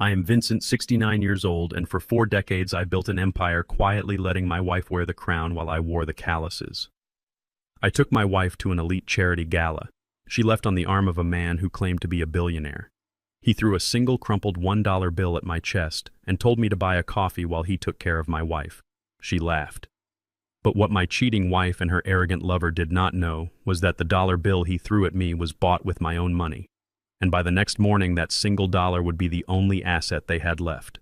I am Vincent, 69 years old, and for 4 decades I built an empire quietly letting my wife wear the crown while I wore the calluses. I took my wife to an elite charity gala. She left on the arm of a man who claimed to be a billionaire. He threw a single crumpled $1 bill at my chest and told me to buy a coffee while he took care of my wife. She laughed. But what my cheating wife and her arrogant lover did not know was that the dollar bill he threw at me was bought with my own money. And by the next morning that single dollar would be the only asset they had left.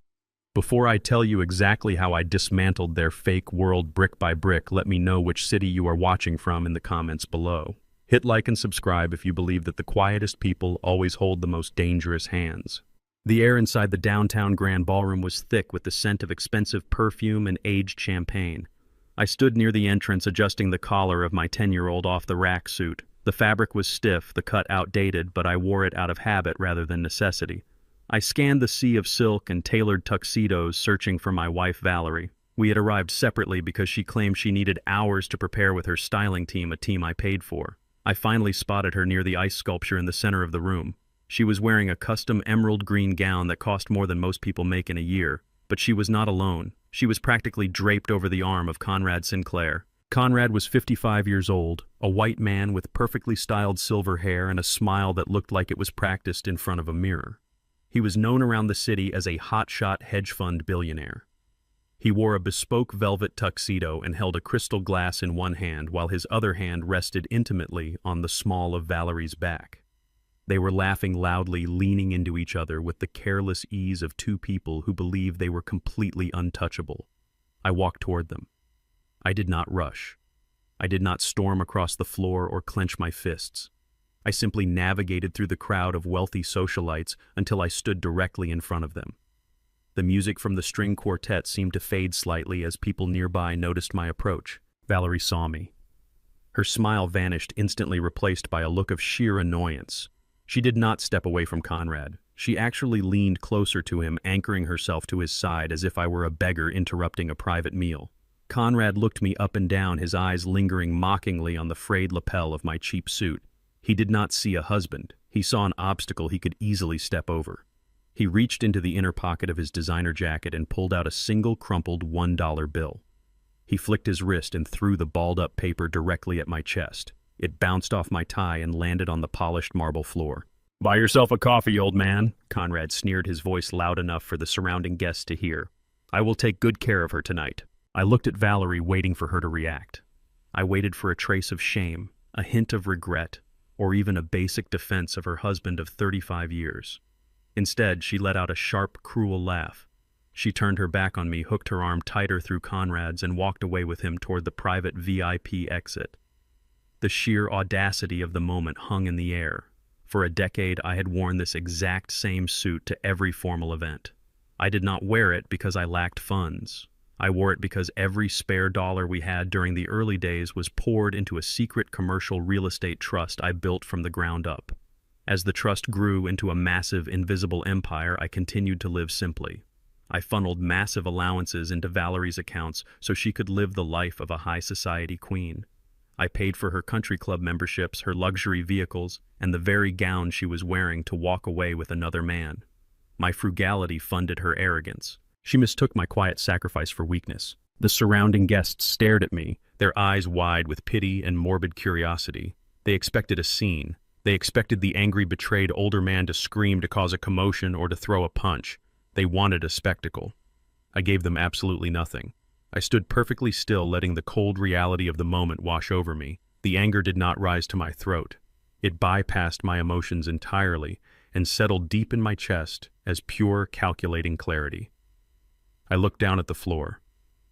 Before I tell you exactly how I dismantled their fake world brick by brick, let me know which city you are watching from in the comments below. Hit like and subscribe if you believe that the quietest people always hold the most dangerous hands. The air inside the downtown Grand Ballroom was thick with the scent of expensive perfume and aged champagne. I stood near the entrance adjusting the collar of my 10-year-old off-the-rack suit. The fabric was stiff, the cut outdated, but I wore it out of habit rather than necessity. I scanned the sea of silk and tailored tuxedos searching for my wife Valerie. We had arrived separately because she claimed she needed hours to prepare with her styling team, a team I paid for. I finally spotted her near the ice sculpture in the center of the room. She was wearing a custom emerald green gown that cost more than most people make in a year. But she was not alone. She was practically draped over the arm of Conrad Sinclair. Conrad was 55 years old, a white man with perfectly styled silver hair and a smile that looked like it was practiced in front of a mirror. He was known around the city as a hotshot hedge fund billionaire. He wore a bespoke velvet tuxedo and held a crystal glass in one hand while his other hand rested intimately on the small of Valerie's back. They were laughing loudly, leaning into each other with the careless ease of two people who believed they were completely untouchable. I walked toward them. I did not rush. I did not storm across the floor or clench my fists. I simply navigated through the crowd of wealthy socialites until I stood directly in front of them. The music from the string quartet seemed to fade slightly as people nearby noticed my approach. Valerie saw me. Her smile vanished, instantly replaced by a look of sheer annoyance. She did not step away from Conrad. She actually leaned closer to him, anchoring herself to his side as if I were a beggar interrupting a private meal. Conrad looked me up and down, his eyes lingering mockingly on the frayed lapel of my cheap suit. He did not see a husband. He saw an obstacle he could easily step over. He reached into the inner pocket of his designer jacket and pulled out a single crumpled $1 bill. He flicked his wrist and threw the balled-up paper directly at my chest. It bounced off my tie and landed on the polished marble floor. "Buy yourself a coffee, old man," Conrad sneered, his voice loud enough for the surrounding guests to hear. "I will take good care of her tonight." I looked at Valerie, waiting for her to react. I waited for a trace of shame, a hint of regret, or even a basic defense of her husband of 35 years. Instead, she let out a sharp, cruel laugh. She turned her back on me, hooked her arm tighter through Conrad's, and walked away with him toward the private VIP exit. The sheer audacity of the moment hung in the air. For a decade, I had worn this exact same suit to every formal event. I did not wear it because I lacked funds. I wore it because every spare dollar we had during the early days was poured into a secret commercial real estate trust I built from the ground up. As the trust grew into a massive, invisible empire, I continued to live simply. I funneled massive allowances into Valerie's accounts so she could live the life of a high society queen. I paid for her country club memberships, her luxury vehicles, and the very gown she was wearing to walk away with another man. My frugality funded her arrogance. She mistook my quiet sacrifice for weakness. The surrounding guests stared at me, their eyes wide with pity and morbid curiosity. They expected a scene. They expected the angry, betrayed older man to scream, to cause a commotion, or to throw a punch. They wanted a spectacle. I gave them absolutely nothing. I stood perfectly still, letting the cold reality of the moment wash over me. The anger did not rise to my throat. It bypassed my emotions entirely and settled deep in my chest as pure, calculating clarity. I looked down at the floor.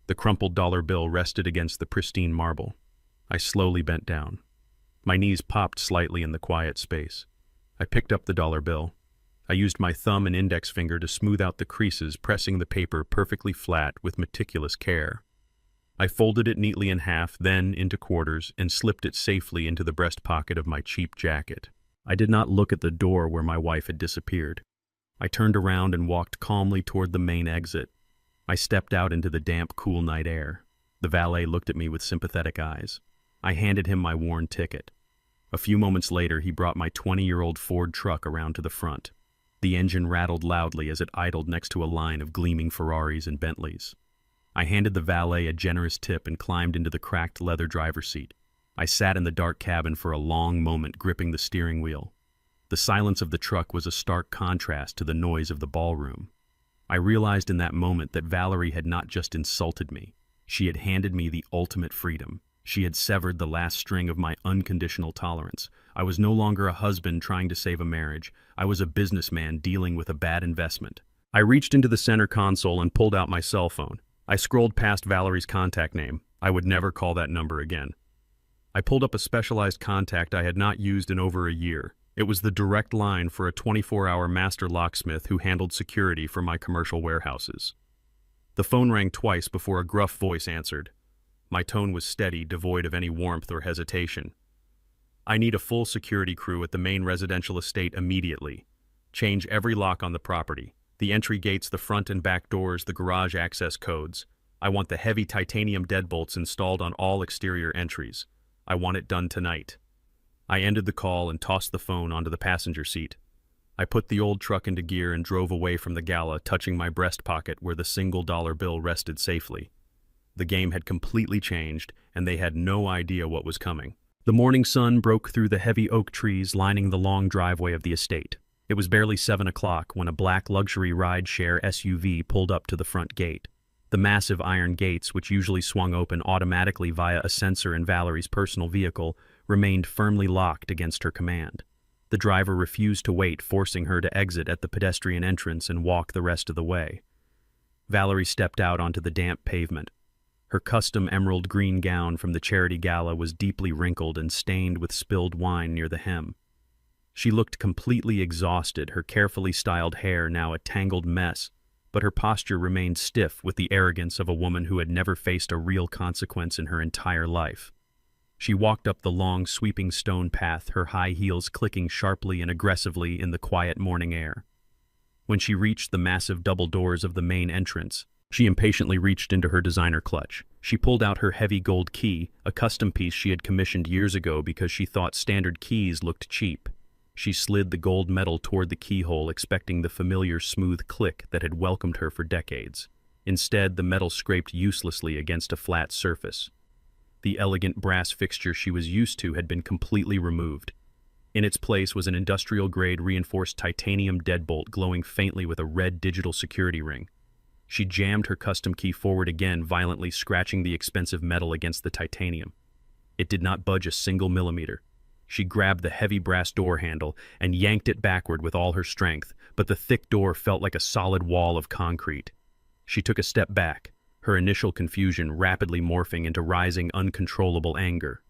The crumpled dollar bill rested against the pristine marble. I slowly bent down. My knees popped slightly in the quiet space. I picked up the dollar bill. I used my thumb and index finger to smooth out the creases, pressing the paper perfectly flat with meticulous care. I folded it neatly in half, then into quarters, and slipped it safely into the breast pocket of my cheap jacket. I did not look at the door where my wife had disappeared. I turned around and walked calmly toward the main exit. I stepped out into the damp, cool night air. The valet looked at me with sympathetic eyes. I handed him my worn ticket. A few moments later, he brought my 20-year-old Ford truck around to the front. The engine rattled loudly as it idled next to a line of gleaming Ferraris and Bentleys. I handed the valet a generous tip and climbed into the cracked leather driver's seat. I sat in the dark cabin for a long moment, gripping the steering wheel. The silence of the truck was a stark contrast to the noise of the ballroom. I realized in that moment that Valerie had not just insulted me. She had handed me the ultimate freedom. She had severed the last string of my unconditional tolerance. I was no longer a husband trying to save a marriage. I was a businessman dealing with a bad investment. I reached into the center console and pulled out my cell phone. I scrolled past Valerie's contact name. I would never call that number again. I pulled up a specialized contact I had not used in over a year. It was the direct line for a 24-hour master locksmith who handled security for my commercial warehouses. The phone rang twice before a gruff voice answered. My tone was steady, devoid of any warmth or hesitation. I need a full security crew at the main residential estate immediately. Change every lock on the property. The entry gates, the front and back doors, the garage access codes. I want the heavy titanium deadbolts installed on all exterior entries. I want it done tonight. I ended the call and tossed the phone onto the passenger seat. I put the old truck into gear and drove away from the gala, touching my breast pocket where the single-dollar bill rested safely. The game had completely changed, and they had no idea what was coming. The morning sun broke through the heavy oak trees lining the long driveway of the estate. It was barely 7 o'clock when a black luxury ride-share SUV pulled up to the front gate. The massive iron gates, which usually swung open automatically via a sensor in Valerie's personal vehicle, remained firmly locked against her command. The driver refused to wait, forcing her to exit at the pedestrian entrance and walk the rest of the way. Valerie stepped out onto the damp pavement. Her custom emerald green gown from the charity gala was deeply wrinkled and stained with spilled wine near the hem. She looked completely exhausted, her carefully styled hair now a tangled mess, but her posture remained stiff with the arrogance of a woman who had never faced a real consequence in her entire life. She walked up the long, sweeping stone path, her high heels clicking sharply and aggressively in the quiet morning air. When she reached the massive double doors of the main entrance, she impatiently reached into her designer clutch. She pulled out her heavy gold key, a custom piece she had commissioned years ago because she thought standard keys looked cheap. She slid the gold metal toward the keyhole, expecting the familiar smooth click that had welcomed her for decades. Instead, the metal scraped uselessly against a flat surface. The elegant brass fixture she was used to had been completely removed. In its place was an industrial-grade reinforced titanium deadbolt glowing faintly with a red digital security ring. She jammed her custom key forward again, violently scratching the expensive metal against the titanium. It did not budge a single millimeter. She grabbed the heavy brass door handle and yanked it backward with all her strength, but the thick door felt like a solid wall of concrete. She took a step back, her initial confusion rapidly morphing into rising, uncontrollable anger.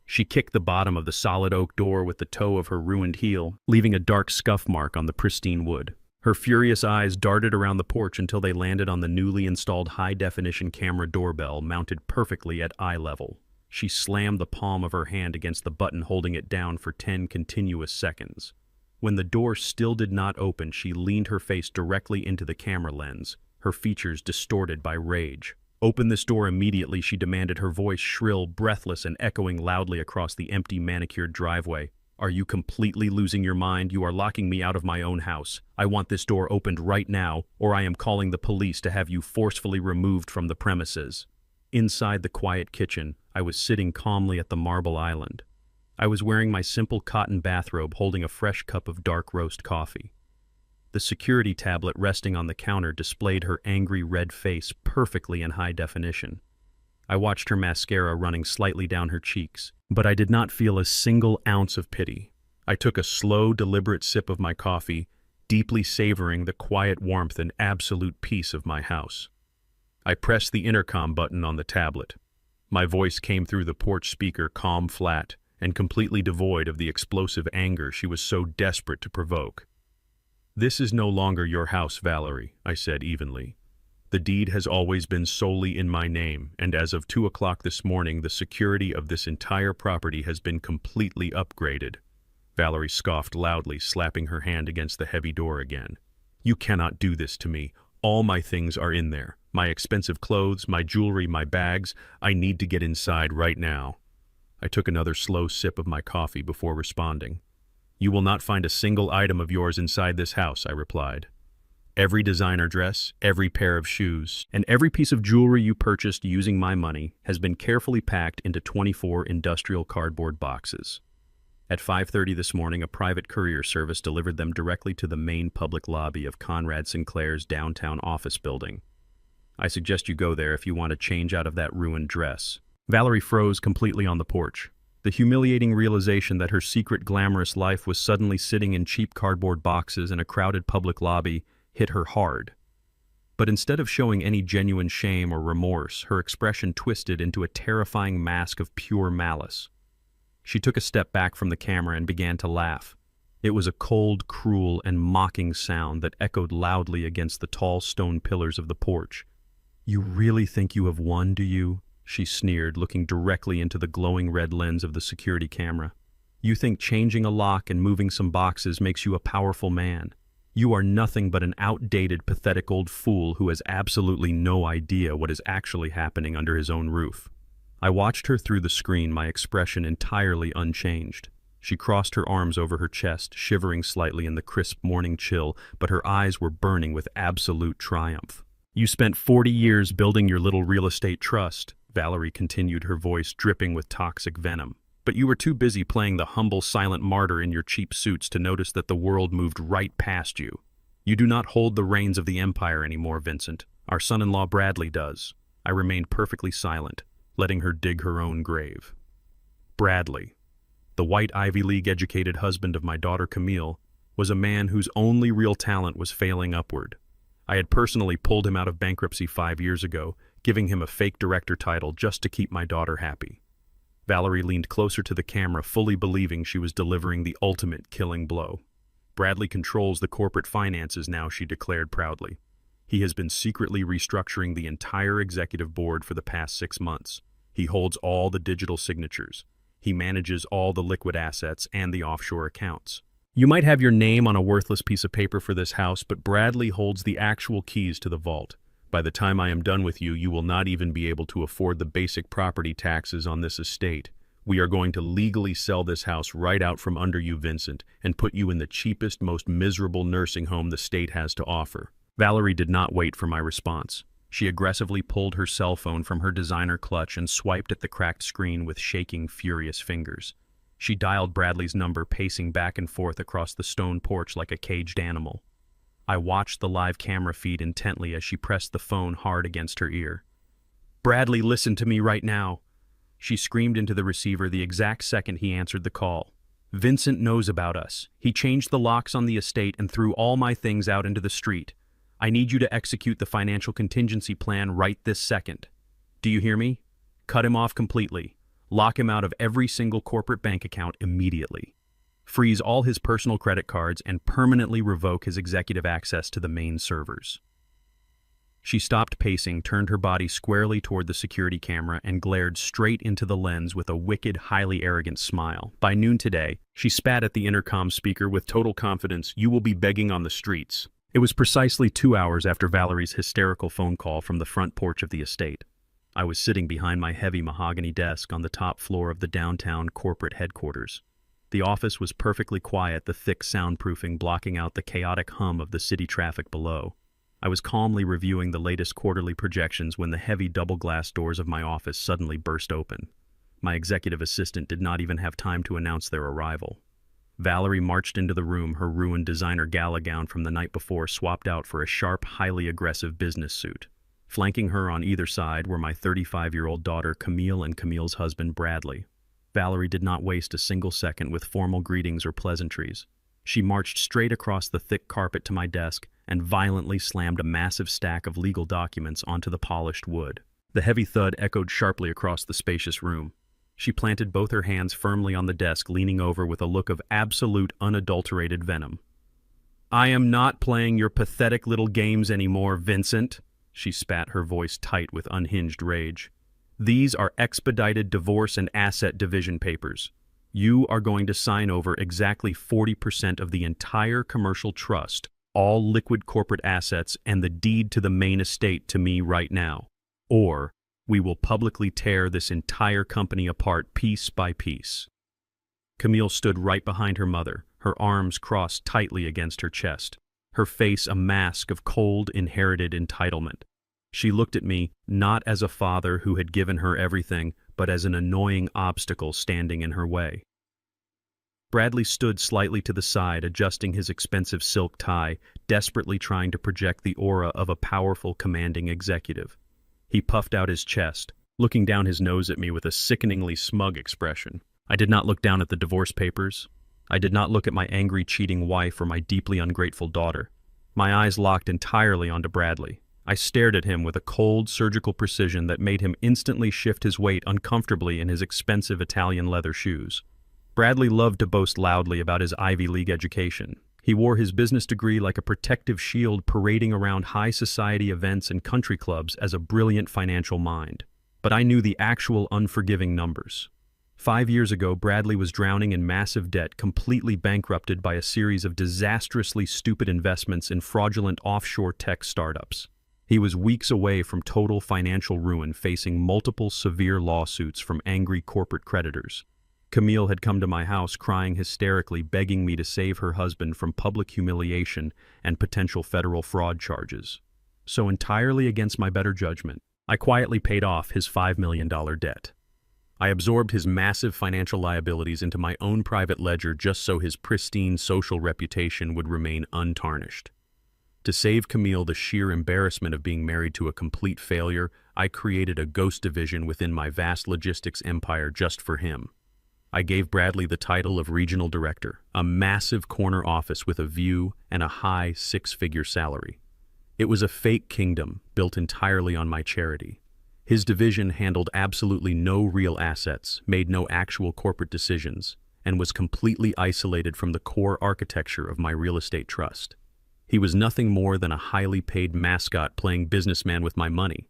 She kicked the bottom of the solid oak door with the toe of her ruined heel, leaving a dark scuff mark on the pristine wood. Her furious eyes darted around the porch until they landed on the newly installed high-definition camera doorbell mounted perfectly at eye level. She slammed the palm of her hand against the button, holding it down for 10 continuous seconds. When the door still did not open, she leaned her face directly into the camera lens, her features distorted by rage. "Open this door immediately," she demanded, her voice shrill, breathless, and echoing loudly across the empty manicured driveway. "Are you completely losing your mind? You are locking me out of my own house. I want this door opened right now, or I am calling the police to have you forcefully removed from the premises." Inside the quiet kitchen, I was sitting calmly at the marble island. I was wearing my simple cotton bathrobe, holding a fresh cup of dark roast coffee. The security tablet resting on the counter displayed her angry red face perfectly in high definition. I watched her mascara running slightly down her cheeks, but I did not feel a single ounce of pity. I took a slow, deliberate sip of my coffee, deeply savoring the quiet warmth and absolute peace of my house. I pressed the intercom button on the tablet. My voice came through the porch speaker, calm, flat, and completely devoid of the explosive anger she was so desperate to provoke. "This is no longer your house, Valerie," I said evenly. "The deed has always been solely in my name, and as of 2 o'clock this morning, the security of this entire property has been completely upgraded." Valerie scoffed loudly, slapping her hand against the heavy door again. "You cannot do this to me. All my things are in there. My expensive clothes, my jewelry, my bags. I need to get inside right now." I took another slow sip of my coffee before responding. You will not find a single item of yours inside this house, I replied. Every designer dress, every pair of shoes, and every piece of jewelry you purchased using my money has been carefully packed into 24 industrial cardboard boxes. At 5:30 this morning, a private courier service delivered them directly to the main public lobby of Conrad Sinclair's downtown office building. I suggest you go there if you want to change out of that ruined dress. Valerie froze completely on the porch. The humiliating realization that her secret glamorous life was suddenly sitting in cheap cardboard boxes in a crowded public lobby hit her hard. But instead of showing any genuine shame or remorse, her expression twisted into a terrifying mask of pure malice. She took a step back from the camera and began to laugh. It was a cold, cruel, and mocking sound that echoed loudly against the tall stone pillars of the porch. "You really think you have won, do you?" she sneered, looking directly into the glowing red lens of the security camera. "You think changing a lock and moving some boxes makes you a powerful man? You are nothing but an outdated, pathetic old fool who has absolutely no idea what is actually happening under his own roof." I watched her through the screen, my expression entirely unchanged. She crossed her arms over her chest, shivering slightly in the crisp morning chill, but her eyes were burning with absolute triumph. "You spent 40 years building your little real estate trust," Valerie continued, her voice dripping with toxic venom. "But you were too busy playing the humble, silent martyr in your cheap suits to notice that the world moved right past you. You do not hold the reins of the empire anymore, Vincent. Our son-in-law Bradley does." I remained perfectly silent, letting her dig her own grave. Bradley, the white Ivy League-educated husband of my daughter Camille, was a man whose only real talent was failing upward. I had personally pulled him out of bankruptcy 5 years ago, giving him a fake director title just to keep my daughter happy. Valerie leaned closer to the camera, fully believing she was delivering the ultimate killing blow. "Bradley controls the corporate finances now," she declared proudly. "He has been secretly restructuring the entire executive board for the past 6 months. He holds all the digital signatures. He manages all the liquid assets and the offshore accounts. You might have your name on a worthless piece of paper for this house, but Bradley holds the actual keys to the vault. By the time I am done with you, you will not even be able to afford the basic property taxes on this estate. We are going to legally sell this house right out from under you, Vincent, and put you in the cheapest, most miserable nursing home the state has to offer." Valerie did not wait for my response. She aggressively pulled her cell phone from her designer clutch and swiped at the cracked screen with shaking, furious fingers. She dialed Bradley's number, pacing back and forth across the stone porch like a caged animal. I watched the live camera feed intently as she pressed the phone hard against her ear. "Bradley, listen to me right now," she screamed into the receiver the exact second he answered the call. "Vincent knows about us. He changed the locks on the estate and threw all my things out into the street. I need you to execute the financial contingency plan right this second. Do you hear me? Cut him off completely. Lock him out of every single corporate bank account immediately. Freeze all his personal credit cards and permanently revoke his executive access to the main servers." She stopped pacing, turned her body squarely toward the security camera, and glared straight into the lens with a wicked, highly arrogant smile. By noon today, she spat at the intercom speaker with total confidence. "You will be begging on the streets." It was precisely 2 hours after Valerie's hysterical phone call from the front porch of the estate. I was sitting behind my heavy mahogany desk on the top floor of the downtown corporate headquarters. The office was perfectly quiet, the thick soundproofing blocking out the chaotic hum of the city traffic below. I was calmly reviewing the latest quarterly projections when the heavy double-glass doors of my office suddenly burst open. My executive assistant did not even have time to announce their arrival. Valerie marched into the room, her ruined designer gala gown from the night before swapped out for a sharp, highly aggressive business suit. Flanking her on either side were my 35-year-old daughter Camille and Camille's husband Bradley. Valerie did not waste a single second with formal greetings or pleasantries. She marched straight across the thick carpet to my desk and violently slammed a massive stack of legal documents onto the polished wood. The heavy thud echoed sharply across the spacious room. She planted both her hands firmly on the desk, leaning over with a look of absolute, unadulterated venom. "I am not playing your pathetic little games anymore, Vincent," she spat, her voice tight with unhinged rage. "These are expedited divorce and asset division papers. You are going to sign over exactly 40% of the entire commercial trust, all liquid corporate assets, and the deed to the main estate to me right now. Or we will publicly tear this entire company apart piece by piece." Camille stood right behind her mother, her arms crossed tightly against her chest, her face a mask of cold, inherited entitlement. She looked at me not as a father who had given her everything, but as an annoying obstacle standing in her way. Bradley stood slightly to the side, adjusting his expensive silk tie, desperately trying to project the aura of a powerful, commanding executive. He puffed out his chest, looking down his nose at me with a sickeningly smug expression. I did not look down at the divorce papers. I did not look at my angry, cheating wife or my deeply ungrateful daughter. My eyes locked entirely onto Bradley. I stared at him with a cold, surgical precision that made him instantly shift his weight uncomfortably in his expensive Italian leather shoes. Bradley loved to boast loudly about his Ivy League education. He wore his business degree like a protective shield, parading around high society events and country clubs as a brilliant financial mind. But I knew the actual unforgiving numbers. 5 years ago, Bradley was drowning in massive debt, completely bankrupted by a series of disastrously stupid investments in fraudulent offshore tech startups. He was weeks away from total financial ruin, facing multiple severe lawsuits from angry corporate creditors. Camille had come to my house crying hysterically, begging me to save her husband from public humiliation and potential federal fraud charges. So entirely against my better judgment, I quietly paid off his $5 million debt. I absorbed his massive financial liabilities into my own private ledger just so his pristine social reputation would remain untarnished. To save Camille the sheer embarrassment of being married to a complete failure, I created a ghost division within my vast logistics empire just for him. I gave Bradley the title of regional director, a massive corner office with a view and a high six-figure salary. It was a fake kingdom built entirely on my charity. His division handled absolutely no real assets, made no actual corporate decisions, and was completely isolated from the core architecture of my real estate trust. He was nothing more than a highly paid mascot playing businessman with my money.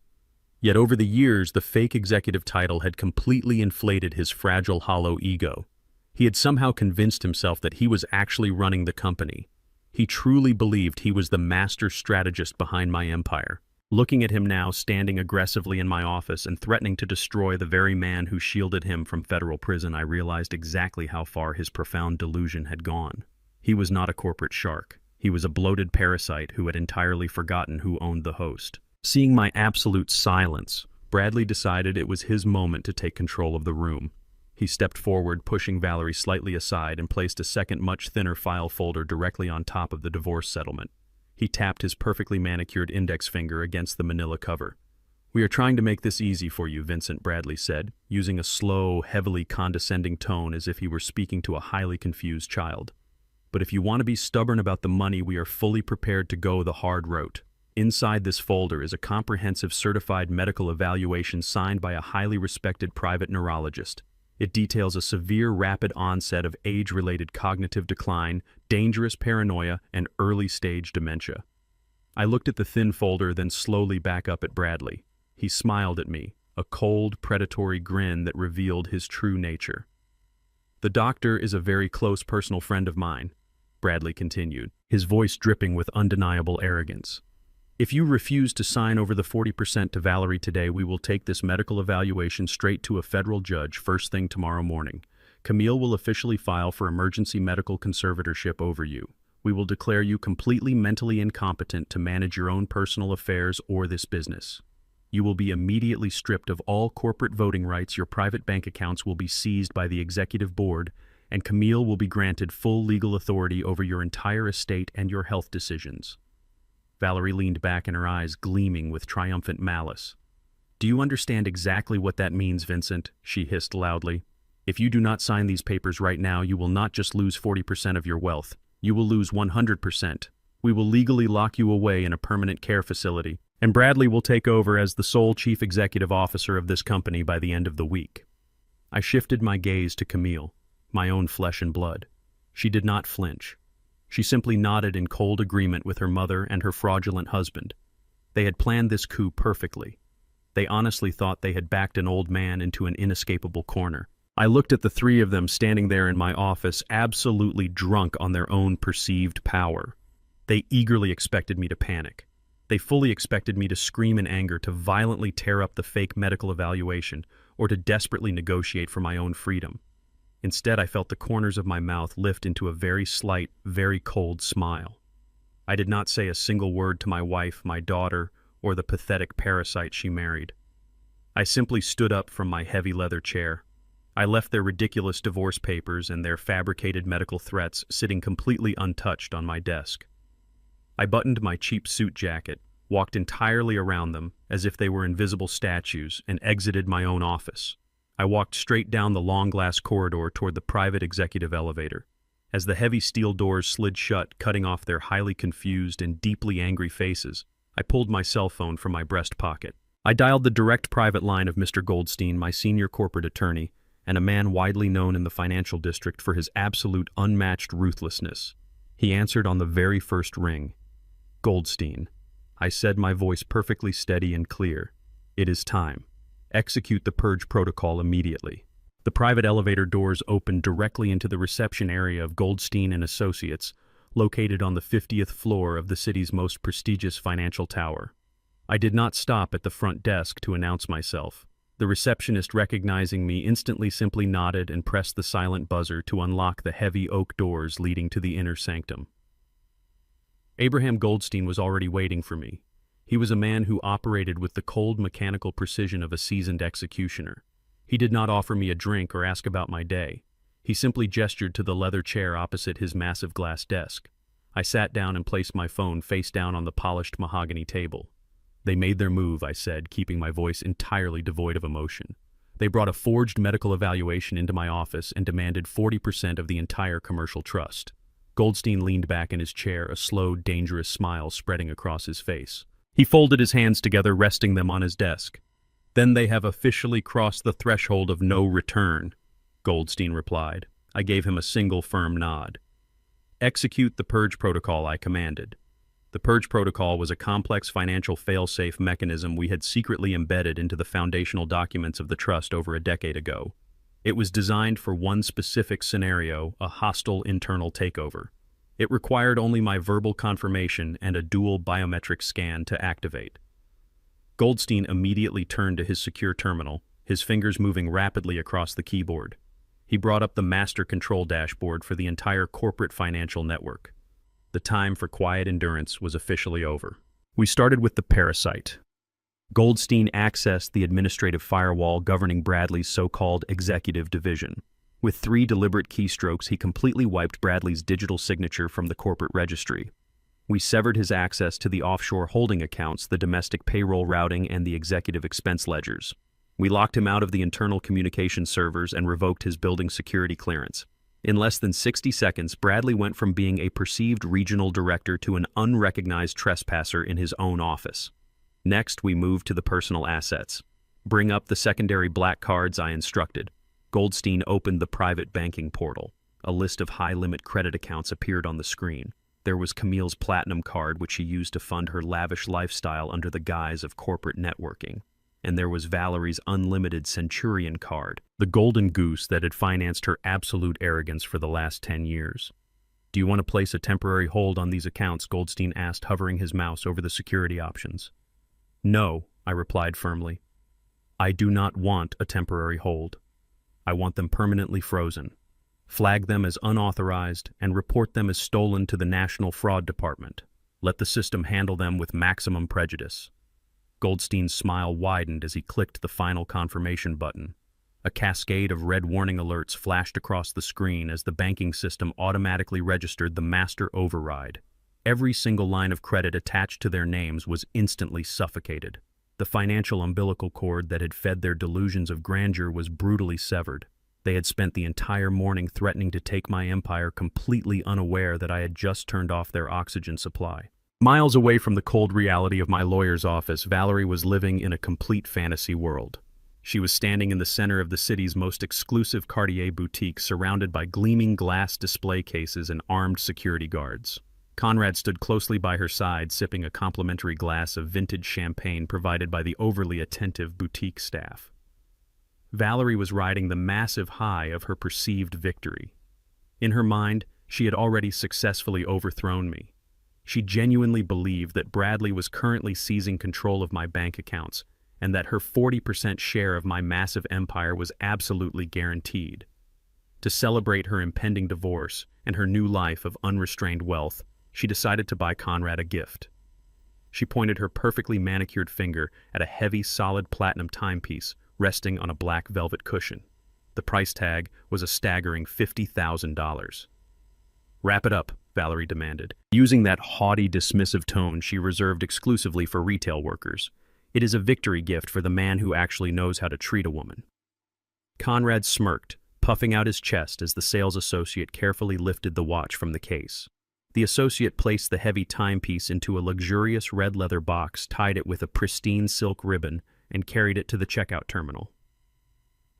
Yet over the years, the fake executive title had completely inflated his fragile, hollow ego. He had somehow convinced himself that he was actually running the company. He truly believed he was the master strategist behind my empire. Looking at him now, standing aggressively in my office and threatening to destroy the very man who shielded him from federal prison, I realized exactly how far his profound delusion had gone. He was not a corporate shark. He was a bloated parasite who had entirely forgotten who owned the host. Seeing my absolute silence, Bradley decided it was his moment to take control of the room. He stepped forward, pushing Valerie slightly aside, and placed a second, much thinner file folder directly on top of the divorce settlement. He tapped his perfectly manicured index finger against the manila cover. "We are trying to make this easy for you," Vincent, Bradley said, using a slow, heavily condescending tone as if he were speaking to a highly confused child. "But if you want to be stubborn about the money, we are fully prepared to go the hard route. Inside this folder is a comprehensive certified medical evaluation signed by a highly respected private neurologist. It details a severe rapid onset of age-related cognitive decline, dangerous paranoia, and early-stage dementia." I looked at the thin folder, then slowly back up at Bradley. He smiled at me, a cold, predatory grin that revealed his true nature. "The doctor is a very close personal friend of mine," Bradley continued, his voice dripping with undeniable arrogance. "If you refuse to sign over the 40% to Valerie today, we will take this medical evaluation straight to a federal judge first thing tomorrow morning. Camille will officially file for emergency medical conservatorship over you. We will declare you completely mentally incompetent to manage your own personal affairs or this business. You will be immediately stripped of all corporate voting rights, your private bank accounts will be seized by the executive board, and Camille will be granted full legal authority over your entire estate and your health decisions." Valerie leaned back, and her eyes gleaming with triumphant malice. "Do you understand exactly what that means, Vincent?" she hissed loudly. "If you do not sign these papers right now, you will not just lose 40% of your wealth. You will lose 100%. We will legally lock you away in a permanent care facility, and Bradley will take over as the sole chief executive officer of this company by the end of the week." I shifted my gaze to Camille, my own flesh and blood. She did not flinch. She simply nodded in cold agreement with her mother and her fraudulent husband. They had planned this coup perfectly. They honestly thought they had backed an old man into an inescapable corner. I looked at the three of them standing there in my office, absolutely drunk on their own perceived power. They eagerly expected me to panic. They fully expected me to scream in anger, to violently tear up the fake medical evaluation, or to desperately negotiate for my own freedom. Instead, I felt the corners of my mouth lift into a very slight, very cold smile. I did not say a single word to my wife, my daughter, or the pathetic parasite she married. I simply stood up from my heavy leather chair. I left their ridiculous divorce papers and their fabricated medical threats sitting completely untouched on my desk. I buttoned my cheap suit jacket, walked entirely around them as if they were invisible statues, and exited my own office. I walked straight down the long glass corridor toward the private executive elevator. As the heavy steel doors slid shut, cutting off their highly confused and deeply angry faces, I pulled my cell phone from my breast pocket. I dialed the direct private line of Mr. Goldstein, my senior corporate attorney, and a man widely known in the financial district for his absolute unmatched ruthlessness. He answered on the very first ring. "Goldstein," I said, my voice perfectly steady and clear. "It is time. Execute the purge protocol immediately." The private elevator doors opened directly into the reception area of Goldstein and Associates, located on the 50th floor of the city's most prestigious financial tower. I did not stop at the front desk to announce myself. The receptionist, recognizing me, instantly simply nodded and pressed the silent buzzer to unlock the heavy oak doors leading to the inner sanctum. Abraham Goldstein was already waiting for me. He was a man who operated with the cold mechanical precision of a seasoned executioner. He did not offer me a drink or ask about my day. He simply gestured to the leather chair opposite his massive glass desk. I sat down and placed my phone face down on the polished mahogany table. "They made their move," I said, keeping my voice entirely devoid of emotion. "They brought a forged medical evaluation into my office and demanded 40% of the entire commercial trust." Goldstein leaned back in his chair, a slow, dangerous smile spreading across his face. He folded his hands together, resting them on his desk. "Then they have officially crossed the threshold of no return," Goldstein replied. I gave him a single firm nod. "Execute the purge protocol," I commanded. The purge protocol was a complex financial fail-safe mechanism we had secretly embedded into the foundational documents of the trust over a decade ago. It was designed for one specific scenario, a hostile internal takeover. It required only my verbal confirmation and a dual biometric scan to activate. Goldstein immediately turned to his secure terminal, his fingers moving rapidly across the keyboard. He brought up the master control dashboard for the entire corporate financial network. The time for quiet endurance was officially over. We started with the parasite. Goldstein accessed the administrative firewall governing Bradley's so-called executive division. With 3 deliberate keystrokes, he completely wiped Bradley's digital signature from the corporate registry. We severed his access to the offshore holding accounts, the domestic payroll routing, and the executive expense ledgers. We locked him out of the internal communication servers and revoked his building security clearance. In less than 60 seconds, Bradley went from being a perceived regional director to an unrecognized trespasser in his own office. Next, we moved to the personal assets. "Bring up the secondary black cards," I instructed. Goldstein opened the private banking portal. A list of high-limit credit accounts appeared on the screen. There was Camille's platinum card, which she used to fund her lavish lifestyle under the guise of corporate networking. And there was Valerie's unlimited Centurion card, the golden goose that had financed her absolute arrogance for the last 10 years. "Do you want to place a temporary hold on these accounts?" Goldstein asked, hovering his mouse over the security options. "No," I replied firmly. "I do not want a temporary hold. I want them permanently frozen. Flag them as unauthorized and report them as stolen to the National Fraud Department. Let the system handle them with maximum prejudice." Goldstein's smile widened as he clicked the final confirmation button. A cascade of red warning alerts flashed across the screen as the banking system automatically registered the master override. Every single line of credit attached to their names was instantly suffocated. The financial umbilical cord that had fed their delusions of grandeur was brutally severed. They had spent the entire morning threatening to take my empire, completely unaware that I had just turned off their oxygen supply. Miles away from the cold reality of my lawyer's office, Valerie was living in a complete fantasy world. She was standing in the center of the city's most exclusive Cartier boutique, surrounded by gleaming glass display cases and armed security guards. Conrad stood closely by her side, sipping a complimentary glass of vintage champagne provided by the overly attentive boutique staff. Valerie was riding the massive high of her perceived victory. In her mind, she had already successfully overthrown me. She genuinely believed that Bradley was currently seizing control of my bank accounts, and that her 40% share of my massive empire was absolutely guaranteed. To celebrate her impending divorce and her new life of unrestrained wealth, she decided to buy Conrad a gift. She pointed her perfectly manicured finger at a heavy, solid platinum timepiece resting on a black velvet cushion. The price tag was a staggering $50,000. "Wrap it up," Valerie demanded, using that haughty, dismissive tone she reserved exclusively for retail workers. "It is a victory gift for the man who actually knows how to treat a woman." Conrad smirked, puffing out his chest as the sales associate carefully lifted the watch from the case. The associate placed the heavy timepiece into a luxurious red leather box, tied it with a pristine silk ribbon, and carried it to the checkout terminal.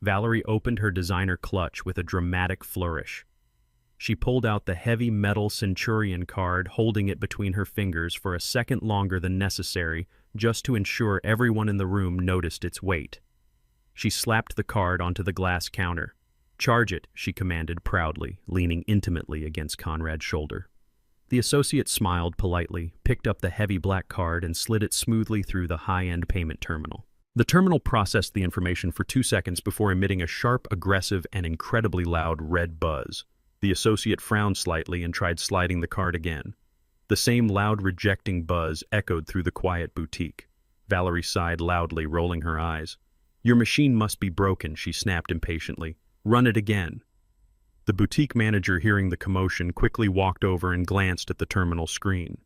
Valerie opened her designer clutch with a dramatic flourish. She pulled out the heavy metal Centurion card, holding it between her fingers for a second longer than necessary, just to ensure everyone in the room noticed its weight. She slapped the card onto the glass counter. "Charge it," she commanded proudly, leaning intimately against Conrad's shoulder. The associate smiled politely, picked up the heavy black card, and slid it smoothly through the high-end payment terminal. The terminal processed the information for 2 seconds before emitting a sharp, aggressive, and incredibly loud red buzz. The associate frowned slightly and tried sliding the card again. The same loud, rejecting buzz echoed through the quiet boutique. Valerie sighed loudly, rolling her eyes. "Your machine must be broken," she snapped impatiently. "Run it again." The boutique manager, hearing the commotion, quickly walked over and glanced at the terminal screen.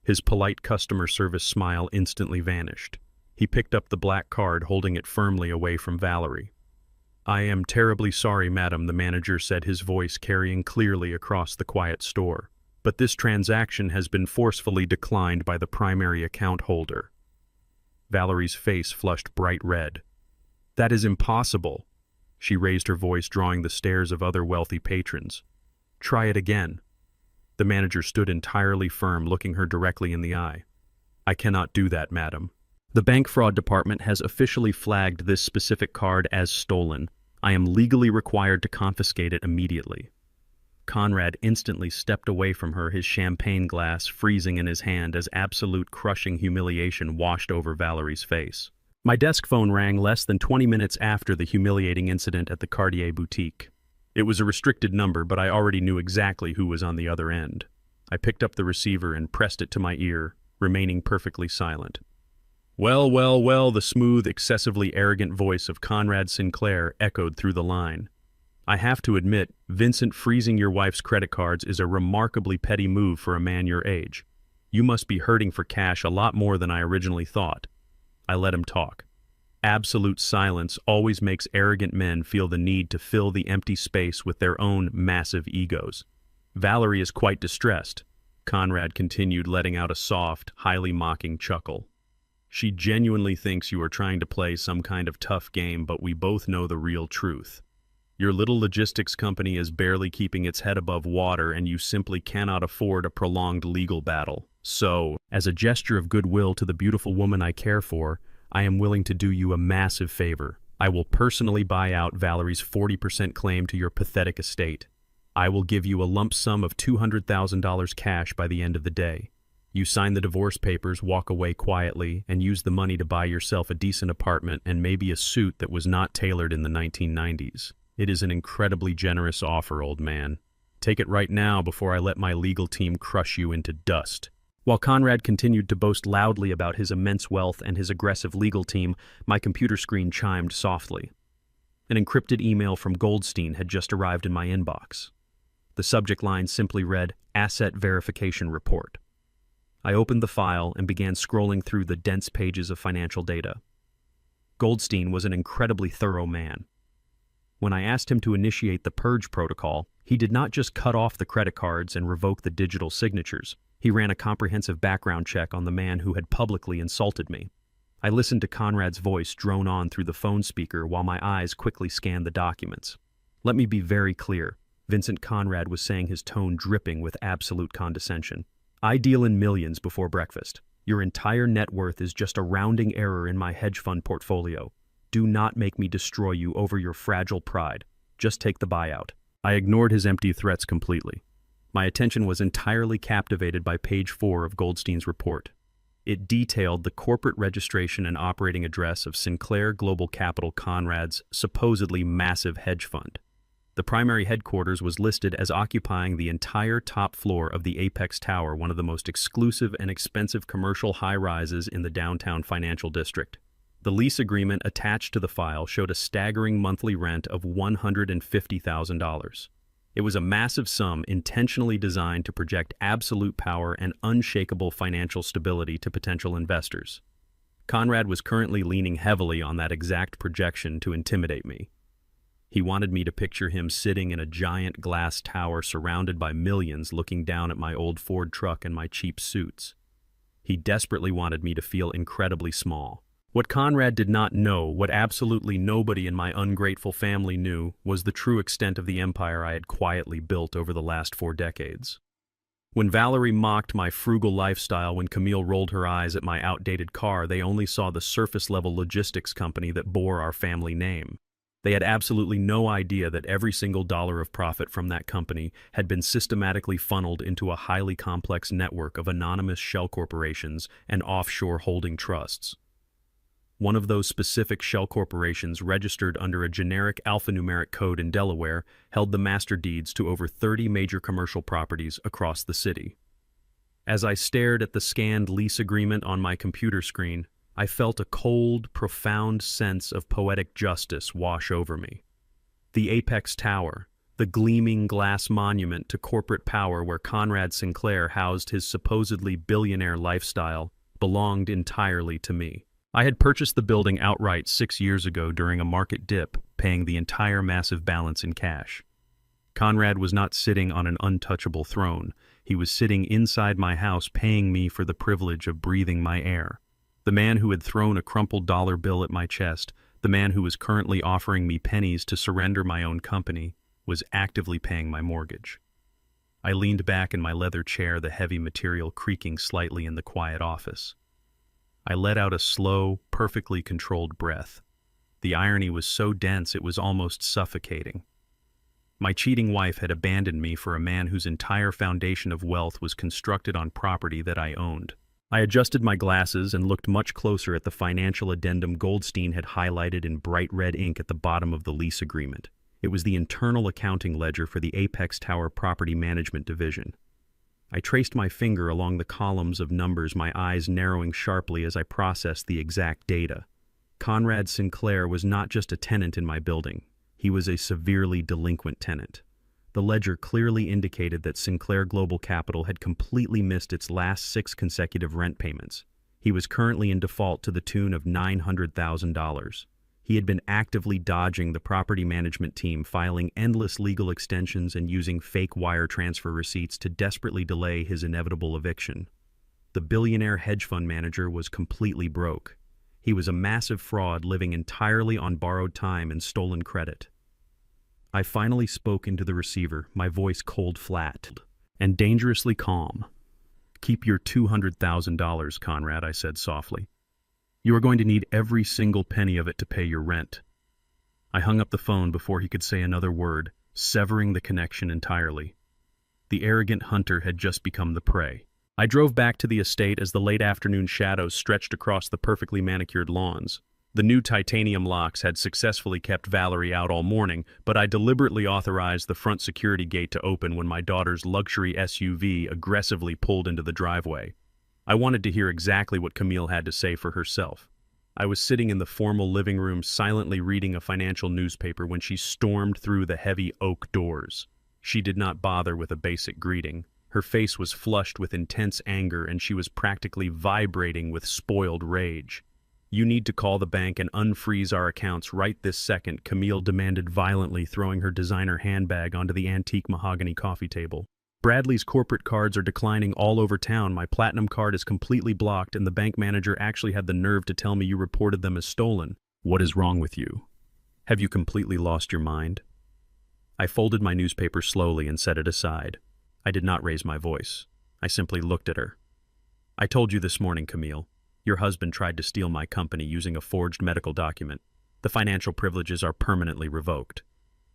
His polite customer service smile instantly vanished. He picked up the black card, holding it firmly away from Valerie. "I am terribly sorry, madam," the manager said, his voice carrying clearly across the quiet store. "But this transaction has been forcefully declined by the primary account holder." Valerie's face flushed bright red. "That is impossible." She raised her voice, drawing the stares of other wealthy patrons. "Try it again." The manager stood entirely firm, looking her directly in the eye. "I cannot do that, madam. The bank fraud department has officially flagged this specific card as stolen. I am legally required to confiscate it immediately." Conrad instantly stepped away from her, his champagne glass freezing in his hand as absolute crushing humiliation washed over Valerie's face. My desk phone rang less than 20 minutes after the humiliating incident at the Cartier boutique. It was a restricted number, but I already knew exactly who was on the other end. I picked up the receiver and pressed it to my ear, remaining perfectly silent. "Well, well, well," the smooth, excessively arrogant voice of Conrad Sinclair echoed through the line. "I have to admit, Vincent, freezing your wife's credit cards is a remarkably petty move for a man your age. You must be hurting for cash a lot more than I originally thought." I let him talk. Absolute silence always makes arrogant men feel the need to fill the empty space with their own massive egos. "Valerie is quite distressed," Conrad continued, letting out a soft, highly mocking chuckle. "She genuinely thinks you are trying to play some kind of tough game, but we both know the real truth. Your little logistics company is barely keeping its head above water, and you simply cannot afford a prolonged legal battle. So, as a gesture of goodwill to the beautiful woman I care for, I am willing to do you a massive favor. I will personally buy out Valerie's 40% claim to your pathetic estate. I will give you a lump sum of $200,000 cash by the end of the day. You sign the divorce papers, walk away quietly, and use the money to buy yourself a decent apartment and maybe a suit that was not tailored in the 1990s. It is an incredibly generous offer, old man. Take it right now before I let my legal team crush you into dust." While Conrad continued to boast loudly about his immense wealth and his aggressive legal team, my computer screen chimed softly. An encrypted email from Goldstein had just arrived in my inbox. The subject line simply read, "Asset Verification Report." I opened the file and began scrolling through the dense pages of financial data. Goldstein was an incredibly thorough man. When I asked him to initiate the purge protocol, he did not just cut off the credit cards and revoke the digital signatures. He ran a comprehensive background check on the man who had publicly insulted me. I listened to Conrad's voice drone on through the phone speaker while my eyes quickly scanned the documents. Let me be very clear. Vincent Conrad was saying, his tone dripping with absolute condescension. "I deal in millions before breakfast. Your entire net worth is just a rounding error in my hedge fund portfolio. Do not make me destroy you over your fragile pride. Just take the buyout." I ignored his empty threats completely. My attention was entirely captivated by page 4 of Goldstein's report. It detailed the corporate registration and operating address of Sinclair Global Capital, Conrad's supposedly massive hedge fund. The primary headquarters was listed as occupying the entire top floor of the Apex Tower, one of the most exclusive and expensive commercial high-rises in the downtown financial district. The lease agreement attached to the file showed a staggering monthly rent of $150,000. It was a massive sum intentionally designed to project absolute power and unshakable financial stability to potential investors. Conrad was currently leaning heavily on that exact projection to intimidate me. He wanted me to picture him sitting in a giant glass tower surrounded by millions looking down at my old Ford truck and my cheap suits. He desperately wanted me to feel incredibly small. What Conrad did not know, what absolutely nobody in my ungrateful family knew, was the true extent of the empire I had quietly built over the last 4 decades. When Valerie mocked my frugal lifestyle, when Camille rolled her eyes at my outdated car, they only saw the surface-level logistics company that bore our family name. They had absolutely no idea that every single dollar of profit from that company had been systematically funneled into a highly complex network of anonymous shell corporations and offshore holding trusts. One of those specific shell corporations, registered under a generic alphanumeric code in Delaware, held the master deeds to over 30 major commercial properties across the city. As I stared at the scanned lease agreement on my computer screen, I felt a cold, profound sense of poetic justice wash over me. The Apex Tower, the gleaming glass monument to corporate power where Conrad Sinclair housed his supposedly billionaire lifestyle, belonged entirely to me. I had purchased the building outright 6 years ago during a market dip, paying the entire massive balance in cash. Conrad was not sitting on an untouchable throne. He was sitting inside my house, paying me for the privilege of breathing my air. The man who had thrown a crumpled dollar bill at my chest, the man who was currently offering me pennies to surrender my own company, was actively paying my mortgage. I leaned back in my leather chair, the heavy material creaking slightly in the quiet office. I let out a slow, perfectly controlled breath. The irony was so dense it was almost suffocating. My cheating wife had abandoned me for a man whose entire foundation of wealth was constructed on property that I owned. I adjusted my glasses and looked much closer at the financial addendum Goldstein had highlighted in bright red ink at the bottom of the lease agreement. It was the internal accounting ledger for the Apex Tower Property Management Division. I traced my finger along the columns of numbers, my eyes narrowing sharply as I processed the exact data. Conrad Sinclair was not just a tenant in my building. He was a severely delinquent tenant. The ledger clearly indicated that Sinclair Global Capital had completely missed its last 6 consecutive rent payments. He was currently in default to the tune of $900,000. He had been actively dodging the property management team, filing endless legal extensions and using fake wire transfer receipts to desperately delay his inevitable eviction. The billionaire hedge fund manager was completely broke. He was a massive fraud living entirely on borrowed time and stolen credit. I finally spoke into the receiver, my voice cold flat and dangerously calm. "Keep your $200,000, Conrad," I said softly. "You are going to need every single penny of it to pay your rent." I hung up the phone before he could say another word, severing the connection entirely. The arrogant hunter had just become the prey. I drove back to the estate as the late afternoon shadows stretched across the perfectly manicured lawns. The new titanium locks had successfully kept Valerie out all morning, but I deliberately authorized the front security gate to open when my daughter's luxury SUV aggressively pulled into the driveway. I wanted to hear exactly what Camille had to say for herself. I was sitting in the formal living room silently reading a financial newspaper when she stormed through the heavy oak doors. She did not bother with a basic greeting. Her face was flushed with intense anger and she was practically vibrating with spoiled rage. "You need to call the bank and unfreeze our accounts right this second," Camille demanded violently, throwing her designer handbag onto the antique mahogany coffee table. "Bradley's corporate cards are declining all over town. My platinum card is completely blocked and the bank manager actually had the nerve to tell me you reported them as stolen. What is wrong with you? Have you completely lost your mind?" I folded my newspaper slowly and set it aside. I did not raise my voice. I simply looked at her. "I told you this morning, Camille. Your husband tried to steal my company using a forged medical document. The financial privileges are permanently revoked."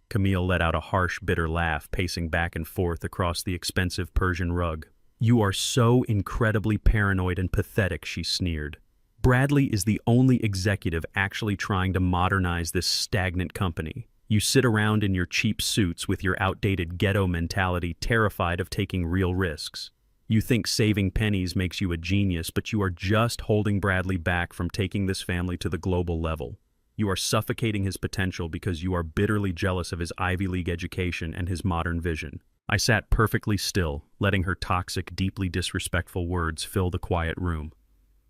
Camille let out a harsh, bitter laugh, pacing back and forth across the expensive Persian rug. "You are so incredibly paranoid and pathetic," she sneered. "Bradley is the only executive actually trying to modernize this stagnant company. You sit around in your cheap suits with your outdated ghetto mentality, terrified of taking real risks. You think saving pennies makes you a genius, but you are just holding Bradley back from taking this family to the global level. You are suffocating his potential because you are bitterly jealous of his Ivy League education and his modern vision. I sat perfectly still, letting her toxic, deeply disrespectful words fill the quiet room.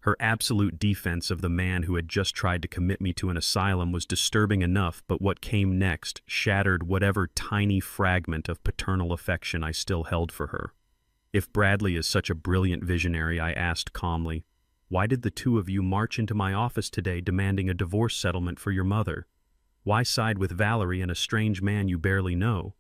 Her absolute defense of the man who had just tried to commit me to an asylum was disturbing enough, but what came next shattered whatever tiny fragment of paternal affection I still held for her. If Bradley is such a brilliant visionary, I asked calmly, why did the two of you march into my office today demanding a divorce settlement for your mother? Why side with Valerie and a strange man you barely know?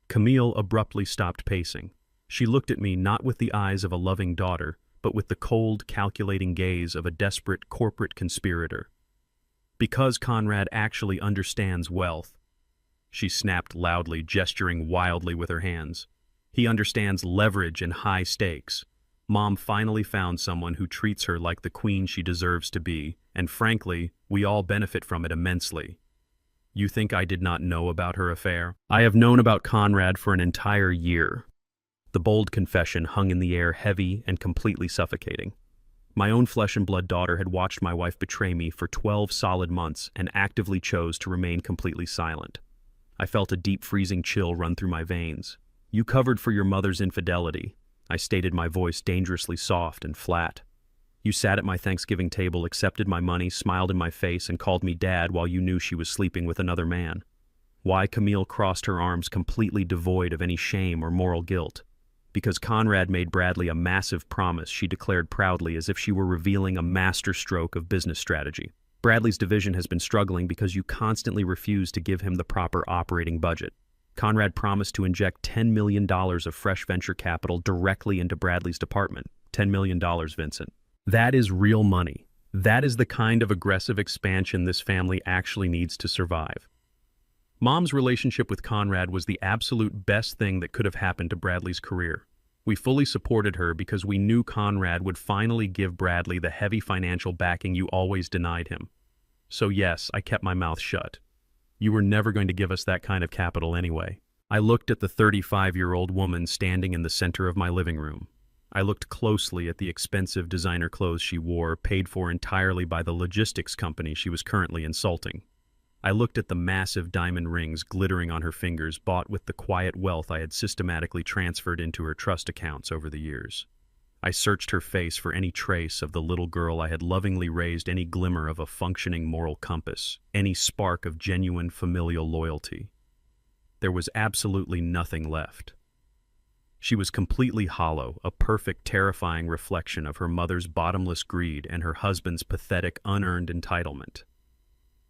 Camille abruptly stopped pacing. She looked at me not with the eyes of a loving daughter, but with the cold, calculating gaze of a desperate corporate conspirator. Because Conrad actually understands wealth. She snapped loudly, gesturing wildly with her hands. He understands leverage and high stakes. Mom finally found someone who treats her like the queen she deserves to be, and frankly, we all benefit from it immensely. You think I did not know about her affair? I have known about Conrad for an entire year. The bold confession hung in the air, heavy and completely suffocating. My own flesh and blood daughter had watched my wife betray me for 12 solid months and actively chose to remain completely silent. I felt a deep freezing chill run through my veins. You covered for your mother's infidelity, I stated, my voice dangerously soft and flat. You sat at my Thanksgiving table, accepted my money, smiled in my face, and called me dad while you knew she was sleeping with another man. Why? Camille crossed her arms, completely devoid of any shame or moral guilt. Because Conrad made Bradley a massive promise, she declared proudly, as if she were revealing a masterstroke of business strategy. Bradley's division has been struggling because you constantly refuse to give him the proper operating budget. Conrad promised to inject $10 million of fresh venture capital directly into Bradley's department. $10 million, Vincent. That is real money. That is the kind of aggressive expansion this family actually needs to survive. Mom's relationship with Conrad was the absolute best thing that could have happened to Bradley's career. We fully supported her because we knew Conrad would finally give Bradley the heavy financial backing you always denied him. So yes, I kept my mouth shut. You were never going to give us that kind of capital anyway. I looked at the 35-year-old woman standing in the center of my living room. I looked closely at the expensive designer clothes she wore, paid for entirely by the logistics company she was currently insulting. I looked at the massive diamond rings glittering on her fingers, bought with the quiet wealth I had systematically transferred into her trust accounts over the years. I searched her face for any trace of the little girl I had lovingly raised, any glimmer of a functioning moral compass, any spark of genuine familial loyalty. There was absolutely nothing left. She was completely hollow, a perfect, terrifying reflection of her mother's bottomless greed and her husband's pathetic, unearned entitlement.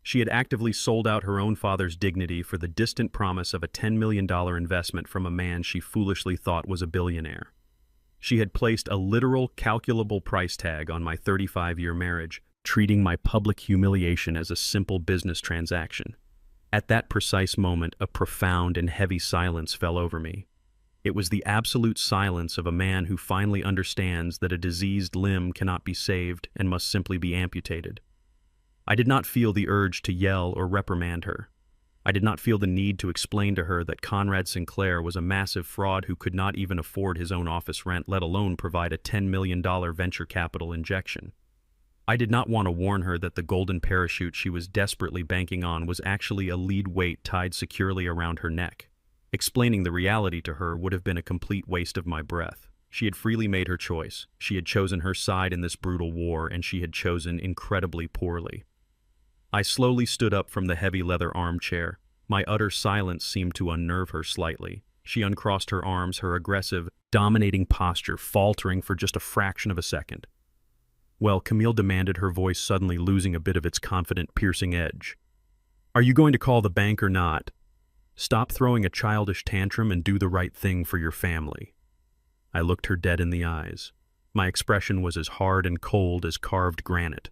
She had actively sold out her own father's dignity for the distant promise of a $10 million investment from a man she foolishly thought was a billionaire. She had placed a literal, calculable price tag on my 35-year marriage, treating my public humiliation as a simple business transaction. At that precise moment, a profound and heavy silence fell over me. It was the absolute silence of a man who finally understands that a diseased limb cannot be saved and must simply be amputated. I did not feel the urge to yell or reprimand her. I did not feel the need to explain to her that Conrad Sinclair was a massive fraud who could not even afford his own office rent, let alone provide a $10 million venture capital injection. I did not want to warn her that the golden parachute she was desperately banking on was actually a lead weight tied securely around her neck. Explaining the reality to her would have been a complete waste of my breath. She had freely made her choice. She had chosen her side in this brutal war, and she had chosen incredibly poorly. I slowly stood up from the heavy leather armchair. My utter silence seemed to unnerve her slightly. She uncrossed her arms, her aggressive, dominating posture faltering for just a fraction of a second. Well, Camille demanded, her voice suddenly losing a bit of its confident, piercing edge. Are you going to call the bank or not? Stop throwing a childish tantrum and do the right thing for your family. I looked her dead in the eyes. My expression was as hard and cold as carved granite.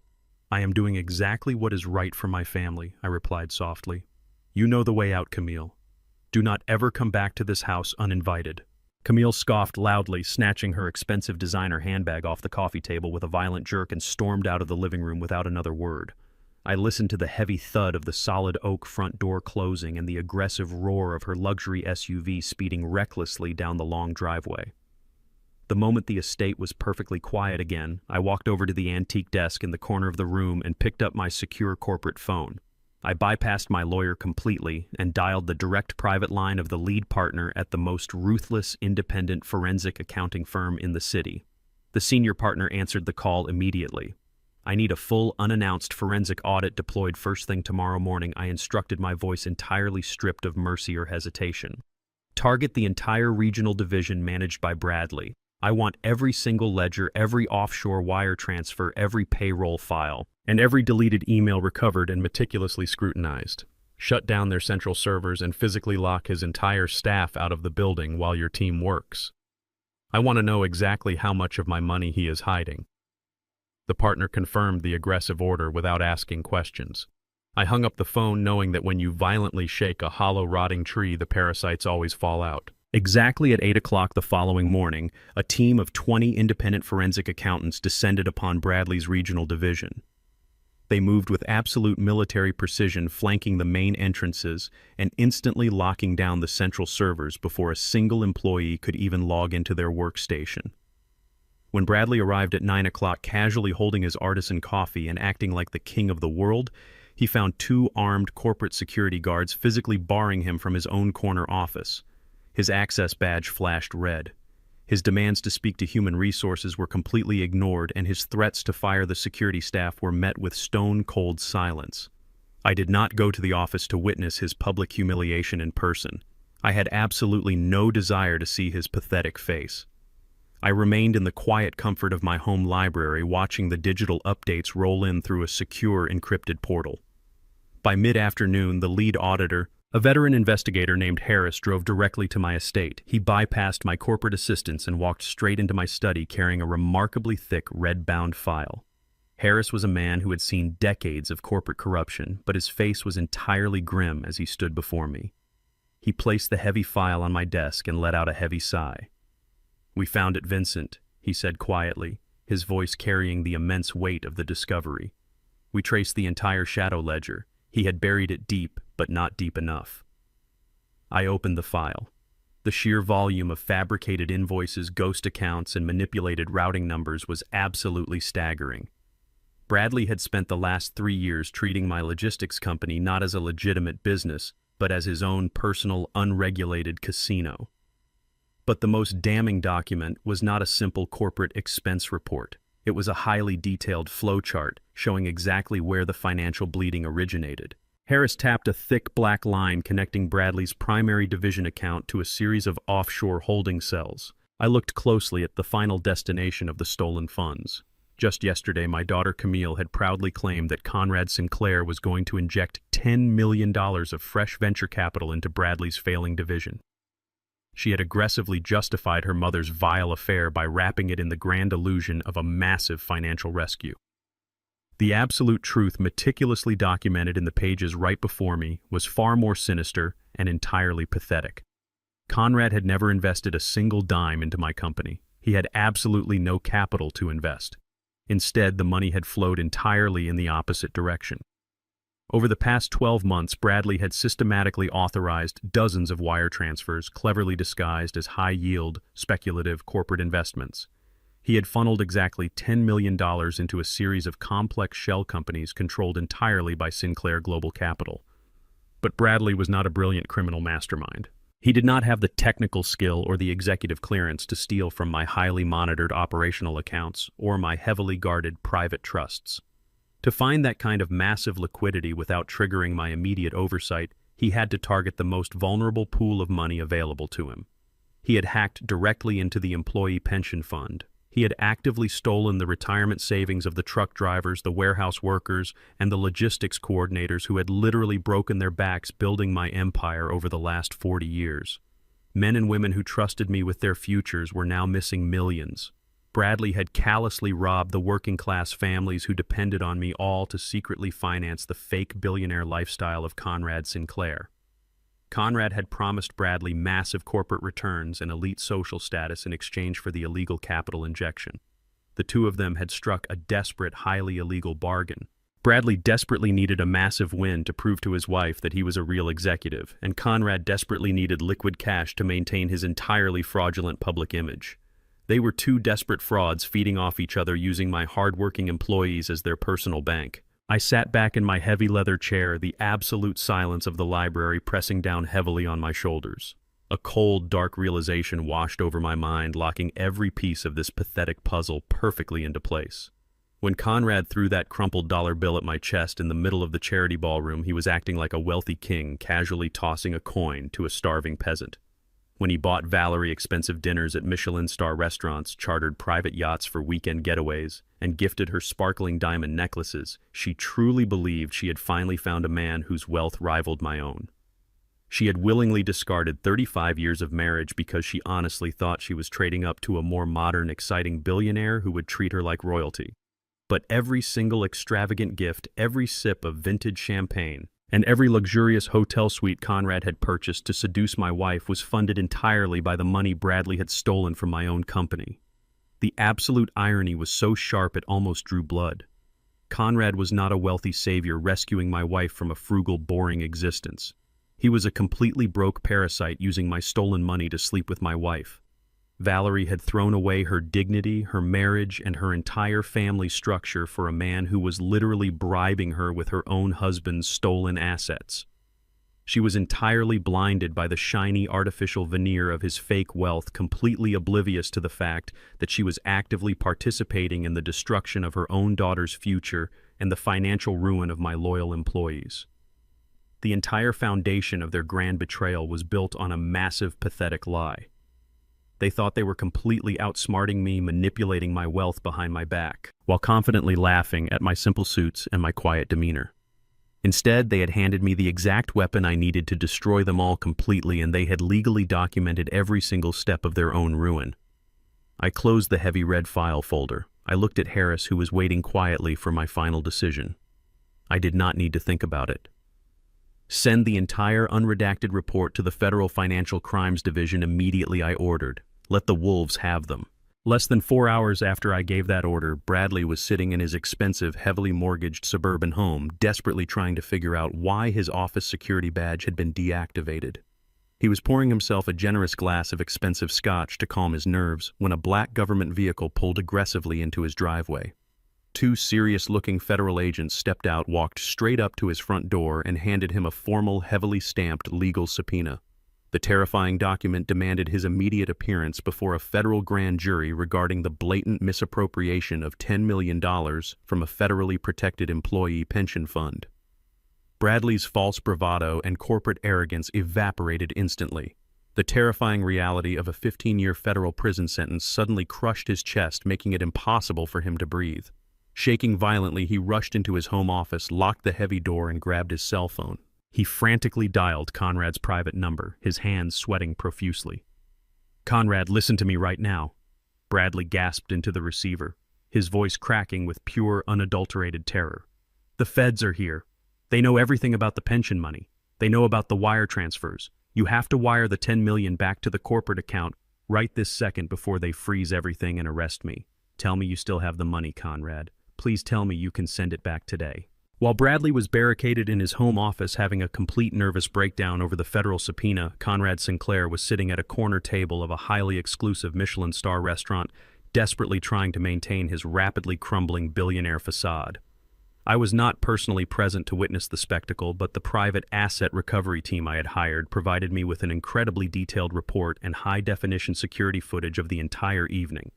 I am doing exactly what is right for my family, I replied softly. You know the way out, Camille. Do not ever come back to this house uninvited. Camille scoffed loudly, snatching her expensive designer handbag off the coffee table with a violent jerk, and stormed out of the living room without another word. I listened to the heavy thud of the solid oak front door closing and the aggressive roar of her luxury SUV speeding recklessly down the long driveway. The moment the estate was perfectly quiet again, I walked over to the antique desk in the corner of the room and picked up my secure corporate phone. I bypassed my lawyer completely and dialed the direct private line of the lead partner at the most ruthless independent forensic accounting firm in the city. The senior partner answered the call immediately. "I need a full, unannounced forensic audit deployed first thing tomorrow morning," I instructed, my voice entirely stripped of mercy or hesitation. "Target the entire regional division managed by Bradley. I want every single ledger, every offshore wire transfer, every payroll file, and every deleted email recovered and meticulously scrutinized. Shut down their central servers and physically lock his entire staff out of the building while your team works. I want to know exactly how much of my money he is hiding." The partner confirmed the aggressive order without asking questions. I hung up the phone knowing that when you violently shake a hollow, rotting tree, the parasites always fall out. Exactly at 8 o'clock the following morning, a team of 20 independent forensic accountants descended upon Bradley's regional division. They moved with absolute military precision, flanking the main entrances and instantly locking down the central servers before a single employee could even log into their workstation. When Bradley arrived at 9 o'clock, casually holding his artisan coffee and acting like the king of the world, he found 2 armed corporate security guards physically barring him from his own corner office. His access badge flashed red. His demands to speak to human resources were completely ignored, and his threats to fire the security staff were met with stone-cold silence. I did not go to the office to witness his public humiliation in person. I had absolutely no desire to see his pathetic face. I remained in the quiet comfort of my home library, watching the digital updates roll in through a secure, encrypted portal. By mid-afternoon, the lead auditor, a veteran investigator named Harris, drove directly to my estate. He bypassed my corporate assistants and walked straight into my study carrying a remarkably thick red-bound file. Harris was a man who had seen decades of corporate corruption, but his face was entirely grim as he stood before me. He placed the heavy file on my desk and let out a heavy sigh. "We found it, Vincent," he said quietly, his voice carrying the immense weight of the discovery. "We traced the entire shadow ledger. He had buried it deep, but not deep enough." I opened the file. The sheer volume of fabricated invoices, ghost accounts, and manipulated routing numbers was absolutely staggering. Bradley had spent the last 3 years treating my logistics company not as a legitimate business, but as his own personal, unregulated casino. But the most damning document was not a simple corporate expense report. It was a highly detailed flowchart showing exactly where the financial bleeding originated. Harris tapped a thick black line connecting Bradley's primary division account to a series of offshore holding cells. I looked closely at the final destination of the stolen funds. Just yesterday, my daughter Camille had proudly claimed that Conrad Sinclair was going to inject $10 million of fresh venture capital into Bradley's failing division. She had aggressively justified her mother's vile affair by wrapping it in the grand illusion of a massive financial rescue. The absolute truth, meticulously documented in the pages right before me, was far more sinister and entirely pathetic. Conrad had never invested a single dime into my company. He had absolutely no capital to invest. Instead, the money had flowed entirely in the opposite direction. Over the past 12 months, Bradley had systematically authorized dozens of wire transfers, cleverly disguised as high-yield, speculative corporate investments. He had funneled exactly $10 million into a series of complex shell companies controlled entirely by Sinclair Global Capital. But Bradley was not a brilliant criminal mastermind. He did not have the technical skill or the executive clearance to steal from my highly monitored operational accounts or my heavily guarded private trusts. To find that kind of massive liquidity without triggering my immediate oversight, he had to target the most vulnerable pool of money available to him. He had hacked directly into the employee pension fund. He had actively stolen the retirement savings of the truck drivers, the warehouse workers, and the logistics coordinators who had literally broken their backs building my empire over the last 40 years. Men and women who trusted me with their futures were now missing millions. Bradley had callously robbed the working-class families who depended on me, all to secretly finance the fake billionaire lifestyle of Conrad Sinclair. Conrad had promised Bradley massive corporate returns and elite social status in exchange for the illegal capital injection. The two of them had struck a desperate, highly illegal bargain. Bradley desperately needed a massive win to prove to his wife that he was a real executive, and Conrad desperately needed liquid cash to maintain his entirely fraudulent public image. They were two desperate frauds feeding off each other using my hard-working employees as their personal bank. I sat back in my heavy leather chair, the absolute silence of the library pressing down heavily on my shoulders. A cold, dark realization washed over my mind, locking every piece of this pathetic puzzle perfectly into place. When Conrad threw that crumpled dollar bill at my chest in the middle of the charity ballroom, he was acting like a wealthy king, casually tossing a coin to a starving peasant. When he bought Valerie expensive dinners at Michelin-star restaurants, chartered private yachts for weekend getaways, and gifted her sparkling diamond necklaces, she truly believed she had finally found a man whose wealth rivaled my own. She had willingly discarded 35 years of marriage because she honestly thought she was trading up to a more modern, exciting billionaire who would treat her like royalty. But every single extravagant gift, every sip of vintage champagne, and every luxurious hotel suite Conrad had purchased to seduce my wife was funded entirely by the money Bradley had stolen from my own company. The absolute irony was so sharp it almost drew blood. Conrad was not a wealthy savior rescuing my wife from a frugal, boring existence. He was a completely broke parasite using my stolen money to sleep with my wife. Valerie had thrown away her dignity, her marriage, and her entire family structure for a man who was literally bribing her with her own husband's stolen assets. She was entirely blinded by the shiny artificial veneer of his fake wealth, completely oblivious to the fact that she was actively participating in the destruction of her own daughter's future and the financial ruin of my loyal employees. The entire foundation of their grand betrayal was built on a massive, pathetic lie. They thought they were completely outsmarting me, manipulating my wealth behind my back, while confidently laughing at my simple suits and my quiet demeanor. Instead, they had handed me the exact weapon I needed to destroy them all completely, and they had legally documented every single step of their own ruin. I closed the heavy red file folder. I looked at Harris, who was waiting quietly for my final decision. I did not need to think about it. Send the entire unredacted report to the Federal Financial Crimes Division immediately, I ordered. Let the wolves have them. Less than 4 hours after I gave that order, Bradley was sitting in his expensive, heavily mortgaged suburban home, desperately trying to figure out why his office security badge had been deactivated. He was pouring himself a generous glass of expensive scotch to calm his nerves when a black government vehicle pulled aggressively into his driveway. Two serious-looking federal agents stepped out, walked straight up to his front door, and handed him a formal, heavily stamped legal subpoena. The terrifying document demanded his immediate appearance before a federal grand jury regarding the blatant misappropriation of $10 million from a federally protected employee pension fund. Bradley's false bravado and corporate arrogance evaporated instantly. The terrifying reality of a 15-year federal prison sentence suddenly crushed his chest, making it impossible for him to breathe. Shaking violently, he rushed into his home office, locked the heavy door, and grabbed his cell phone. He frantically dialed Conrad's private number, his hands sweating profusely. "Conrad, listen to me right now." Bradley gasped into the receiver, his voice cracking with pure, unadulterated terror. "The feds are here. They know everything about the pension money. They know about the wire transfers. You have to wire the $10 million back to the corporate account right this second before they freeze everything and arrest me. Tell me you still have the money, Conrad. Please tell me you can send it back today." While Bradley was barricaded in his home office having a complete nervous breakdown over the federal subpoena, Conrad Sinclair was sitting at a corner table of a highly exclusive Michelin-star restaurant, desperately trying to maintain his rapidly crumbling billionaire facade. I was not personally present to witness the spectacle, but the private asset recovery team I had hired provided me with an incredibly detailed report and high-definition security footage of the entire evening.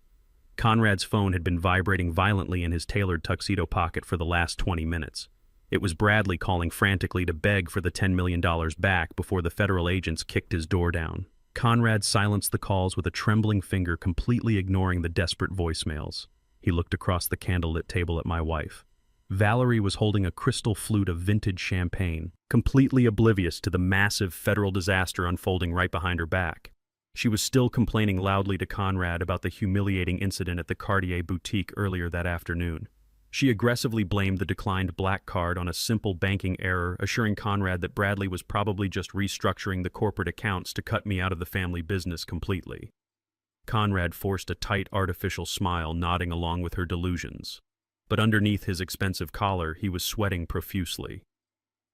Conrad's phone had been vibrating violently in his tailored tuxedo pocket for the last 20 minutes. It was Bradley calling frantically to beg for the $10 million back before the federal agents kicked his door down. Conrad silenced the calls with a trembling finger, completely ignoring the desperate voicemails. He looked across the candlelit table at my wife. Valerie was holding a crystal flute of vintage champagne, completely oblivious to the massive federal disaster unfolding right behind her back. She was still complaining loudly to Conrad about the humiliating incident at the Cartier boutique earlier that afternoon. She aggressively blamed the declined black card on a simple banking error, assuring Conrad that Bradley was probably just restructuring the corporate accounts to cut me out of the family business completely. Conrad forced a tight, artificial smile, nodding along with her delusions. but underneath his expensive collar he was sweating profusely.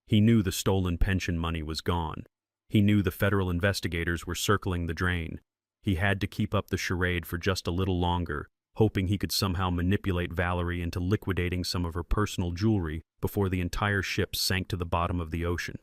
He knew the stolen pension money was gone. He knew the federal investigators were circling the drain. He had to keep up the charade for just a little longer, hoping he could somehow manipulate Valerie into liquidating some of her personal jewelry before the entire ship sank to the bottom of the ocean.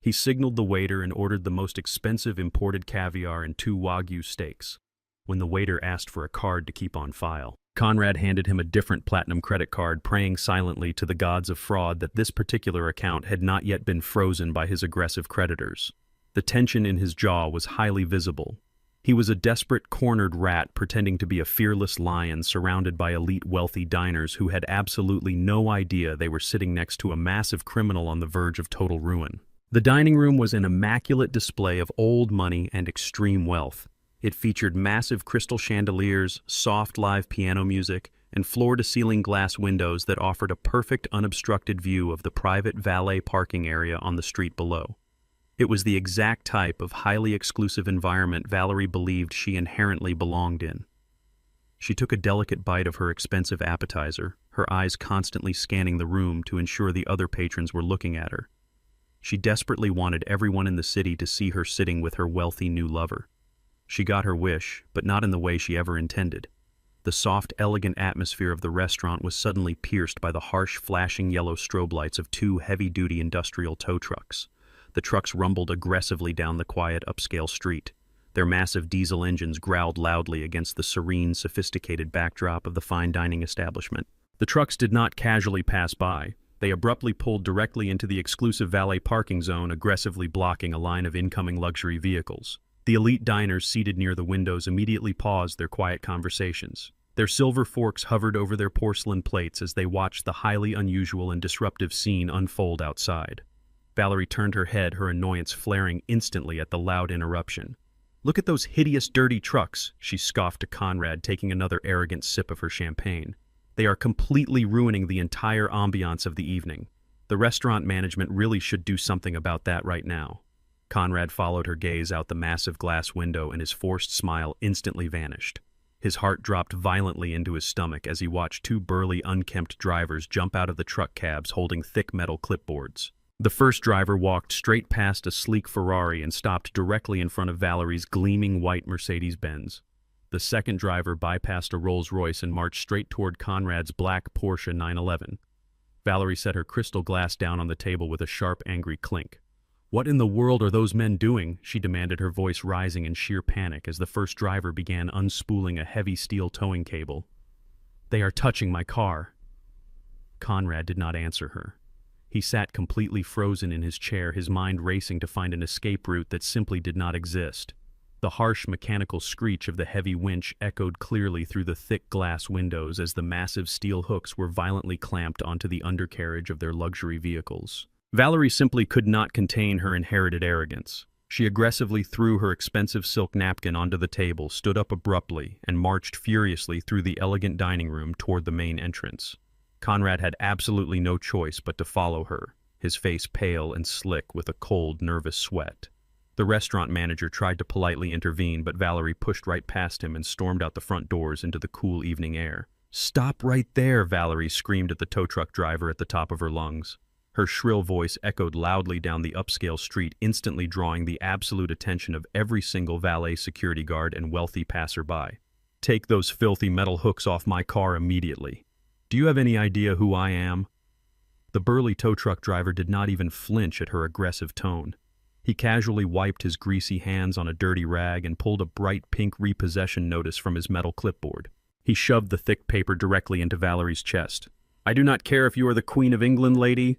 He signaled the waiter and ordered the most expensive imported caviar and 2 Wagyu steaks. When the waiter asked for a card to keep on file, Conrad handed him a different platinum credit card, praying silently to the gods of fraud that this particular account had not yet been frozen by his aggressive creditors. The tension in his jaw was highly visible. He was a desperate, cornered rat pretending to be a fearless lion surrounded by elite wealthy diners who had absolutely no idea they were sitting next to a massive criminal on the verge of total ruin. The dining room was an immaculate display of old money and extreme wealth. It featured massive crystal chandeliers, soft live piano music, and floor-to-ceiling glass windows that offered a perfect unobstructed view of the private valet parking area on the street below. It was the exact type of highly exclusive environment Valerie believed she inherently belonged in. She took a delicate bite of her expensive appetizer, her eyes constantly scanning the room to ensure the other patrons were looking at her. She desperately wanted everyone in the city to see her sitting with her wealthy new lover. She got her wish, but not in the way she ever intended. The soft, elegant atmosphere of the restaurant was suddenly pierced by the harsh, flashing yellow strobe lights of 2 heavy-duty industrial tow trucks. The trucks rumbled aggressively down the quiet, upscale street. Their massive diesel engines growled loudly against the serene, sophisticated backdrop of the fine dining establishment. The trucks did not casually pass by. They abruptly pulled directly into the exclusive valet parking zone, aggressively blocking a line of incoming luxury vehicles. The elite diners seated near the windows immediately paused their quiet conversations. Their silver forks hovered over their porcelain plates as they watched the highly unusual and disruptive scene unfold outside. Valerie turned her head, her annoyance flaring instantly at the loud interruption. "Look at those hideous, dirty trucks," she scoffed to Conrad, taking another arrogant sip of her champagne. "They are completely ruining the entire ambiance of the evening. The restaurant management really should do something about that right now." Conrad followed her gaze out the massive glass window, and his forced smile instantly vanished. His heart dropped violently into his stomach as he watched 2 burly, unkempt drivers jump out of the truck cabs holding thick metal clipboards. The first driver walked straight past a sleek Ferrari and stopped directly in front of Valerie's gleaming white Mercedes-Benz. The second driver bypassed a Rolls-Royce and marched straight toward Conrad's black Porsche 911. Valerie set her crystal glass down on the table with a sharp, angry clink. "What in the world are those men doing?" she demanded, her voice rising in sheer panic as the first driver began unspooling a heavy steel towing cable. "They are touching my car." Conrad did not answer her. He sat completely frozen in his chair, his mind racing to find an escape route that simply did not exist. The harsh mechanical screech of the heavy winch echoed clearly through the thick glass windows as the massive steel hooks were violently clamped onto the undercarriage of their luxury vehicles. Valerie simply could not contain her inherited arrogance. She aggressively threw her expensive silk napkin onto the table, stood up abruptly, and marched furiously through the elegant dining room toward the main entrance. Conrad had absolutely no choice but to follow her, his face pale and slick with a cold, nervous sweat. The restaurant manager tried to politely intervene, but Valerie pushed right past him and stormed out the front doors into the cool evening air. "Stop right there!" Valerie screamed at the tow truck driver at the top of her lungs. Her shrill voice echoed loudly down the upscale street, instantly drawing the absolute attention of every single valet security guard and wealthy passerby. "Take those filthy metal hooks off my car immediately. Do you have any idea who I am?" The burly tow truck driver did not even flinch at her aggressive tone. He casually wiped his greasy hands on a dirty rag and pulled a bright pink repossession notice from his metal clipboard. He shoved the thick paper directly into Valerie's chest. "I do not care if you are the Queen of England, lady."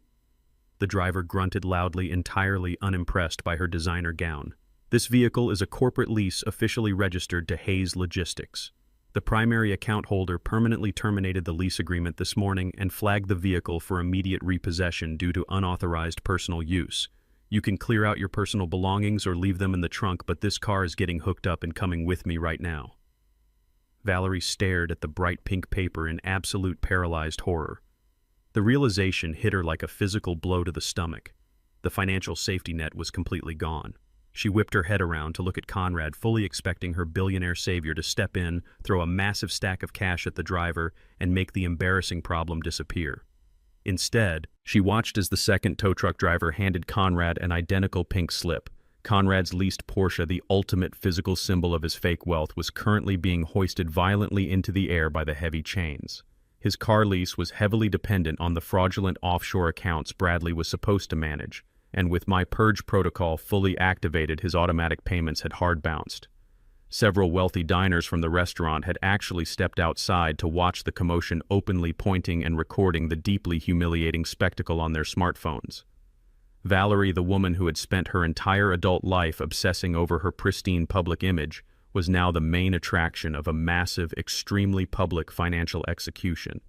The driver grunted loudly, entirely unimpressed by her designer gown. "This vehicle is a corporate lease officially registered to Hayes Logistics. The primary account holder permanently terminated the lease agreement this morning and flagged the vehicle for immediate repossession due to unauthorized personal use. You can clear out your personal belongings or leave them in the trunk, but this car is getting hooked up and coming with me right now." Valerie stared at the bright pink paper in absolute paralyzed horror. The realization hit her like a physical blow to the stomach. The financial safety net was completely gone. She whipped her head around to look at Conrad, fully expecting her billionaire savior to step in, throw a massive stack of cash at the driver, and make the embarrassing problem disappear. Instead, she watched as the second tow truck driver handed Conrad an identical pink slip. Conrad's leased Porsche, the ultimate physical symbol of his fake wealth, was currently being hoisted violently into the air by the heavy chains. His car lease was heavily dependent on the fraudulent offshore accounts Bradley was supposed to manage, and with my purge protocol fully activated, his automatic payments had hard bounced. Several wealthy diners from the restaurant had actually stepped outside to watch the commotion, openly pointing and recording the deeply humiliating spectacle on their smartphones. Valerie, the woman who had spent her entire adult life obsessing over her pristine public image, was now the main attraction of a massive, extremely public financial execution.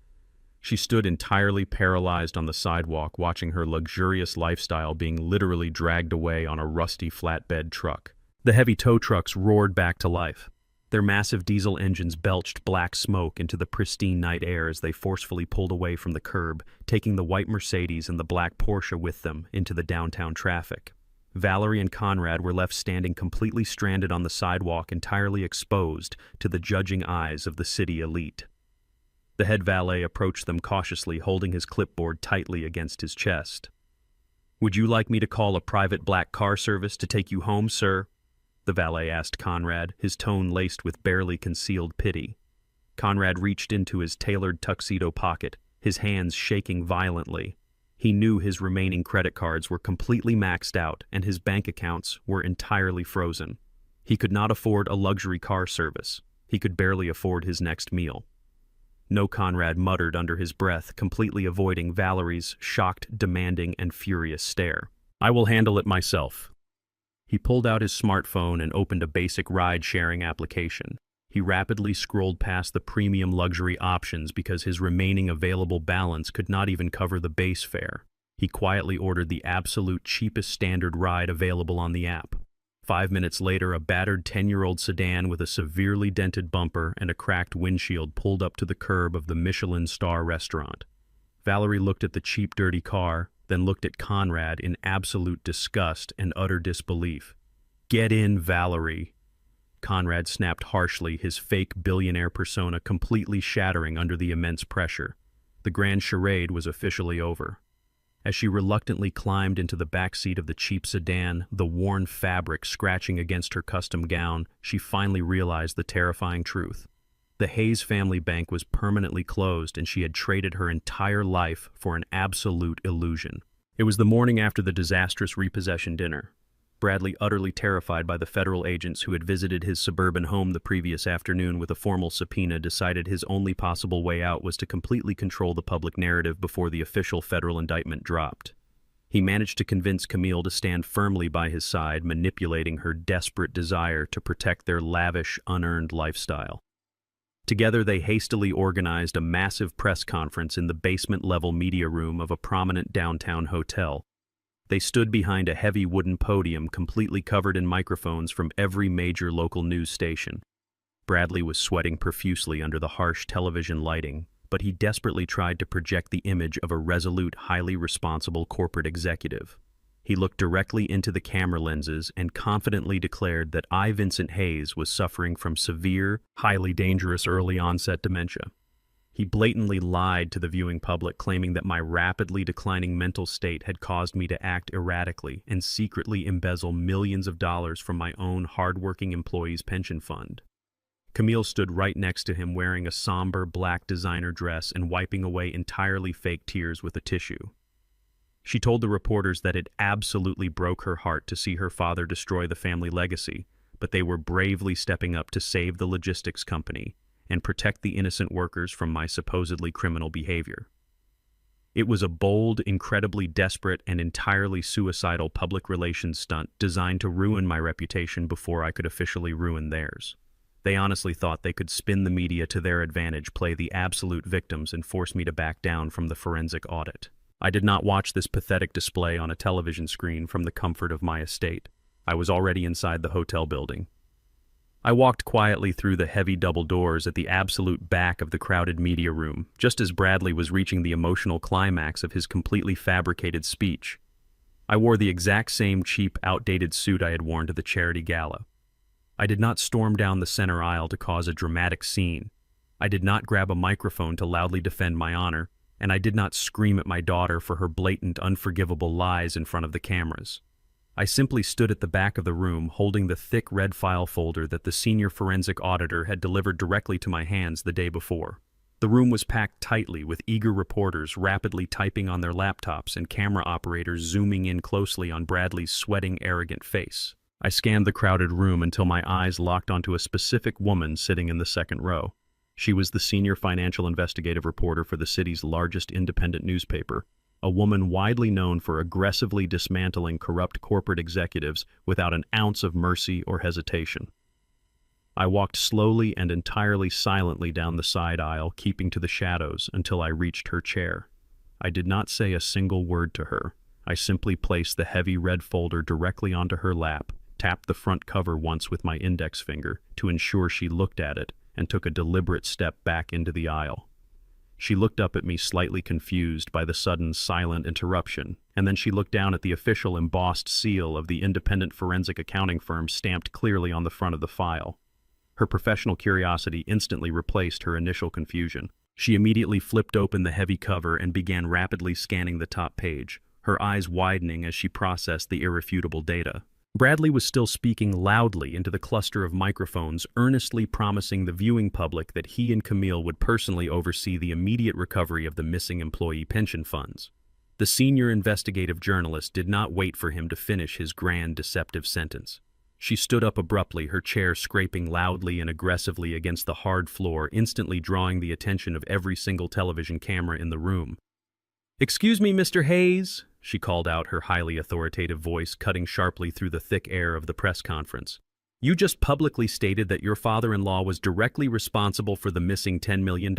She stood entirely paralyzed on the sidewalk, watching her luxurious lifestyle being literally dragged away on a rusty flatbed truck. The heavy tow trucks roared back to life. Their massive diesel engines belched black smoke into the pristine night air as they forcefully pulled away from the curb, taking the white Mercedes and the black Porsche with them into the downtown traffic. Valerie and Conrad were left standing completely stranded on the sidewalk, entirely exposed to the judging eyes of the city elite. The head valet approached them cautiously, holding his clipboard tightly against his chest. "Would you like me to call a private black car service to take you home, sir?" the valet asked Conrad, his tone laced with barely concealed pity. Conrad reached into his tailored tuxedo pocket, his hands shaking violently. He knew his remaining credit cards were completely maxed out and his bank accounts were entirely frozen. He could not afford a luxury car service. He could barely afford his next meal. "No," Conrad muttered under his breath, completely avoiding Valerie's shocked, demanding, and furious stare. "I will handle it myself." He pulled out his smartphone and opened a basic ride-sharing application. He rapidly scrolled past the premium luxury options because his remaining available balance could not even cover the base fare. He quietly ordered the absolute cheapest standard ride available on the app. 5 minutes later, a battered 10-year-old sedan with a severely dented bumper and a cracked windshield pulled up to the curb of the Michelin star restaurant. Valerie looked at the cheap, dirty car, then looked at Conrad in absolute disgust and utter disbelief. "Get in, Valerie!" Conrad snapped harshly, his fake billionaire persona completely shattering under the immense pressure. The grand charade was officially over. As she reluctantly climbed into the back seat of the cheap sedan, the worn fabric scratching against her custom gown, she finally realized the terrifying truth. The Hayes family bank was permanently closed, and she had traded her entire life for an absolute illusion. It was the morning after the disastrous repossession dinner. Bradley, utterly terrified by the federal agents who had visited his suburban home the previous afternoon with a formal subpoena, decided his only possible way out was to completely control the public narrative before the official federal indictment dropped. He managed to convince Camille to stand firmly by his side, manipulating her desperate desire to protect their lavish, unearned lifestyle. Together, they hastily organized a massive press conference in the basement-level media room of a prominent downtown hotel. They stood behind a heavy wooden podium completely covered in microphones from every major local news station. Bradley was sweating profusely under the harsh television lighting, but he desperately tried to project the image of a resolute, highly responsible corporate executive. He looked directly into the camera lenses and confidently declared that I, Vincent Hayes, was suffering from severe, highly dangerous early-onset dementia. He blatantly lied to the viewing public, claiming that my rapidly declining mental state had caused me to act erratically and secretly embezzle millions of dollars from my own hard-working employees' pension fund. Camille stood right next to him, wearing a somber black designer dress and wiping away entirely fake tears with a tissue. She told the reporters that it absolutely broke her heart to see her father destroy the family legacy, but they were bravely stepping up to save the logistics company and protect the innocent workers from my supposedly criminal behavior. It was a bold, incredibly desperate, and entirely suicidal public relations stunt designed to ruin my reputation before I could officially ruin theirs. They honestly thought they could spin the media to their advantage, play the absolute victims, and force me to back down from the forensic audit. I did not watch this pathetic display on a television screen from the comfort of my estate. I was already inside the hotel building. I walked quietly through the heavy double doors at the absolute back of the crowded media room, just as Bradley was reaching the emotional climax of his completely fabricated speech. I wore the exact same cheap, outdated suit I had worn to the charity gala. I did not storm down the center aisle to cause a dramatic scene. I did not grab a microphone to loudly defend my honor, and I did not scream at my daughter for her blatant, unforgivable lies in front of the cameras. I simply stood at the back of the room holding the thick red file folder that the senior forensic auditor had delivered directly to my hands the day before. The room was packed tightly with eager reporters rapidly typing on their laptops and camera operators zooming in closely on Bradley's sweating, arrogant face. I scanned the crowded room until my eyes locked onto a specific woman sitting in the second row. She was the senior financial investigative reporter for the city's largest independent newspaper, a woman widely known for aggressively dismantling corrupt corporate executives without an ounce of mercy or hesitation. I walked slowly and entirely silently down the side aisle, keeping to the shadows until I reached her chair. I did not say a single word to her. I simply placed the heavy red folder directly onto her lap, tapped the front cover once with my index finger to ensure she looked at it, and took a deliberate step back into the aisle. She looked up at me slightly confused by the sudden silent interruption, and then she looked down at the official embossed seal of the independent forensic accounting firm stamped clearly on the front of the file. Her professional curiosity instantly replaced her initial confusion. She immediately flipped open the heavy cover and began rapidly scanning the top page, her eyes widening as she processed the irrefutable data. Bradley was still speaking loudly into the cluster of microphones, earnestly promising the viewing public that he and Camille would personally oversee the immediate recovery of the missing employee pension funds. The senior investigative journalist did not wait for him to finish his grand, deceptive sentence. She stood up abruptly, her chair scraping loudly and aggressively against the hard floor, instantly drawing the attention of every single television camera in the room. "Excuse me, Mr. Hayes," she called out, her highly authoritative voice cutting sharply through the thick air of the press conference. "You just publicly stated that your father-in-law was directly responsible for the missing $10 million.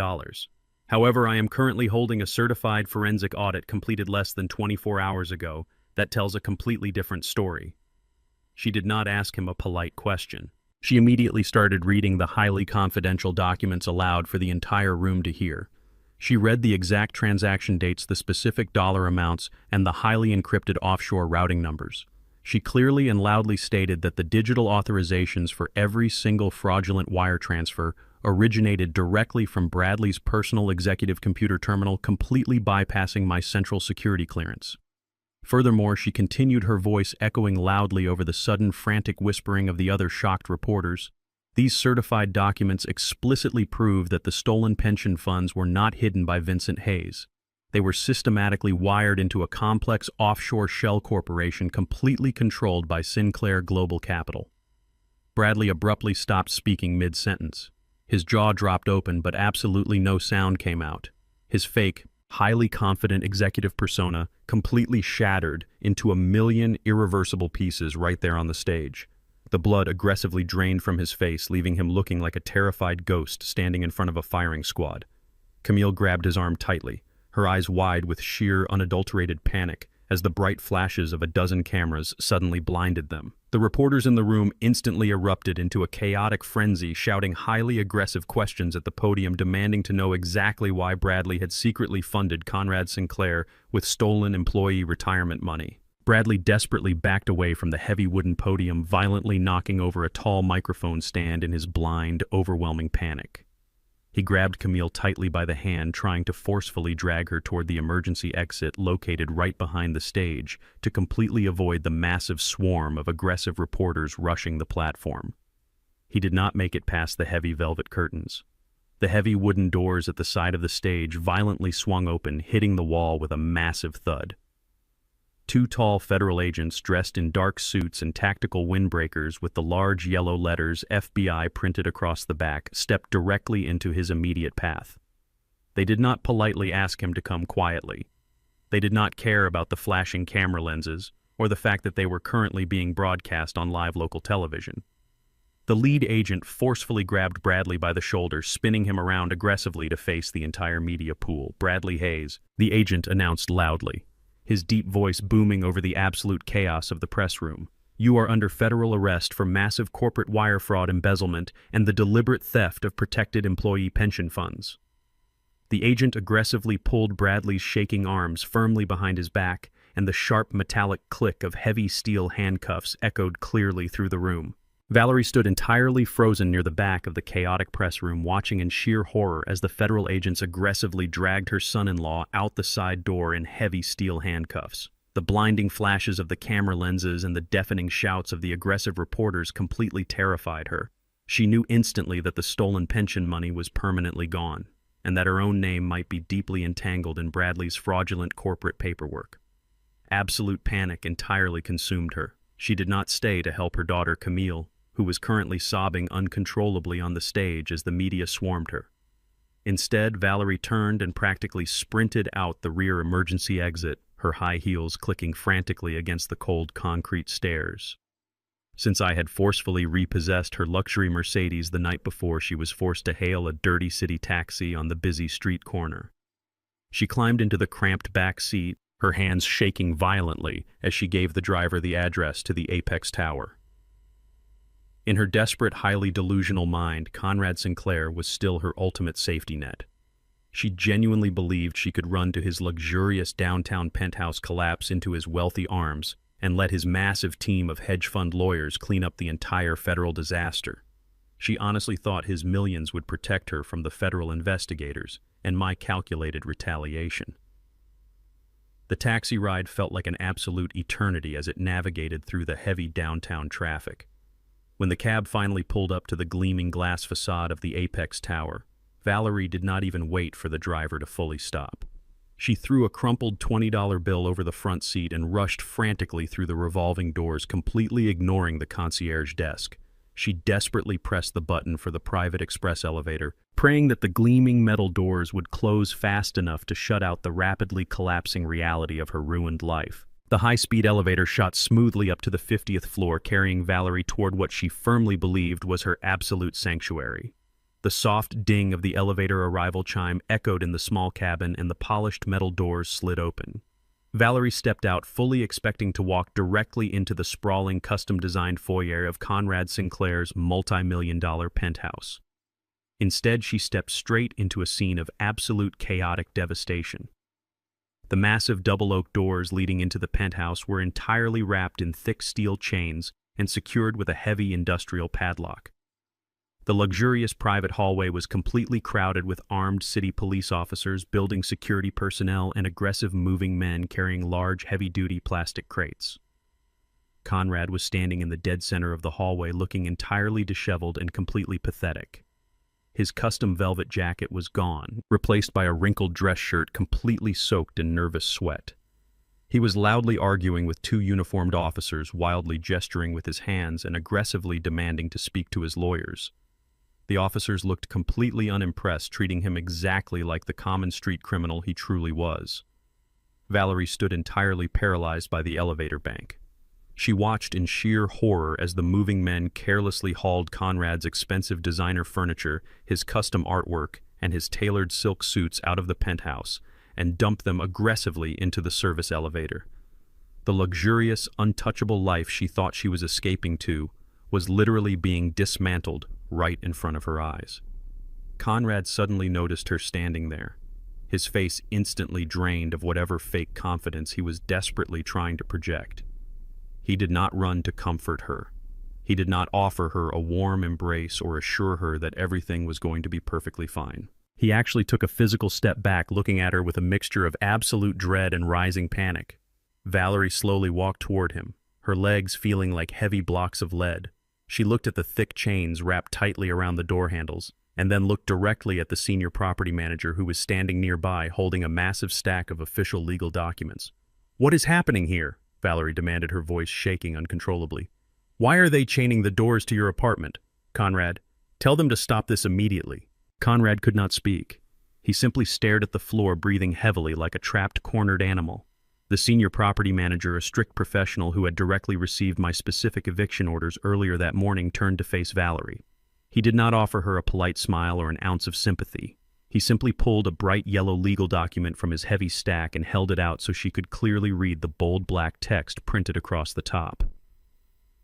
However, I am currently holding a certified forensic audit completed less than 24 hours ago that tells a completely different story." She did not ask him a polite question. She immediately started reading the highly confidential documents aloud for the entire room to hear. She read the exact transaction dates, the specific dollar amounts, and the highly encrypted offshore routing numbers. She clearly and loudly stated that the digital authorizations for every single fraudulent wire transfer originated directly from Bradley's personal executive computer terminal, completely bypassing my central security clearance. Furthermore, she continued, her voice echoing loudly over the sudden frantic whispering of the other shocked reporters. These certified documents explicitly prove that the stolen pension funds were not hidden by Vincent Hayes. They were systematically wired into a complex offshore shell corporation completely controlled by Sinclair Global Capital. Bradley abruptly stopped speaking mid-sentence. His jaw dropped open, but absolutely no sound came out. His fake, highly confident executive persona completely shattered into a million irreversible pieces right there on the stage. The blood aggressively drained from his face, leaving him looking like a terrified ghost standing in front of a firing squad. Camille grabbed his arm tightly, her eyes wide with sheer, unadulterated panic as the bright flashes of a dozen cameras suddenly blinded them. The reporters in the room instantly erupted into a chaotic frenzy, shouting highly aggressive questions at the podium, demanding to know exactly why Bradley had secretly funded Conrad Sinclair with stolen employee retirement money. Bradley desperately backed away from the heavy wooden podium, violently knocking over a tall microphone stand in his blind, overwhelming panic. He grabbed Camille tightly by the hand, trying to forcefully drag her toward the emergency exit located right behind the stage to completely avoid the massive swarm of aggressive reporters rushing the platform. He did not make it past the heavy velvet curtains. The heavy wooden doors at the side of the stage violently swung open, hitting the wall with a massive thud. Two tall federal agents dressed in dark suits and tactical windbreakers with the large yellow letters FBI printed across the back stepped directly into his immediate path. They did not politely ask him to come quietly. They did not care about the flashing camera lenses or the fact that they were currently being broadcast on live local television. The lead agent forcefully grabbed Bradley by the shoulder, spinning him around aggressively to face the entire media pool. "Bradley Hayes," the agent announced loudly, his deep voice booming over the absolute chaos of the press room. "You are under federal arrest for massive corporate wire fraud, embezzlement, and the deliberate theft of protected employee pension funds." The agent aggressively pulled Bradley's shaking arms firmly behind his back and the sharp metallic click of heavy steel handcuffs echoed clearly through the room. Valerie stood entirely frozen near the back of the chaotic press room, watching in sheer horror as the federal agents aggressively dragged her son-in-law out the side door in heavy steel handcuffs. The blinding flashes of the camera lenses and the deafening shouts of the aggressive reporters completely terrified her. She knew instantly that the stolen pension money was permanently gone, and that her own name might be deeply entangled in Bradley's fraudulent corporate paperwork. Absolute panic entirely consumed her. She did not stay to help her daughter Camille, who was currently sobbing uncontrollably on the stage as the media swarmed her. Instead, Valerie turned and practically sprinted out the rear emergency exit, her high heels clicking frantically against the cold concrete stairs. Since I had forcefully repossessed her luxury Mercedes the night before, she was forced to hail a dirty city taxi on the busy street corner. She climbed into the cramped back seat, her hands shaking violently as she gave the driver the address to the Apex Tower. In her desperate, highly delusional mind, Conrad Sinclair was still her ultimate safety net. She genuinely believed she could run to his luxurious downtown penthouse, collapse into his wealthy arms, and let his massive team of hedge fund lawyers clean up the entire federal disaster. She honestly thought his millions would protect her from the federal investigators and my calculated retaliation. The taxi ride felt like an absolute eternity as it navigated through the heavy downtown traffic. When the cab finally pulled up to the gleaming glass facade of the Apex Tower, Valerie did not even wait for the driver to fully stop. She threw a crumpled $20 bill over the front seat and rushed frantically through the revolving doors, completely ignoring the concierge desk. She desperately pressed the button for the private express elevator, praying that the gleaming metal doors would close fast enough to shut out the rapidly collapsing reality of her ruined life. The high-speed elevator shot smoothly up to the 50th floor, carrying Valerie toward what she firmly believed was her absolute sanctuary. The soft ding of the elevator arrival chime echoed in the small cabin, and the polished metal doors slid open. Valerie stepped out, fully expecting to walk directly into the sprawling, custom-designed foyer of Conrad Sinclair's multi-million-dollar penthouse. Instead, she stepped straight into a scene of absolute chaotic devastation. The massive double-oak doors leading into the penthouse were entirely wrapped in thick steel chains and secured with a heavy industrial padlock. The luxurious private hallway was completely crowded with armed city police officers, building security personnel, and aggressive moving men carrying large, heavy-duty plastic crates. Conrad was standing in the dead center of the hallway, looking entirely disheveled and completely pathetic. His custom velvet jacket was gone, replaced by a wrinkled dress shirt completely soaked in nervous sweat. He was loudly arguing with two uniformed officers, wildly gesturing with his hands and aggressively demanding to speak to his lawyers. The officers looked completely unimpressed, treating him exactly like the common street criminal he truly was. Valerie stood entirely paralyzed by the elevator bank. She watched in sheer horror as the moving men carelessly hauled Conrad's expensive designer furniture, his custom artwork, and his tailored silk suits out of the penthouse and dumped them aggressively into the service elevator. The luxurious, untouchable life she thought she was escaping to was literally being dismantled right in front of her eyes. Conrad suddenly noticed her standing there, his face instantly drained of whatever fake confidence he was desperately trying to project. He did not run to comfort her. He did not offer her a warm embrace or assure her that everything was going to be perfectly fine. He actually took a physical step back, looking at her with a mixture of absolute dread and rising panic. Valerie slowly walked toward him, her legs feeling like heavy blocks of lead. She looked at the thick chains wrapped tightly around the door handles, and then looked directly at the senior property manager, who was standing nearby holding a massive stack of official legal documents. "What is happening here?" Valerie demanded, her voice shaking uncontrollably. "Why are they chaining the doors to your apartment? Conrad, tell them to stop this immediately." Conrad could not speak. He simply stared at the floor, breathing heavily like a trapped, cornered animal. The senior property manager, a strict professional who had directly received my specific eviction orders earlier that morning, turned to face Valerie. He did not offer her a polite smile or an ounce of sympathy. He simply pulled a bright yellow legal document from his heavy stack and held it out so she could clearly read the bold black text printed across the top.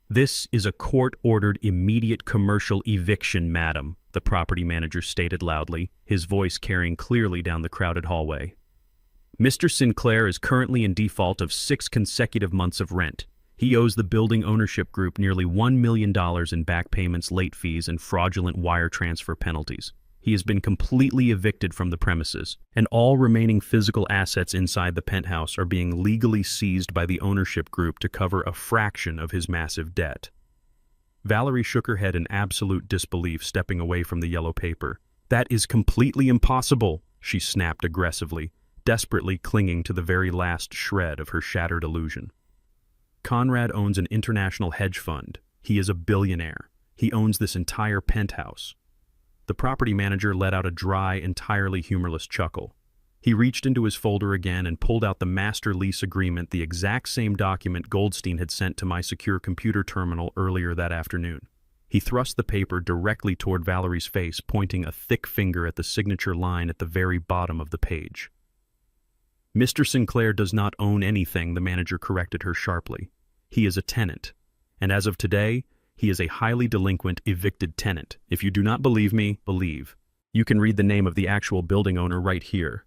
"This is a court-ordered immediate commercial eviction, madam," the property manager stated loudly, his voice carrying clearly down the crowded hallway. Mr. Sinclair is currently in default of 6 consecutive months of rent. He owes the building ownership group nearly $1 million in back payments, late fees, and fraudulent wire transfer penalties. He has been completely evicted from the premises, and all remaining physical assets inside the penthouse are being legally seized by the ownership group to cover a fraction of his massive debt. Valerie shook her head in absolute disbelief, stepping away from the yellow paper. "That is completely impossible," she snapped aggressively, desperately clinging to the very last shred of her shattered illusion. "Conrad owns an international hedge fund. He is a billionaire. He owns this entire penthouse." The property manager let out a dry, entirely humorless chuckle. He reached into his folder again and pulled out the master lease agreement, the exact same document Goldstein had sent to my secure computer terminal earlier that afternoon. He thrust the paper directly toward Valerie's face, pointing a thick finger at the signature line at the very bottom of the page. "Mr. Sinclair does not own anything," the manager corrected her sharply. "He is a tenant. And as of today, he is a highly delinquent, evicted tenant. If you do not believe me, believe. You can read the name of the actual building owner right here."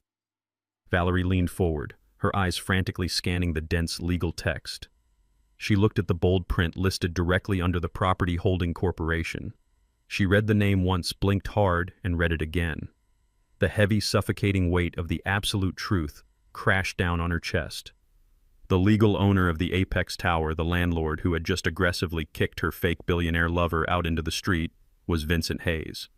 Valerie leaned forward, her eyes frantically scanning the dense legal text. She looked at the bold print listed directly under the Property Holding Corporation. She read the name once, blinked hard, and read it again. The heavy, suffocating weight of the absolute truth crashed down on her chest. The legal owner of the Apex Tower, the landlord who had just aggressively kicked her fake billionaire lover out into the street, was Vincent Hayes.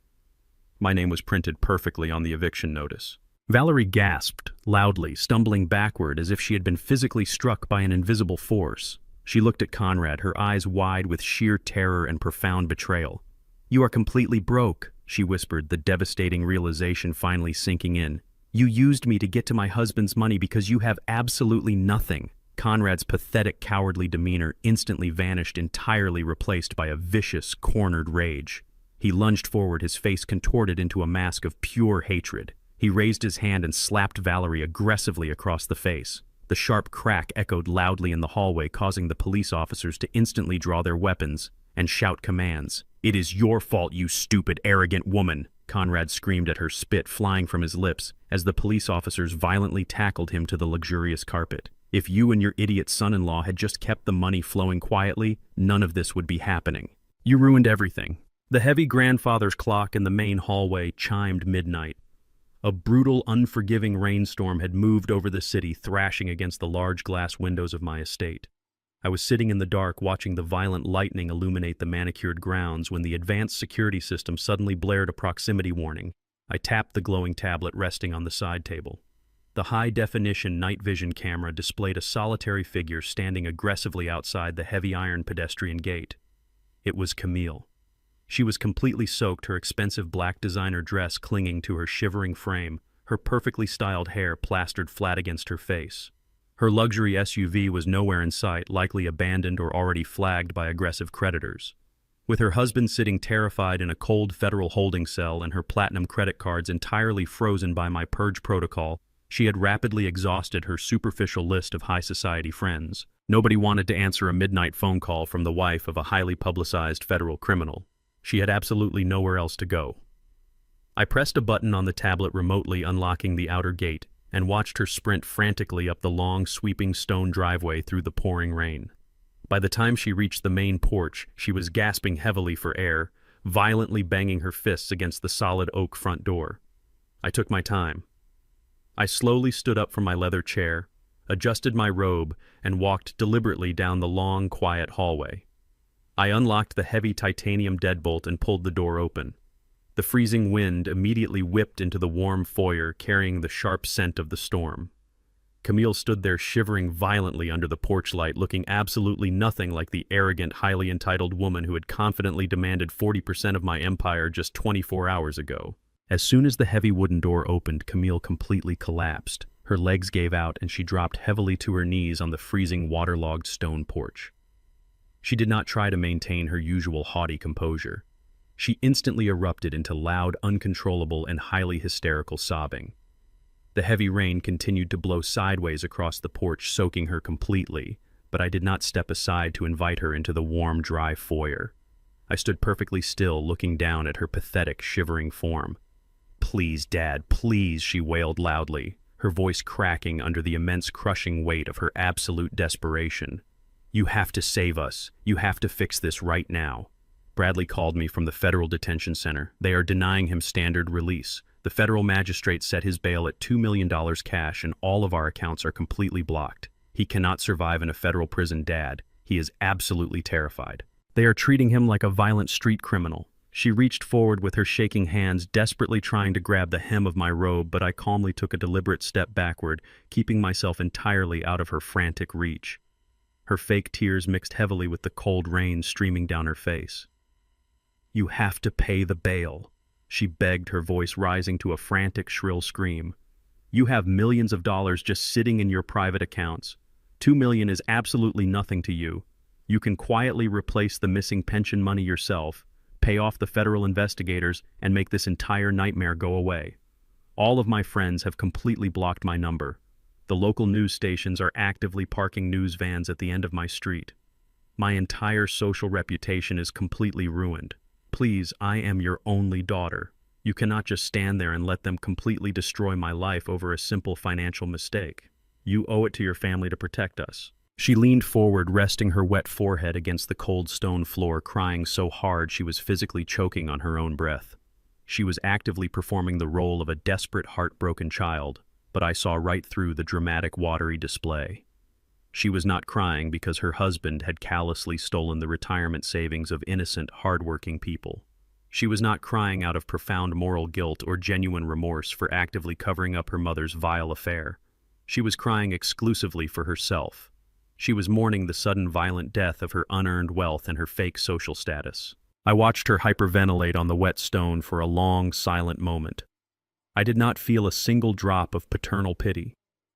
My name was printed perfectly on the eviction notice. Valerie gasped loudly, stumbling backward as if she had been physically struck by an invisible force. She looked at Conrad, her eyes wide with sheer terror and profound betrayal. "You are completely broke," she whispered, the devastating realization finally sinking in. "You used me to get to my husband's money because you have absolutely nothing." Conrad's pathetic, cowardly demeanor instantly vanished, entirely replaced by a vicious, cornered rage. He lunged forward, his face contorted into a mask of pure hatred. He raised his hand and slapped Valerie aggressively across the face. The sharp crack echoed loudly in the hallway, causing the police officers to instantly draw their weapons and shout commands. "It is your fault, you stupid, arrogant woman!" Conrad screamed at her, spit flying from his lips, as the police officers violently tackled him to the luxurious carpet. "If you and your idiot son-in-law had just kept the money flowing quietly, none of this would be happening. You ruined everything." The heavy grandfather's clock in the main hallway chimed midnight. A brutal, unforgiving rainstorm had moved over the city, thrashing against the large glass windows of my estate. I was sitting in the dark, watching the violent lightning illuminate the manicured grounds, when the advanced security system suddenly blared a proximity warning. I tapped the glowing tablet resting on the side table. The high-definition night vision camera displayed a solitary figure standing aggressively outside the heavy iron pedestrian gate. It was Camille. She was completely soaked, her expensive black designer dress clinging to her shivering frame, her perfectly styled hair plastered flat against her face. Her luxury SUV was nowhere in sight, likely abandoned or already flagged by aggressive creditors. With her husband sitting terrified in a cold federal holding cell and her platinum credit cards entirely frozen by my purge protocol, she had rapidly exhausted her superficial list of high society friends. Nobody wanted to answer a midnight phone call from the wife of a highly publicized federal criminal. She had absolutely nowhere else to go. I pressed a button on the tablet remotely, unlocking the outer gate, and watched her sprint frantically up the long, sweeping stone driveway through the pouring rain. By the time she reached the main porch, she was gasping heavily for air, violently banging her fists against the solid oak front door. I took my time. I slowly stood up from my leather chair, adjusted my robe, and walked deliberately down the long, quiet hallway. I unlocked the heavy titanium deadbolt and pulled the door open. The freezing wind immediately whipped into the warm foyer, carrying the sharp scent of the storm. Camille stood there shivering violently under the porch light, looking absolutely nothing like the arrogant, highly entitled woman who had confidently demanded 40% of my empire just 24 hours ago. As soon as the heavy wooden door opened, Camille completely collapsed. Her legs gave out and she dropped heavily to her knees on the freezing, waterlogged stone porch. She did not try to maintain her usual haughty composure. She instantly erupted into loud, uncontrollable, and highly hysterical sobbing. The heavy rain continued to blow sideways across the porch, soaking her completely, but I did not step aside to invite her into the warm, dry foyer. I stood perfectly still, looking down at her pathetic, shivering form. "Please, Dad, please," she wailed loudly. her voice cracking under the immense crushing weight of her absolute desperation. "You have to save us. You have to fix this right now." Bradley called me from the federal detention center. They are denying him standard release. The federal magistrate set his bail at $2 million cash, and all of our accounts are completely blocked. He cannot survive in a federal prison, Dad. He is absolutely terrified. They are treating him like a violent street criminal. She reached forward with her shaking hands, desperately trying to grab the hem of my robe, but I calmly took a deliberate step backward, keeping myself entirely out of her frantic reach. Her fake tears mixed heavily with the cold rain streaming down her face. "You have to pay the bail," she begged, her voice rising to a frantic, shrill scream. "You have millions of dollars just sitting in your private accounts. $2 million is absolutely nothing to you. You can quietly replace the missing pension money yourself, pay off the federal investigators, and make this entire nightmare go away. All of my friends have completely blocked my number. The local news stations are actively parking news vans at the end of my street. My entire social reputation is completely ruined. Please, I am your only daughter. You cannot just stand there and let them completely destroy my life over a simple financial mistake. You owe it to your family to protect us." She leaned forward, resting her wet forehead against the cold stone floor, crying so hard she was physically choking on her own breath. She was actively performing the role of a desperate, heartbroken child, but I saw right through the dramatic, watery display. She was not crying because her husband had callously stolen the retirement savings of innocent, hardworking people. She was not crying out of profound moral guilt or genuine remorse for actively covering up her mother's vile affair. She was crying exclusively for herself. She was mourning the sudden violent death of her unearned wealth and her fake social status. I watched her hyperventilate on the wet stone for a long, silent moment. I did not feel a single drop of paternal pity.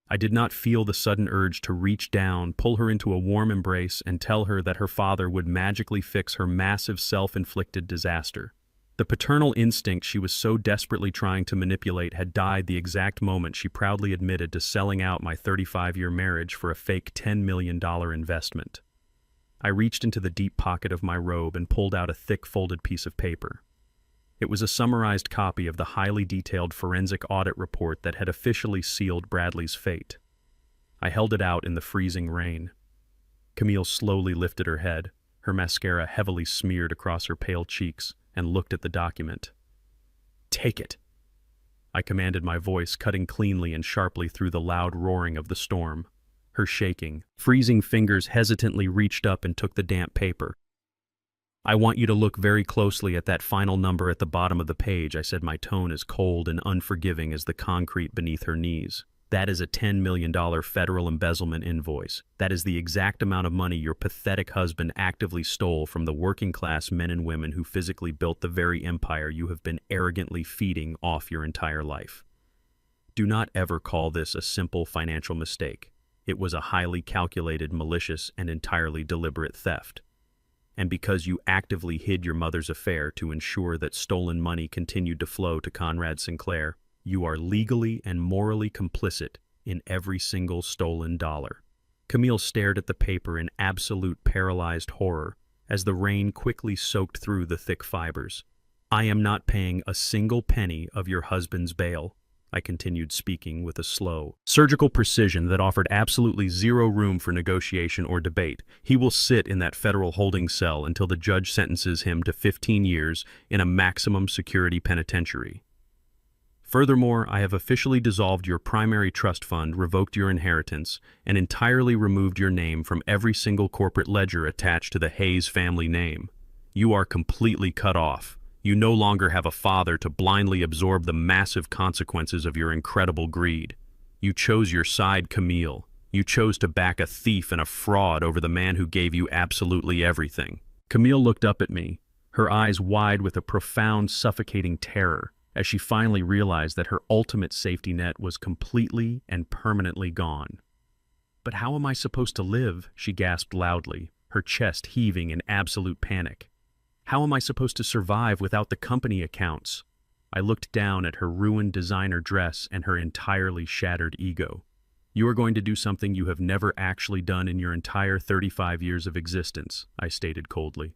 I did not feel the sudden urge to reach down, pull her into a warm embrace, and tell her that her father would magically fix her massive self-inflicted disaster. The paternal instinct she was so desperately trying to manipulate had died the exact moment she proudly admitted to selling out my 35-year marriage for a fake $10 million investment. I reached into the deep pocket of my robe and pulled out a thick folded piece of paper. It was a summarized copy of the highly detailed forensic audit report that had officially sealed Bradley's fate. I held it out in the freezing rain. Camille slowly lifted her head, her mascara heavily smeared across her pale cheeks, and looked at the document. "Take it," I commanded, my voice cutting cleanly and sharply through the loud roaring of the storm. Her shaking, freezing fingers hesitantly reached up and took the damp paper. "I want you to look very closely at that final number at the bottom of the page," I said, my tone as cold and unforgiving as the concrete beneath her knees. "That is a $10 million federal embezzlement invoice. That is the exact amount of money your pathetic husband actively stole from the working-class men and women who physically built the very empire you have been arrogantly feeding off your entire life. Do not ever call this a simple financial mistake. It was a highly calculated, malicious, and entirely deliberate theft. And because you actively hid your mother's affair to ensure that stolen money continued to flow to Conrad Sinclair, you are legally and morally complicit in every single stolen dollar." Camille stared at the paper in absolute paralyzed horror as the rain quickly soaked through the thick fibers. "I am not paying a single penny of your husband's bail," I continued, speaking with a slow, surgical precision that offered absolutely zero room for negotiation or debate. "He will sit in that federal holding cell until the judge sentences him to 15 years in a maximum security penitentiary. Furthermore, I have officially dissolved your primary trust fund, revoked your inheritance, and entirely removed your name from every single corporate ledger attached to the Hayes family name. You are completely cut off. You no longer have a father to blindly absorb the massive consequences of your incredible greed. You chose your side, Camille. You chose to back a thief and a fraud over the man who gave you absolutely everything." Camille looked up at me, her eyes wide with a profound, suffocating terror, as she finally realized that her ultimate safety net was completely and permanently gone. "But how am I supposed to live?" she gasped loudly, her chest heaving in absolute panic. "How am I supposed to survive without the company accounts?" I looked down at her ruined designer dress and her entirely shattered ego. "You are going to do something you have never actually done in your entire 35 years of existence," I stated coldly.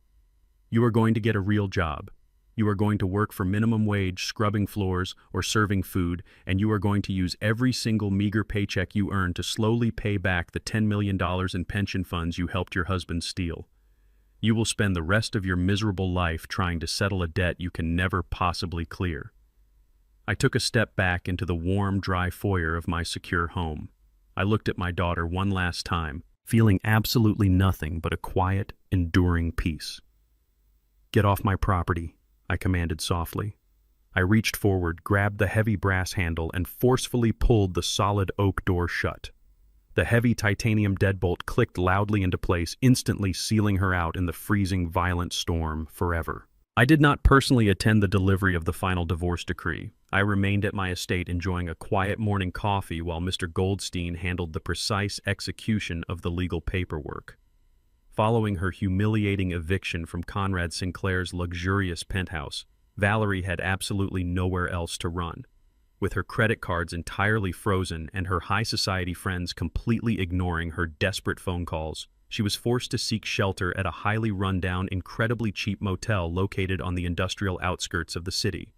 "You are going to get a real job. You are going to work for minimum wage, scrubbing floors, or serving food, and you are going to use every single meager paycheck you earn to slowly pay back the $10 million in pension funds you helped your husband steal. You will spend the rest of your miserable life trying to settle a debt you can never possibly clear. I took a step back into the warm, dry foyer of my secure home. I looked at my daughter one last time, feeling absolutely nothing but a quiet, enduring peace. "Get off my property," I commanded softly. I reached forward, grabbed the heavy brass handle, and forcefully pulled the solid oak door shut. The heavy titanium deadbolt clicked loudly into place, instantly sealing her out in the freezing, violent storm forever. I did not personally attend the delivery of the final divorce decree. I remained at my estate enjoying a quiet morning coffee while Mr. Goldstein handled the precise execution of the legal paperwork. Following her humiliating eviction from Conrad Sinclair's luxurious penthouse, Valerie had absolutely nowhere else to run. With her credit cards entirely frozen and her high society friends completely ignoring her desperate phone calls, she was forced to seek shelter at a highly run-down, incredibly cheap motel located on the industrial outskirts of the city.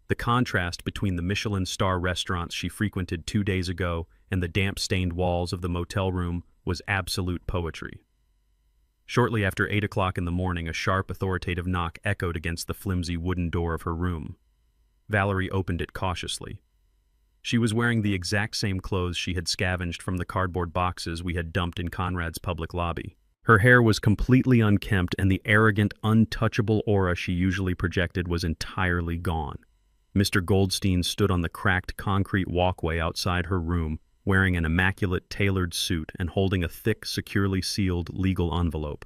The contrast between the Michelin star restaurants she frequented 2 days ago and the damp-stained walls of the motel room was absolute poetry. Shortly after 8 o'clock in the morning, a sharp, authoritative knock echoed against the flimsy wooden door of her room. Valerie opened it cautiously. She was wearing the exact same clothes she had scavenged from the cardboard boxes we had dumped in Conrad's public lobby. Her hair was completely unkempt, and the arrogant, untouchable aura she usually projected was entirely gone. Mr. Goldstein stood on the cracked concrete walkway outside her room, wearing an immaculate tailored suit and holding a thick, securely sealed legal envelope.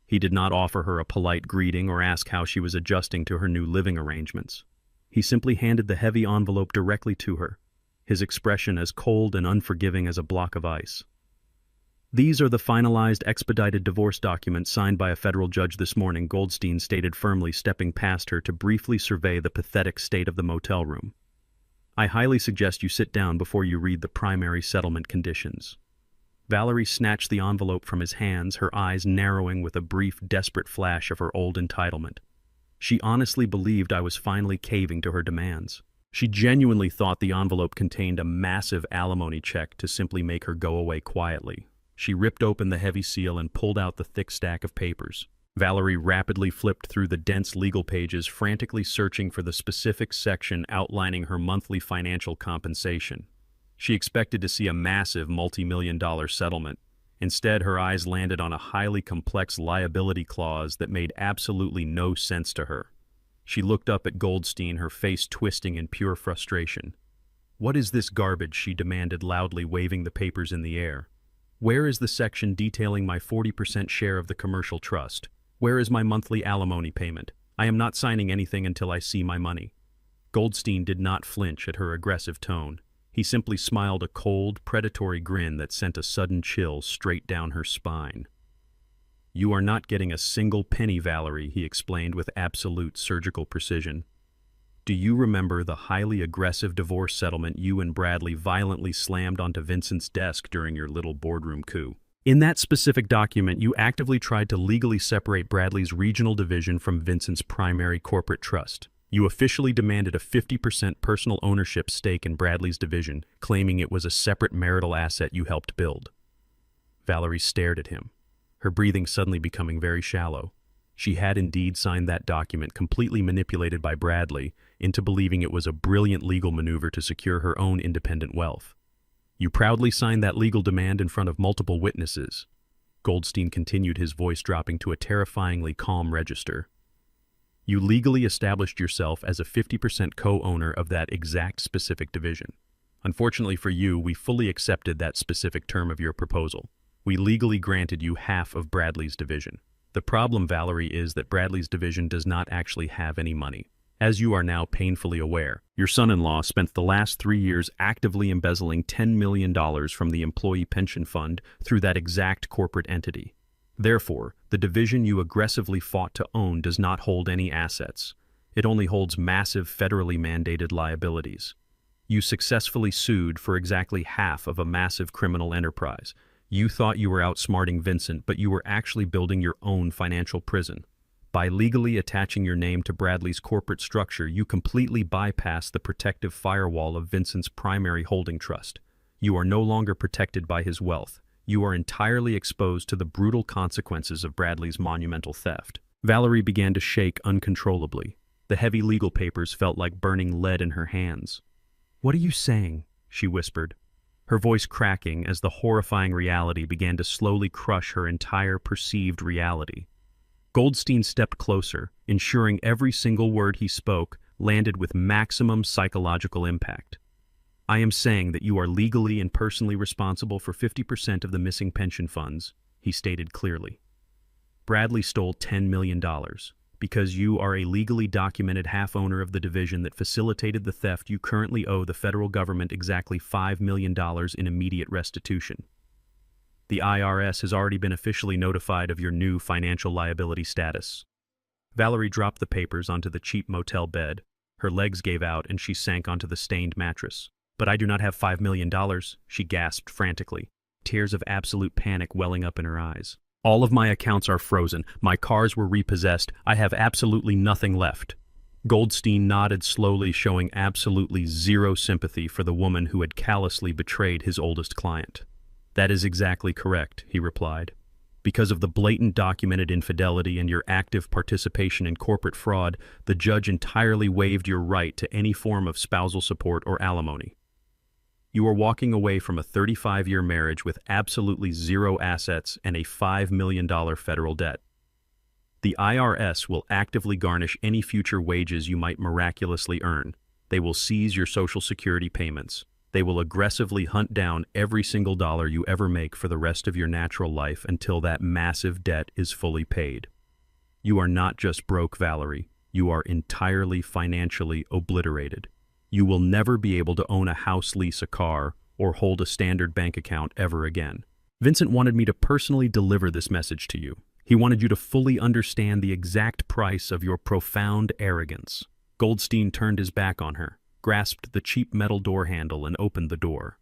He did not offer her a polite greeting or ask how she was adjusting to her new living arrangements. He simply handed the heavy envelope directly to her, his expression as cold and unforgiving as a block of ice. "These are the finalized expedited divorce documents signed by a federal judge this morning," Goldstein stated firmly, stepping past her to briefly survey the pathetic state of the motel room. "I highly suggest you sit down before you read the primary settlement conditions." Valerie snatched the envelope from his hands, her eyes narrowing with a brief, desperate flash of her old entitlement. She honestly believed I was finally caving to her demands. She genuinely thought the envelope contained a massive alimony check to simply make her go away quietly. She ripped open the heavy seal and pulled out the thick stack of papers. Valerie rapidly flipped through the dense legal pages, frantically searching for the specific section outlining her monthly financial compensation. She expected to see a massive multi-million-dollar settlement. Instead, her eyes landed on a highly complex liability clause that made absolutely no sense to her. She looked up at Goldstein, her face twisting in pure frustration. "What is this garbage?" she demanded loudly, waving the papers in the air. "Where is the section detailing my 40% share of the commercial trust? Where is my monthly alimony payment? I am not signing anything until I see my money." Goldstein did not flinch at her aggressive tone. He simply smiled a cold, predatory grin that sent a sudden chill straight down her spine. "You are not getting a single penny, Valerie," he explained with absolute surgical precision. "Do you remember the highly aggressive divorce settlement you and Bradley violently slammed onto Vincent's desk during your little boardroom coup? In that specific document, you actively tried to legally separate Bradley's regional division from Vincent's primary corporate trust. You officially demanded a 50% personal ownership stake in Bradley's division, claiming it was a separate marital asset you helped build." Valerie stared at him, her breathing suddenly becoming very shallow. She had indeed signed that document, completely manipulated by Bradley into believing it was a brilliant legal maneuver to secure her own independent wealth. "You proudly signed that legal demand in front of multiple witnesses." Goldstein continued, his voice dropping to a terrifyingly calm register. "You legally established yourself as a 50% co-owner of that exact specific division. Unfortunately for you, we fully accepted that specific term of your proposal. We legally granted you half of Bradley's division. The problem, Valerie, is that Bradley's division does not actually have any money. As you are now painfully aware, your son-in-law spent the last 3 years actively embezzling $10 million from the employee pension fund through that exact corporate entity. Therefore, the division you aggressively fought to own does not hold any assets. It only holds massive federally mandated liabilities. You successfully sued for exactly half of a massive criminal enterprise. You thought you were outsmarting Vincent, but you were actually building your own financial prison. By legally attaching your name to Bradley's corporate structure, you completely bypass the protective firewall of Vincent's primary holding trust. You are no longer protected by his wealth. You are entirely exposed to the brutal consequences of Bradley's monumental theft. Valerie began to shake uncontrollably. The heavy legal papers felt like burning lead in her hands. "What are you saying?" she whispered, her voice cracking as the horrifying reality began to slowly crush her entire perceived reality. Goldstein stepped closer, ensuring every single word he spoke landed with maximum psychological impact. "I am saying that you are legally and personally responsible for 50% of the missing pension funds," he stated clearly. "Bradley stole $10 million because you are a legally documented half-owner of the division that facilitated the theft. You currently owe the federal government exactly $5 million in immediate restitution. The IRS has already been officially notified of your new financial liability status." Valerie dropped the papers onto the cheap motel bed. Her legs gave out and she sank onto the stained mattress. "But I do not have $5 million, she gasped frantically, tears of absolute panic welling up in her eyes. "All of my accounts are frozen. My cars were repossessed. I have absolutely nothing left." Goldstein nodded slowly, showing absolutely zero sympathy for the woman who had callously betrayed his oldest client. "That is exactly correct," he replied. "Because of the blatant documented infidelity and your active participation in corporate fraud, the judge entirely waived your right to any form of spousal support or alimony. You are walking away from a 35-year marriage with absolutely zero assets and a $5 million federal debt. The IRS will actively garnish any future wages you might miraculously earn. They will seize your Social Security payments. They will aggressively hunt down every single dollar you ever make for the rest of your natural life until that massive debt is fully paid. You are not just broke, Valerie. You are entirely financially obliterated. You will never be able to own a house, lease a car, or hold a standard bank account ever again. Vincent wanted me to personally deliver this message to you. He wanted you to fully understand the exact price of your profound arrogance." Goldstein turned his back on her, grasped the cheap metal door handle, and opened the door.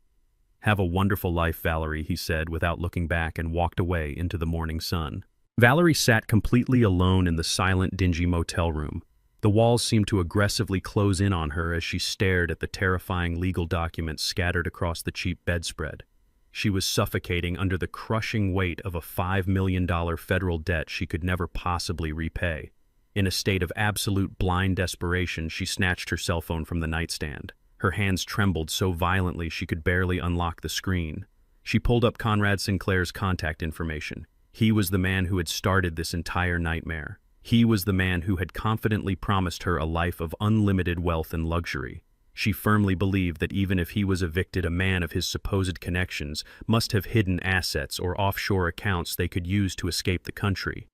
"Have a wonderful life, Valerie," he said without looking back, and walked away into the morning sun. Valerie sat completely alone in the silent, dingy motel room. The walls seemed to aggressively close in on her as she stared at the terrifying legal documents scattered across the cheap bedspread. She was suffocating under the crushing weight of a $5 million federal debt she could never possibly repay. In a state of absolute blind desperation, she snatched her cell phone from the nightstand. Her hands trembled so violently she could barely unlock the screen. She pulled up Conrad Sinclair's contact information. He was the man who had started this entire nightmare. He was the man who had confidently promised her a life of unlimited wealth and luxury. She firmly believed that even if he was evicted, a man of his supposed connections must have hidden assets or offshore accounts they could use to escape the country.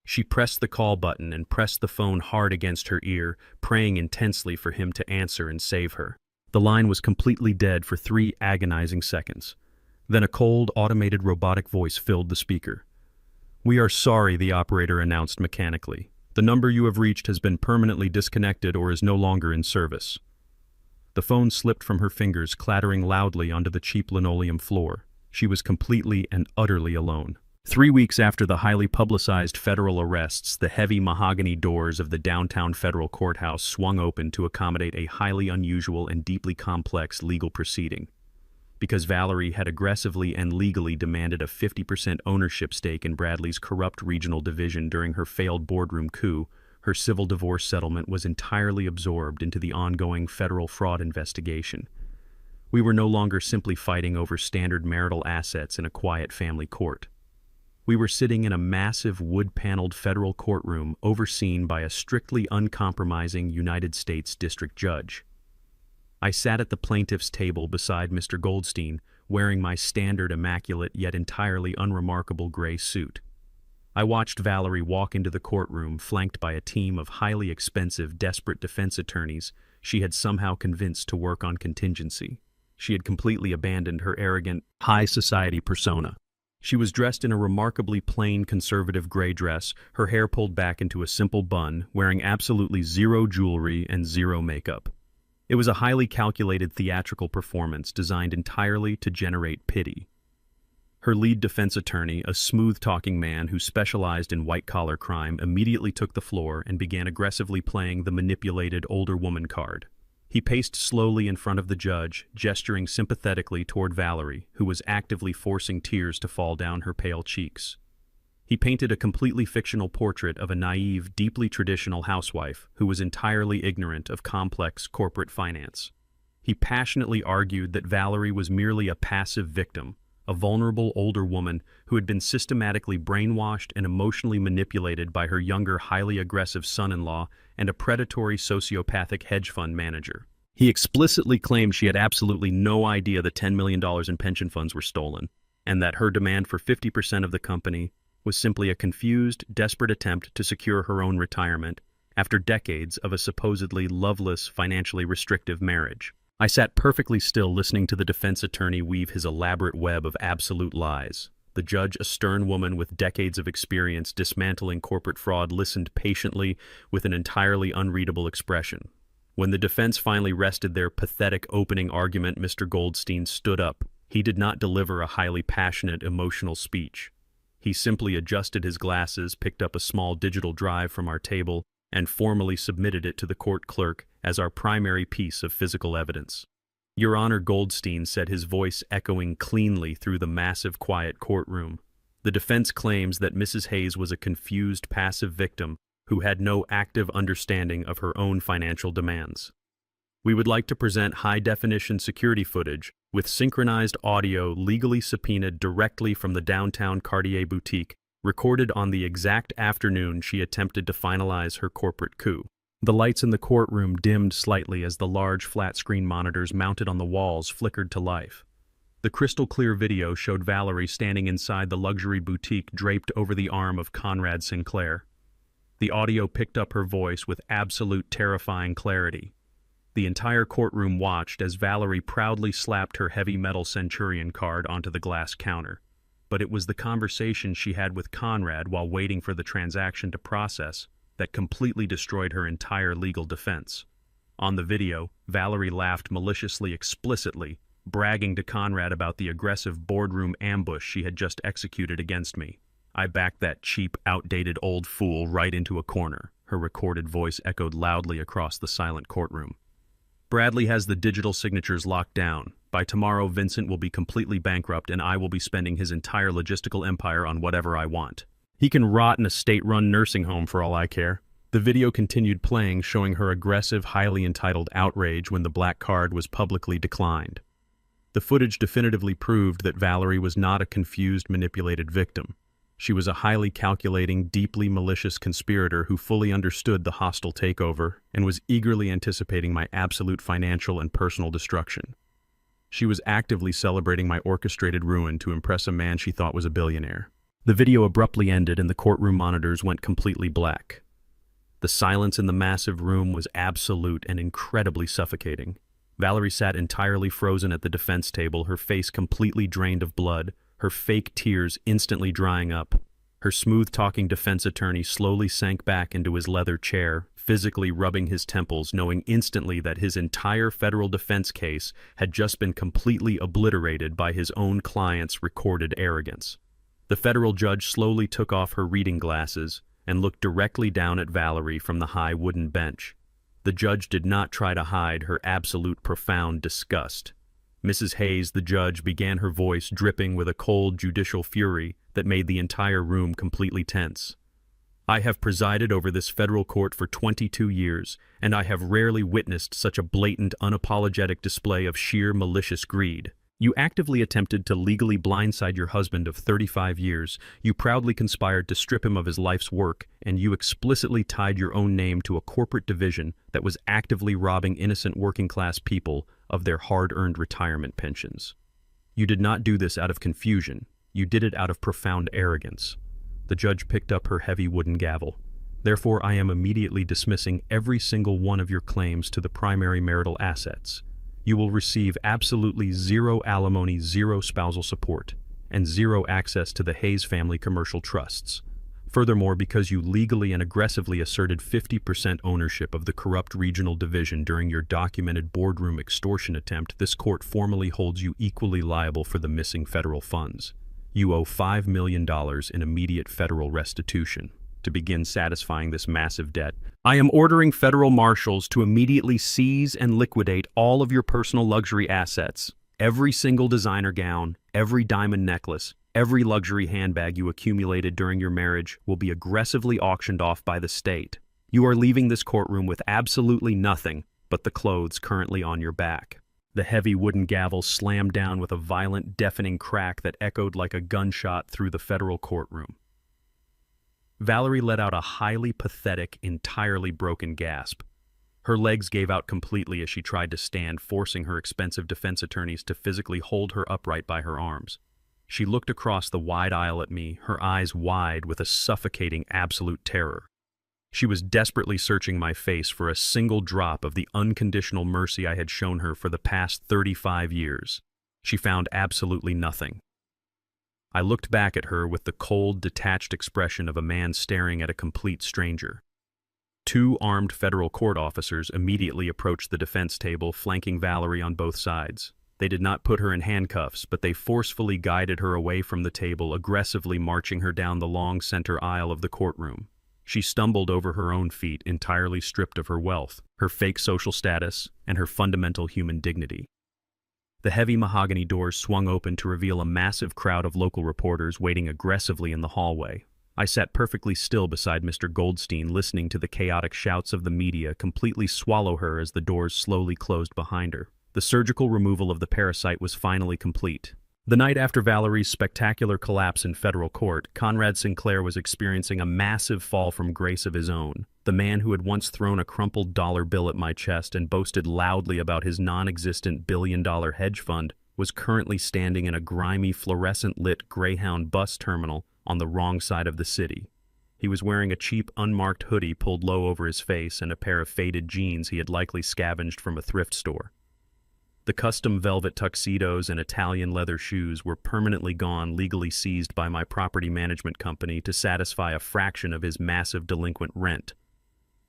She pressed the call button and pressed the phone hard against her ear, praying intensely for him to answer and save her. The line was completely dead for 3 agonizing seconds. Then a cold, automated robotic voice filled the speaker. "We are sorry," the operator announced mechanically. "The number you have reached has been permanently disconnected or is no longer in service." The phone slipped from her fingers, clattering loudly onto the cheap linoleum floor. She was completely and utterly alone. 3 weeks after the highly publicized federal arrests, the heavy mahogany doors of the downtown federal courthouse swung open to accommodate a highly unusual and deeply complex legal proceeding. Because Valerie had aggressively and legally demanded a 50% ownership stake in Bradley's corrupt regional division during her failed boardroom coup, her civil divorce settlement was entirely absorbed into the ongoing federal fraud investigation. We were no longer simply fighting over standard marital assets in a quiet family court. We were sitting in a massive wood-paneled federal courtroom overseen by a strictly uncompromising United States district judge. I sat at the plaintiff's table beside Mr. Goldstein, wearing my standard immaculate yet entirely unremarkable gray suit. I watched Valerie walk into the courtroom, flanked by a team of highly expensive, desperate defense attorneys she had somehow convinced to work on contingency. She had completely abandoned her arrogant, high society persona. She was dressed in a remarkably plain, conservative gray dress, her hair pulled back into a simple bun, wearing absolutely zero jewelry and zero makeup. It was a highly calculated theatrical performance designed entirely to generate pity. Her lead defense attorney, a smooth-talking man who specialized in white-collar crime, immediately took the floor and began aggressively playing the manipulated older woman card. He paced slowly in front of the judge, gesturing sympathetically toward Valerie, who was actively forcing tears to fall down her pale cheeks. He painted a completely fictional portrait of a naive, deeply traditional housewife who was entirely ignorant of complex corporate finance. He passionately argued that Valerie was merely a passive victim, a vulnerable older woman who had been systematically brainwashed and emotionally manipulated by her younger, highly aggressive son-in-law and a predatory sociopathic hedge fund manager. He explicitly claimed she had absolutely no idea the $10 million in pension funds were stolen, and that her demand for 50% of the company was simply a confused, desperate attempt to secure her own retirement after decades of a supposedly loveless, financially restrictive marriage. I sat perfectly still listening to the defense attorney weave his elaborate web of absolute lies. The judge, a stern woman with decades of experience dismantling corporate fraud, listened patiently with an entirely unreadable expression. When the defense finally rested their pathetic opening argument, Mr. Goldstein stood up. He did not deliver a highly passionate, emotional speech. He simply adjusted his glasses, picked up a small digital drive from our table, and formally submitted it to the court clerk as our primary piece of physical evidence. "Your Honor," Goldstein said, his voice echoing cleanly through the massive, quiet courtroom. "The defense claims that Mrs. Hayes was a confused, passive victim who had no active understanding of her own financial demands. We would like to present high-definition security footage with synchronized audio legally subpoenaed directly from the downtown Cartier boutique, recorded on the exact afternoon she attempted to finalize her corporate coup." The lights in the courtroom dimmed slightly as the large flat-screen monitors mounted on the walls flickered to life. The crystal-clear video showed Valerie standing inside the luxury boutique draped over the arm of Conrad Sinclair. The audio picked up her voice with absolute terrifying clarity. The entire courtroom watched as Valerie proudly slapped her heavy metal Centurion card onto the glass counter. But it was the conversation she had with Conrad while waiting for the transaction to process that completely destroyed her entire legal defense. On the video, Valerie laughed maliciously explicitly, bragging to Conrad about the aggressive boardroom ambush she had just executed against me. "I backed that cheap, outdated old fool right into a corner," her recorded voice echoed loudly across the silent courtroom. "Bradley has the digital signatures locked down. By tomorrow, Vincent will be completely bankrupt and I will be spending his entire logistical empire on whatever I want. He can rot in a state-run nursing home for all I care." The video continued playing, showing her aggressive, highly entitled outrage when the black card was publicly declined. The footage definitively proved that Valerie was not a confused, manipulated victim. She was a highly calculating, deeply malicious conspirator who fully understood the hostile takeover and was eagerly anticipating my absolute financial and personal destruction. She was actively celebrating my orchestrated ruin to impress a man she thought was a billionaire. The video abruptly ended and the courtroom monitors went completely black. The silence in the massive room was absolute and incredibly suffocating. Valerie sat entirely frozen at the defense table, her face completely drained of blood, her fake tears instantly drying up. Her smooth-talking defense attorney slowly sank back into his leather chair, physically rubbing his temples, knowing instantly that his entire federal defense case had just been completely obliterated by his own client's recorded arrogance. The federal judge slowly took off her reading glasses and looked directly down at Valerie from the high wooden bench. The judge did not try to hide her absolute profound disgust. "Mrs. Hayes," the judge began, her voice dripping with a cold judicial fury that made the entire room completely tense. "I have presided over this federal court for 22 years, and I have rarely witnessed such a blatant, unapologetic display of sheer malicious greed. You actively attempted to legally blindside your husband of 35 years, you proudly conspired to strip him of his life's work, and you explicitly tied your own name to a corporate division that was actively robbing innocent working-class people of their hard-earned retirement pensions. You did not do this out of confusion, you did it out of profound arrogance." The judge picked up her heavy wooden gavel. "Therefore, I am immediately dismissing every single one of your claims to the primary marital assets. You will receive absolutely zero alimony, zero spousal support, and zero access to the Hayes family commercial trusts. Furthermore, because you legally and aggressively asserted 50% ownership of the corrupt regional division during your documented boardroom extortion attempt, this court formally holds you equally liable for the missing federal funds. You owe $5 million in immediate federal restitution. To begin satisfying this massive debt, I am ordering federal marshals to immediately seize and liquidate all of your personal luxury assets. Every single designer gown, every diamond necklace, every luxury handbag you accumulated during your marriage will be aggressively auctioned off by the state. You are leaving this courtroom with absolutely nothing but the clothes currently on your back. The heavy wooden gavel slammed down with a violent, deafening crack that echoed like a gunshot through the federal courtroom. Valerie let out a highly pathetic, entirely broken gasp. Her legs gave out completely as she tried to stand, forcing her expensive defense attorneys to physically hold her upright by her arms. She looked across the wide aisle at me, her eyes wide with a suffocating absolute terror. She was desperately searching my face for a single drop of the unconditional mercy I had shown her for the past 35 years. She found absolutely nothing. I looked back at her with the cold, detached expression of a man staring at a complete stranger. Two armed federal court officers immediately approached the defense table, flanking Valerie on both sides. They did not put her in handcuffs, but they forcefully guided her away from the table, aggressively marching her down the long center aisle of the courtroom. She stumbled over her own feet, entirely stripped of her wealth, her fake social status, and her fundamental human dignity. The heavy mahogany doors swung open to reveal a massive crowd of local reporters waiting aggressively in the hallway. I sat perfectly still beside Mr. Goldstein, listening to the chaotic shouts of the media completely swallow her as the doors slowly closed behind her. The surgical removal of the parasite was finally complete. The night after Valerie's spectacular collapse in federal court, Conrad Sinclair was experiencing a massive fall from grace of his own. The man who had once thrown a crumpled dollar bill at my chest and boasted loudly about his non-existent billion-dollar hedge fund was currently standing in a grimy, fluorescent-lit Greyhound bus terminal on the wrong side of the city. He was wearing a cheap, unmarked hoodie pulled low over his face and a pair of faded jeans he had likely scavenged from a thrift store. The custom velvet tuxedos and Italian leather shoes were permanently gone, legally seized by my property management company to satisfy a fraction of his massive delinquent rent.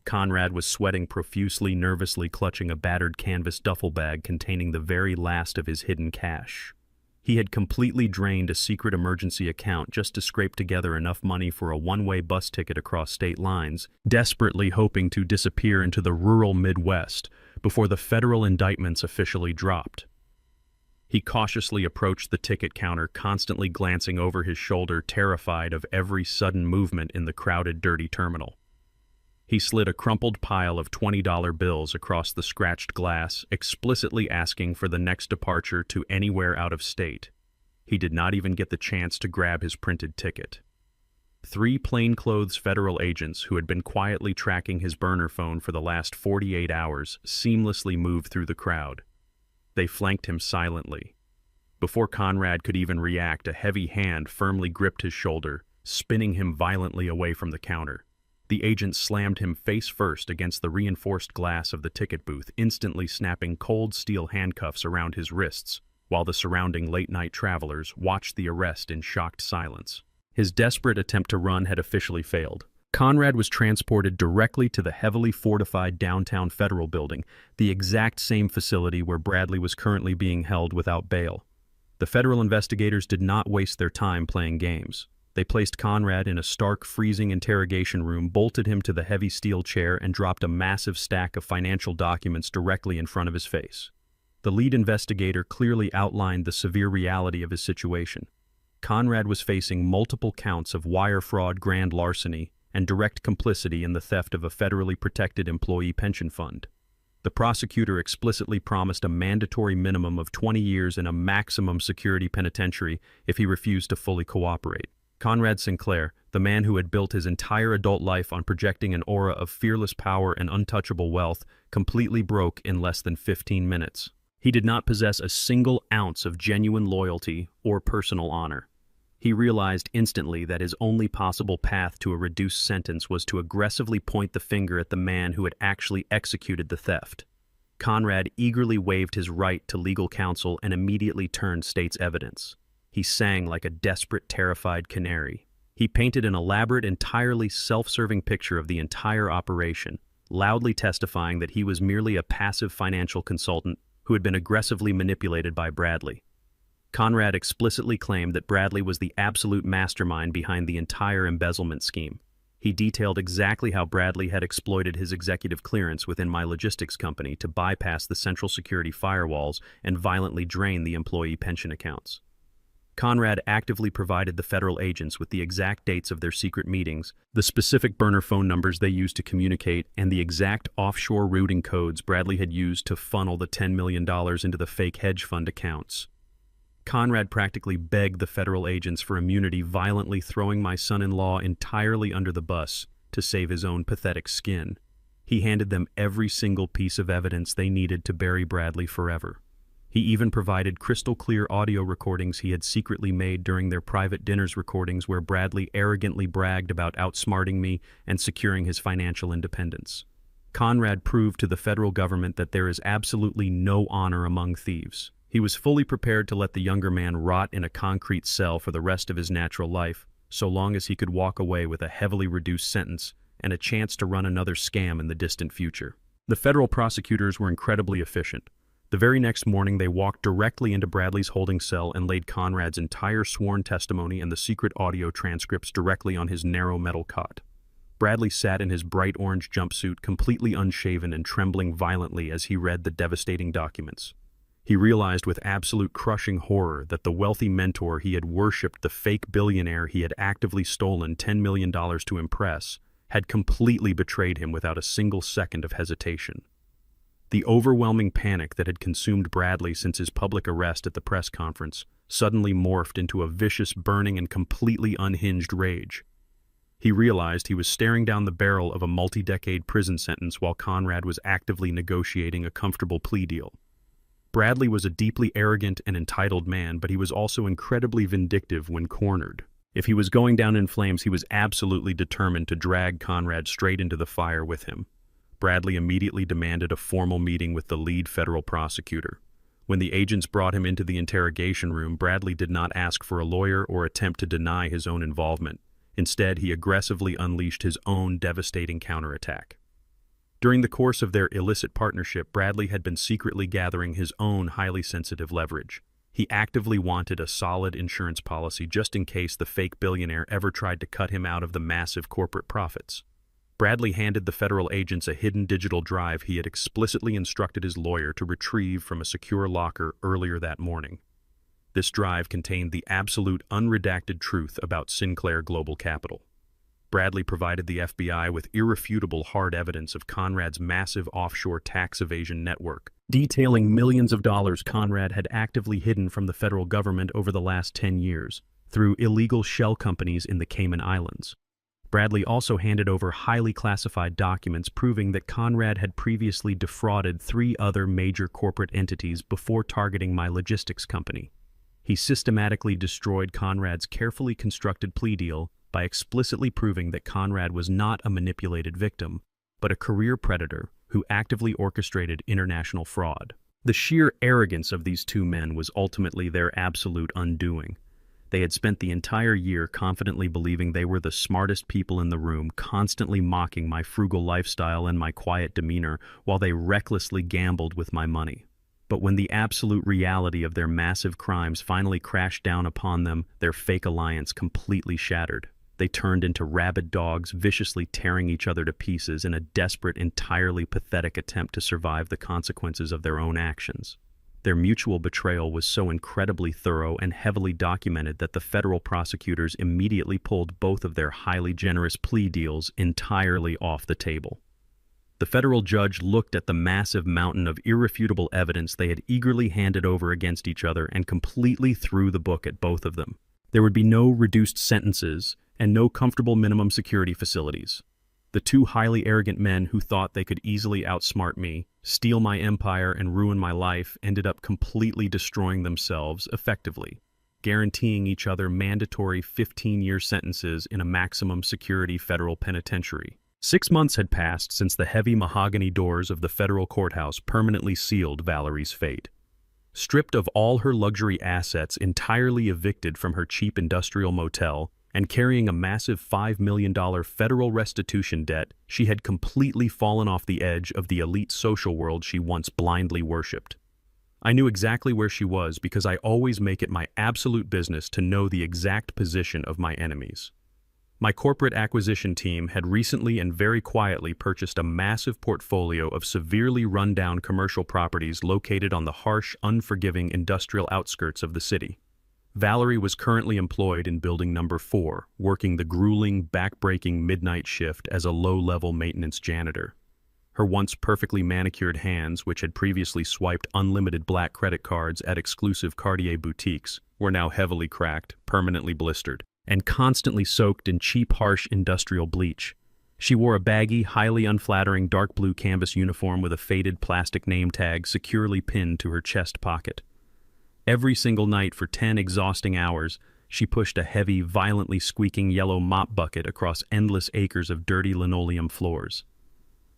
Conrad was sweating profusely, nervously clutching a battered canvas duffel bag containing the very last of his hidden cash. He had completely drained a secret emergency account just to scrape together enough money for a one-way bus ticket across state lines, desperately hoping to disappear into the rural Midwest before the federal indictments officially dropped. He cautiously approached the ticket counter, constantly glancing over his shoulder, terrified of every sudden movement in the crowded, dirty terminal. He slid a crumpled pile of $20 bills across the scratched glass, explicitly asking for the next departure to anywhere out of state. He did not even get the chance to grab his printed ticket. 3 plainclothes federal agents who had been quietly tracking his burner phone for the last 48 hours seamlessly moved through the crowd. They flanked him silently. Before Conrad could even react, a heavy hand firmly gripped his shoulder, spinning him violently away from the counter. The agent slammed him face first against the reinforced glass of the ticket booth, instantly snapping cold steel handcuffs around his wrists, while the surrounding late-night travelers watched the arrest in shocked silence. His desperate attempt to run had officially failed. Conrad was transported directly to the heavily fortified downtown Federal Building, the exact same facility where Bradley was currently being held without bail. The federal investigators did not waste their time playing games. They placed Conrad in a stark, freezing interrogation room, bolted him to the heavy steel chair, and dropped a massive stack of financial documents directly in front of his face. The lead investigator clearly outlined the severe reality of his situation. Conrad was facing multiple counts of wire fraud, grand larceny, and direct complicity in the theft of a federally protected employee pension fund. The prosecutor explicitly promised a mandatory minimum of 20 years in a maximum security penitentiary if he refused to fully cooperate. Conrad Sinclair, the man who had built his entire adult life on projecting an aura of fearless power and untouchable wealth, completely broke in less than 15 minutes. He did not possess a single ounce of genuine loyalty or personal honor. He realized instantly that his only possible path to a reduced sentence was to aggressively point the finger at the man who had actually executed the theft. Conrad eagerly waived his right to legal counsel and immediately turned state's evidence. He sang like a desperate, terrified canary. He painted an elaborate, entirely self-serving picture of the entire operation, loudly testifying that he was merely a passive financial consultant who had been aggressively manipulated by Bradley. Conrad explicitly claimed that Bradley was the absolute mastermind behind the entire embezzlement scheme. He detailed exactly how Bradley had exploited his executive clearance within my logistics company to bypass the central security firewalls and violently drain the employee pension accounts. Conrad actively provided the federal agents with the exact dates of their secret meetings, the specific burner phone numbers they used to communicate, and the exact offshore routing codes Bradley had used to funnel the $10 million into the fake hedge fund accounts. Conrad practically begged the federal agents for immunity, violently throwing my son-in-law entirely under the bus to save his own pathetic skin. He handed them every single piece of evidence they needed to bury Bradley forever. He even provided crystal-clear audio recordings he had secretly made during their private dinners, recordings where Bradley arrogantly bragged about outsmarting me and securing his financial independence. Conrad proved to the federal government that there is absolutely no honor among thieves. He was fully prepared to let the younger man rot in a concrete cell for the rest of his natural life, so long as he could walk away with a heavily reduced sentence and a chance to run another scam in the distant future. The federal prosecutors were incredibly efficient. The very next morning, they walked directly into Bradley's holding cell and laid Conrad's entire sworn testimony and the secret audio transcripts directly on his narrow metal cot. Bradley sat in his bright orange jumpsuit, completely unshaven and trembling violently as he read the devastating documents. He realized with absolute crushing horror that the wealthy mentor he had worshipped, the fake billionaire he had actively stolen $10 million to impress, had completely betrayed him without a single second of hesitation. The overwhelming panic that had consumed Bradley since his public arrest at the press conference suddenly morphed into a vicious, burning, and completely unhinged rage. He realized he was staring down the barrel of a multi-decade prison sentence while Conrad was actively negotiating a comfortable plea deal. Bradley was a deeply arrogant and entitled man, but he was also incredibly vindictive when cornered. If he was going down in flames, he was absolutely determined to drag Conrad straight into the fire with him. Bradley immediately demanded a formal meeting with the lead federal prosecutor. When the agents brought him into the interrogation room, Bradley did not ask for a lawyer or attempt to deny his own involvement. Instead, he aggressively unleashed his own devastating counterattack. During the course of their illicit partnership, Bradley had been secretly gathering his own highly sensitive leverage. He actively wanted a solid insurance policy just in case the fake billionaire ever tried to cut him out of the massive corporate profits. Bradley handed the federal agents a hidden digital drive he had explicitly instructed his lawyer to retrieve from a secure locker earlier that morning. This drive contained the absolute unredacted truth about Sinclair Global Capital. Bradley provided the FBI with irrefutable hard evidence of Conrad's massive offshore tax evasion network, detailing millions of dollars Conrad had actively hidden from the federal government over the last 10 years through illegal shell companies in the Cayman Islands. Bradley also handed over highly classified documents proving that Conrad had previously defrauded 3 other major corporate entities before targeting my logistics company. He systematically destroyed Conrad's carefully constructed plea deal by explicitly proving that Conrad was not a manipulated victim, but a career predator who actively orchestrated international fraud. The sheer arrogance of these 2 men was ultimately their absolute undoing. They had spent the entire year confidently believing they were the smartest people in the room, constantly mocking my frugal lifestyle and my quiet demeanor while they recklessly gambled with my money. But when the absolute reality of their massive crimes finally crashed down upon them, their fake alliance completely shattered. They turned into rabid dogs, viciously tearing each other to pieces in a desperate, entirely pathetic attempt to survive the consequences of their own actions. Their mutual betrayal was so incredibly thorough and heavily documented that the federal prosecutors immediately pulled both of their highly generous plea deals entirely off the table. The federal judge looked at the massive mountain of irrefutable evidence they had eagerly handed over against each other and completely threw the book at both of them. There would be no reduced sentences and no comfortable minimum security facilities. The 2 highly arrogant men who thought they could easily outsmart me, steal my empire, and ruin my life ended up completely destroying themselves effectively, guaranteeing each other mandatory 15-year sentences in a maximum security federal penitentiary. 6 months had passed since the heavy mahogany doors of the federal courthouse permanently sealed Valerie's fate. Stripped of all her luxury assets, entirely evicted from her cheap industrial motel, and carrying a massive $5 million federal restitution debt, she had completely fallen off the edge of the elite social world she once blindly worshipped. I knew exactly where she was because I always make it my absolute business to know the exact position of my enemies. My corporate acquisition team had recently and very quietly purchased a massive portfolio of severely run-down commercial properties located on the harsh, unforgiving industrial outskirts of the city. Valerie was currently employed in building number 4, working the grueling, back-breaking midnight shift as a low-level maintenance janitor. Her once perfectly manicured hands, which had previously swiped unlimited black credit cards at exclusive Cartier boutiques, were now heavily cracked, permanently blistered, and constantly soaked in cheap, harsh industrial bleach. She wore a baggy, highly unflattering dark blue canvas uniform with a faded plastic name tag securely pinned to her chest pocket. Every single night for 10 exhausting hours, she pushed a heavy, violently squeaking yellow mop bucket across endless acres of dirty linoleum floors.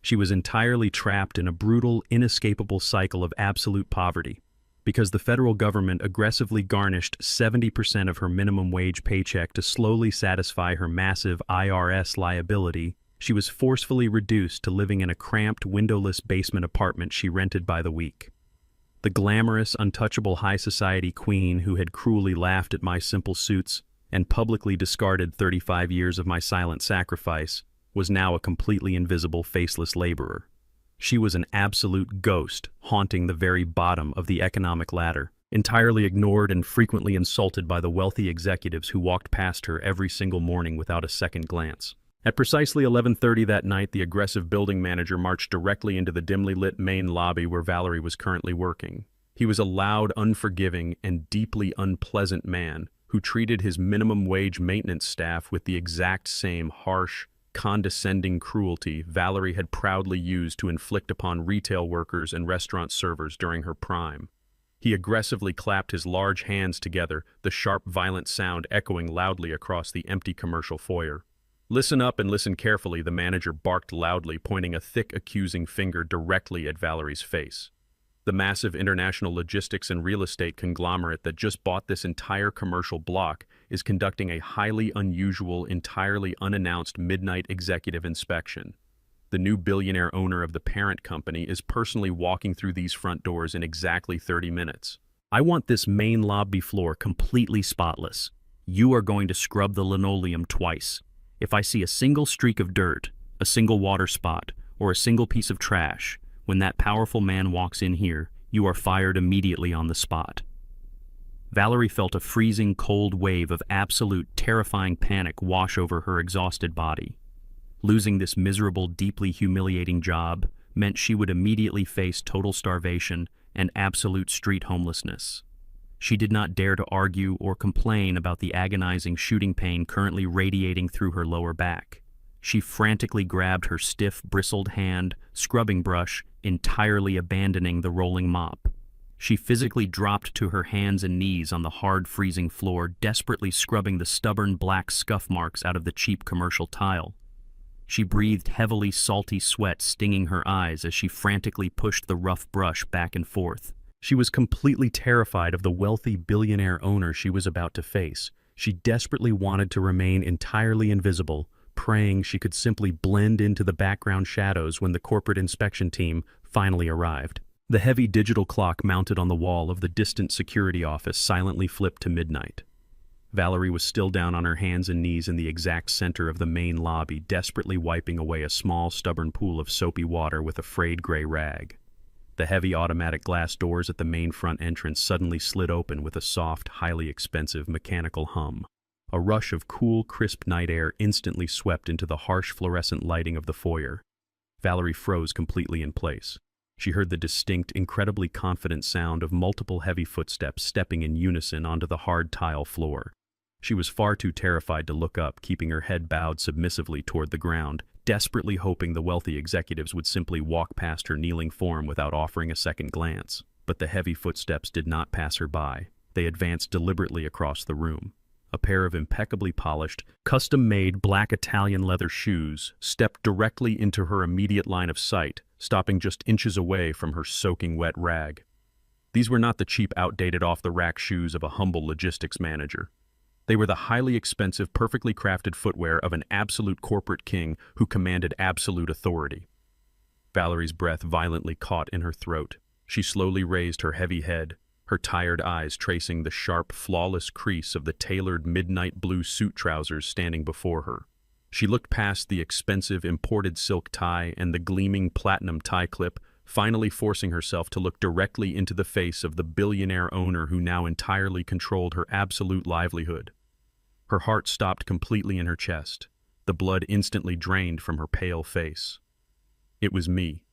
She was entirely trapped in a brutal, inescapable cycle of absolute poverty. Because the federal government aggressively garnished 70% of her minimum wage paycheck to slowly satisfy her massive IRS liability, she was forcefully reduced to living in a cramped, windowless basement apartment she rented by the week. The glamorous, untouchable high society queen who had cruelly laughed at my simple suits and publicly discarded 35 years of my silent sacrifice was now a completely invisible, faceless laborer. She was an absolute ghost, haunting the very bottom of the economic ladder, entirely ignored and frequently insulted by the wealthy executives who walked past her every single morning without a second glance. At precisely 11:30 that night, the aggressive building manager marched directly into the dimly lit main lobby where Valerie was currently working. He was a loud, unforgiving, and deeply unpleasant man who treated his minimum wage maintenance staff with the exact same harsh, condescending cruelty Valerie had proudly used to inflict upon retail workers and restaurant servers during her prime. He aggressively clapped his large hands together, the sharp, violent sound echoing loudly across the empty commercial foyer. "Listen up and listen carefully," the manager barked loudly, pointing a thick, accusing finger directly at Valerie's face. The massive international logistics and real estate conglomerate that just bought this entire commercial block is conducting a highly unusual, entirely unannounced midnight executive inspection. The new billionaire owner of the parent company is personally walking through these front doors in exactly 30 minutes. "I want this main lobby floor completely spotless. You are going to scrub the linoleum twice. If I see a single streak of dirt, a single water spot, or a single piece of trash, when that powerful man walks in here, you are fired immediately on the spot." Valerie felt a freezing cold wave of absolute, terrifying panic wash over her exhausted body. Losing this miserable, deeply humiliating job meant she would immediately face total starvation and absolute street homelessness. She did not dare to argue or complain about the agonizing shooting pain currently radiating through her lower back. She frantically grabbed her stiff, bristled hand, scrubbing brush, entirely abandoning the rolling mop. She physically dropped to her hands and knees on the hard, freezing floor, desperately scrubbing the stubborn black scuff marks out of the cheap commercial tile. She breathed heavily salty sweat stinging her eyes as she frantically pushed the rough brush back and forth. She was completely terrified of the wealthy billionaire owner she was about to face. She desperately wanted to remain entirely invisible, praying she could simply blend into the background shadows when the corporate inspection team finally arrived. The heavy digital clock mounted on the wall of the distant security office silently flipped to midnight. Valerie was still down on her hands and knees in the exact center of the main lobby, desperately wiping away a small, stubborn pool of soapy water with a frayed gray rag. The heavy automatic glass doors at the main front entrance suddenly slid open with a soft, highly expensive mechanical hum. A rush of cool, crisp night air instantly swept into the harsh fluorescent lighting of the foyer. Valerie froze completely in place. She heard the distinct, incredibly confident sound of multiple heavy footsteps stepping in unison onto the hard tile floor. She was far too terrified to look up, keeping her head bowed submissively toward the ground, desperately hoping the wealthy executives would simply walk past her kneeling form without offering a second glance. But the heavy footsteps did not pass her by. They advanced deliberately across the room. A pair of impeccably polished, custom-made black Italian leather shoes stepped directly into her immediate line of sight, stopping just inches away from her soaking wet rag. These were not the cheap, outdated, off-the-rack shoes of a humble logistics manager. They were the highly expensive, perfectly crafted footwear of an absolute corporate king who commanded absolute authority. Valerie's breath violently caught in her throat. She slowly raised her heavy head, her tired eyes tracing the sharp, flawless crease of the tailored midnight blue suit trousers standing before her. She looked past the expensive imported silk tie and the gleaming platinum tie clip, finally forcing herself to look directly into the face of the billionaire owner who now entirely controlled her absolute livelihood. Her heart stopped completely in her chest. The blood instantly drained from her pale face. It was me.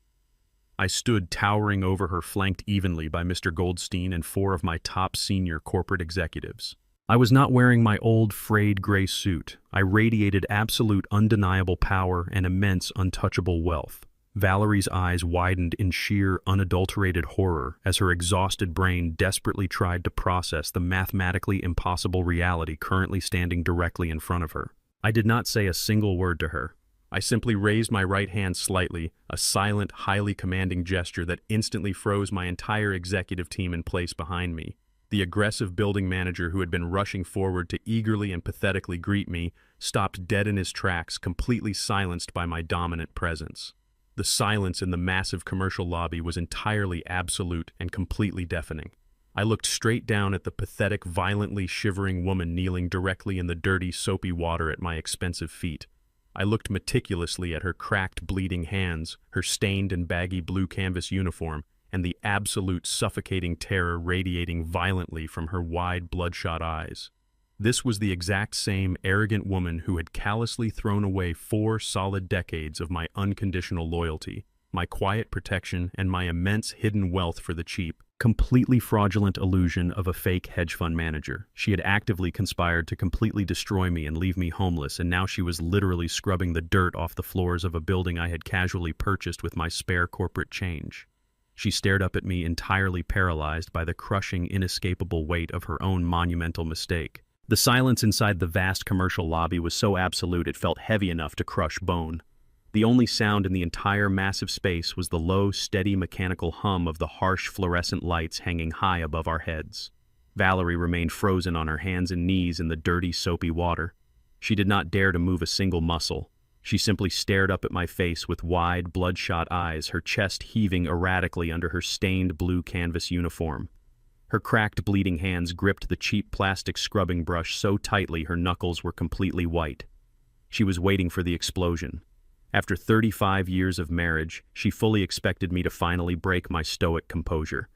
I stood towering over her, flanked evenly by Mr. Goldstein and four of my top senior corporate executives. I was not wearing my old frayed gray suit. I radiated absolute undeniable power and immense untouchable wealth. Valerie's eyes widened in sheer, unadulterated horror as her exhausted brain desperately tried to process the mathematically impossible reality currently standing directly in front of her. I did not say a single word to her. I simply raised my right hand slightly, a silent, highly commanding gesture that instantly froze my entire executive team in place behind me. The aggressive building manager who had been rushing forward to eagerly and pathetically greet me stopped dead in his tracks, completely silenced by my dominant presence. The silence in the massive commercial lobby was entirely absolute and completely deafening. I looked straight down at the pathetic, violently shivering woman kneeling directly in the dirty, soapy water at my expensive feet. I looked meticulously at her cracked, bleeding hands, her stained and baggy blue canvas uniform, and the absolute suffocating terror radiating violently from her wide, bloodshot eyes. This was the exact same arrogant woman who had callously thrown away 4 solid decades of my unconditional loyalty, my quiet protection, and my immense hidden wealth for the cheap, completely fraudulent illusion of a fake hedge fund manager. She had actively conspired to completely destroy me and leave me homeless, and now she was literally scrubbing the dirt off the floors of a building I had casually purchased with my spare corporate change. She stared up at me, entirely paralyzed by the crushing, inescapable weight of her own monumental mistake. The silence inside the vast commercial lobby was so absolute it felt heavy enough to crush bone. The only sound in the entire massive space was the low, steady mechanical hum of the harsh fluorescent lights hanging high above our heads. Valerie remained frozen on her hands and knees in the dirty, soapy water. She did not dare to move a single muscle. She simply stared up at my face with wide, bloodshot eyes, her chest heaving erratically under her stained blue canvas uniform. Her cracked, bleeding hands gripped the cheap plastic scrubbing brush so tightly her knuckles were completely white. She was waiting for the explosion. After 35 years of marriage, she fully expected me to finally break my stoic composure.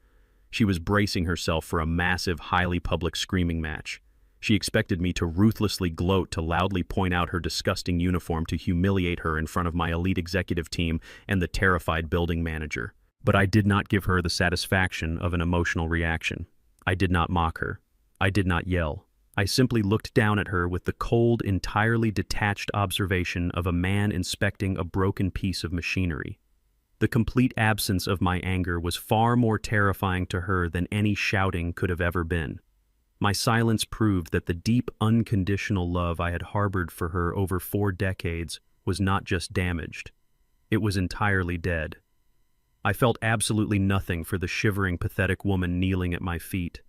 She was bracing herself for a massive, highly public screaming match. She expected me to ruthlessly gloat, to loudly point out her disgusting uniform, to humiliate her in front of my elite executive team and the terrified building manager. But I did not give her the satisfaction of an emotional reaction. I did not mock her. I did not yell. I simply looked down at her with the cold, entirely detached observation of a man inspecting a broken piece of machinery. The complete absence of my anger was far more terrifying to her than any shouting could have ever been. My silence proved that the deep, unconditional love I had harbored for her over 4 decades was not just damaged. It was entirely dead. I felt absolutely nothing for the shivering, pathetic woman kneeling at my feet.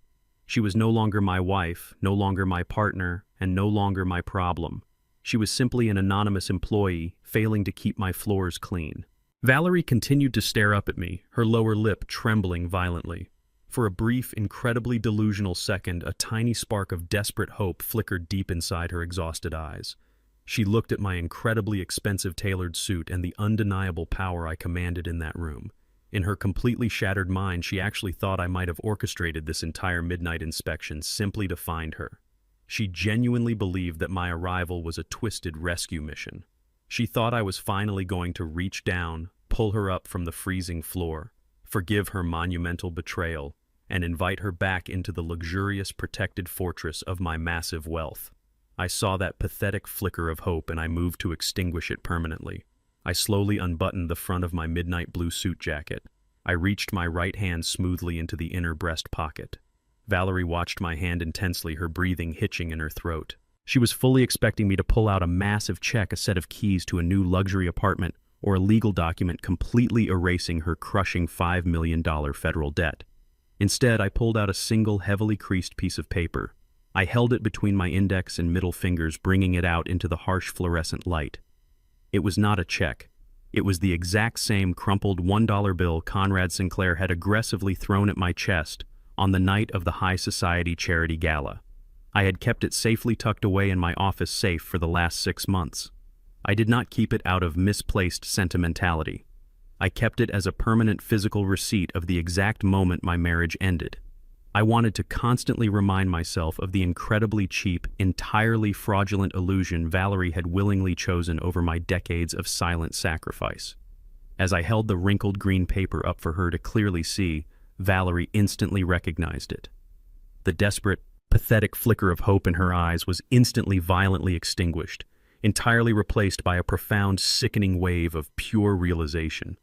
She was no longer my wife, no longer my partner, and no longer my problem. She was simply an anonymous employee, failing to keep my floors clean. Valerie continued to stare up at me, her lower lip trembling violently. For a brief, incredibly delusional second, a tiny spark of desperate hope flickered deep inside her exhausted eyes. She looked at my incredibly expensive tailored suit and the undeniable power I commanded in that room. In her completely shattered mind, she actually thought I might have orchestrated this entire midnight inspection simply to find her. She genuinely believed that my arrival was a twisted rescue mission. She thought I was finally going to reach down, pull her up from the freezing floor, forgive her monumental betrayal, and invite her back into the luxurious, protected fortress of my massive wealth. I saw that pathetic flicker of hope, and I moved to extinguish it permanently. I slowly unbuttoned the front of my midnight blue suit jacket. I reached my right hand smoothly into the inner breast pocket. Valerie watched my hand intensely, her breathing hitching in her throat. She was fully expecting me to pull out a massive check, a set of keys to a new luxury apartment, or a legal document completely erasing her crushing $5 million federal debt. Instead, I pulled out a single heavily creased piece of paper. I held it between my index and middle fingers, bringing it out into the harsh fluorescent light. It was not a check. It was the exact same crumpled $1 bill Conrad Sinclair had aggressively thrown at my chest on the night of the High Society charity gala. I had kept it safely tucked away in my office safe for the last 6 months. I did not keep it out of misplaced sentimentality. I kept it as a permanent physical receipt of the exact moment my marriage ended. I wanted to constantly remind myself of the incredibly cheap, entirely fraudulent illusion Valerie had willingly chosen over my decades of silent sacrifice. As I held the wrinkled green paper up for her to clearly see, Valerie instantly recognized it. The desperate, pathetic flicker of hope in her eyes was instantly violently extinguished, entirely replaced by a profound, sickening wave of pure realization.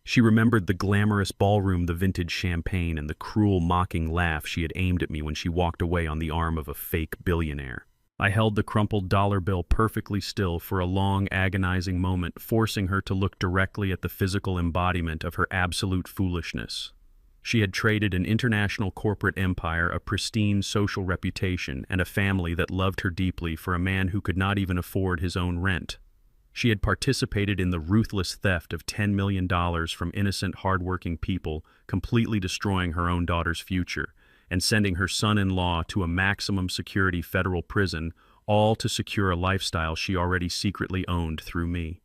She remembered the glamorous ballroom, the vintage champagne, and the cruel, mocking laugh she had aimed at me when she walked away on the arm of a fake billionaire. I held the crumpled dollar bill perfectly still for a long, agonizing moment, forcing her to look directly at the physical embodiment of her absolute foolishness. She had traded an international corporate empire, a pristine social reputation, and a family that loved her deeply for a man who could not even afford his own rent. She had participated in the ruthless theft of $10 million from innocent, hardworking people, completely destroying her own daughter's future, and sending her son-in-law to a maximum security federal prison, all to secure a lifestyle she already secretly owned through me.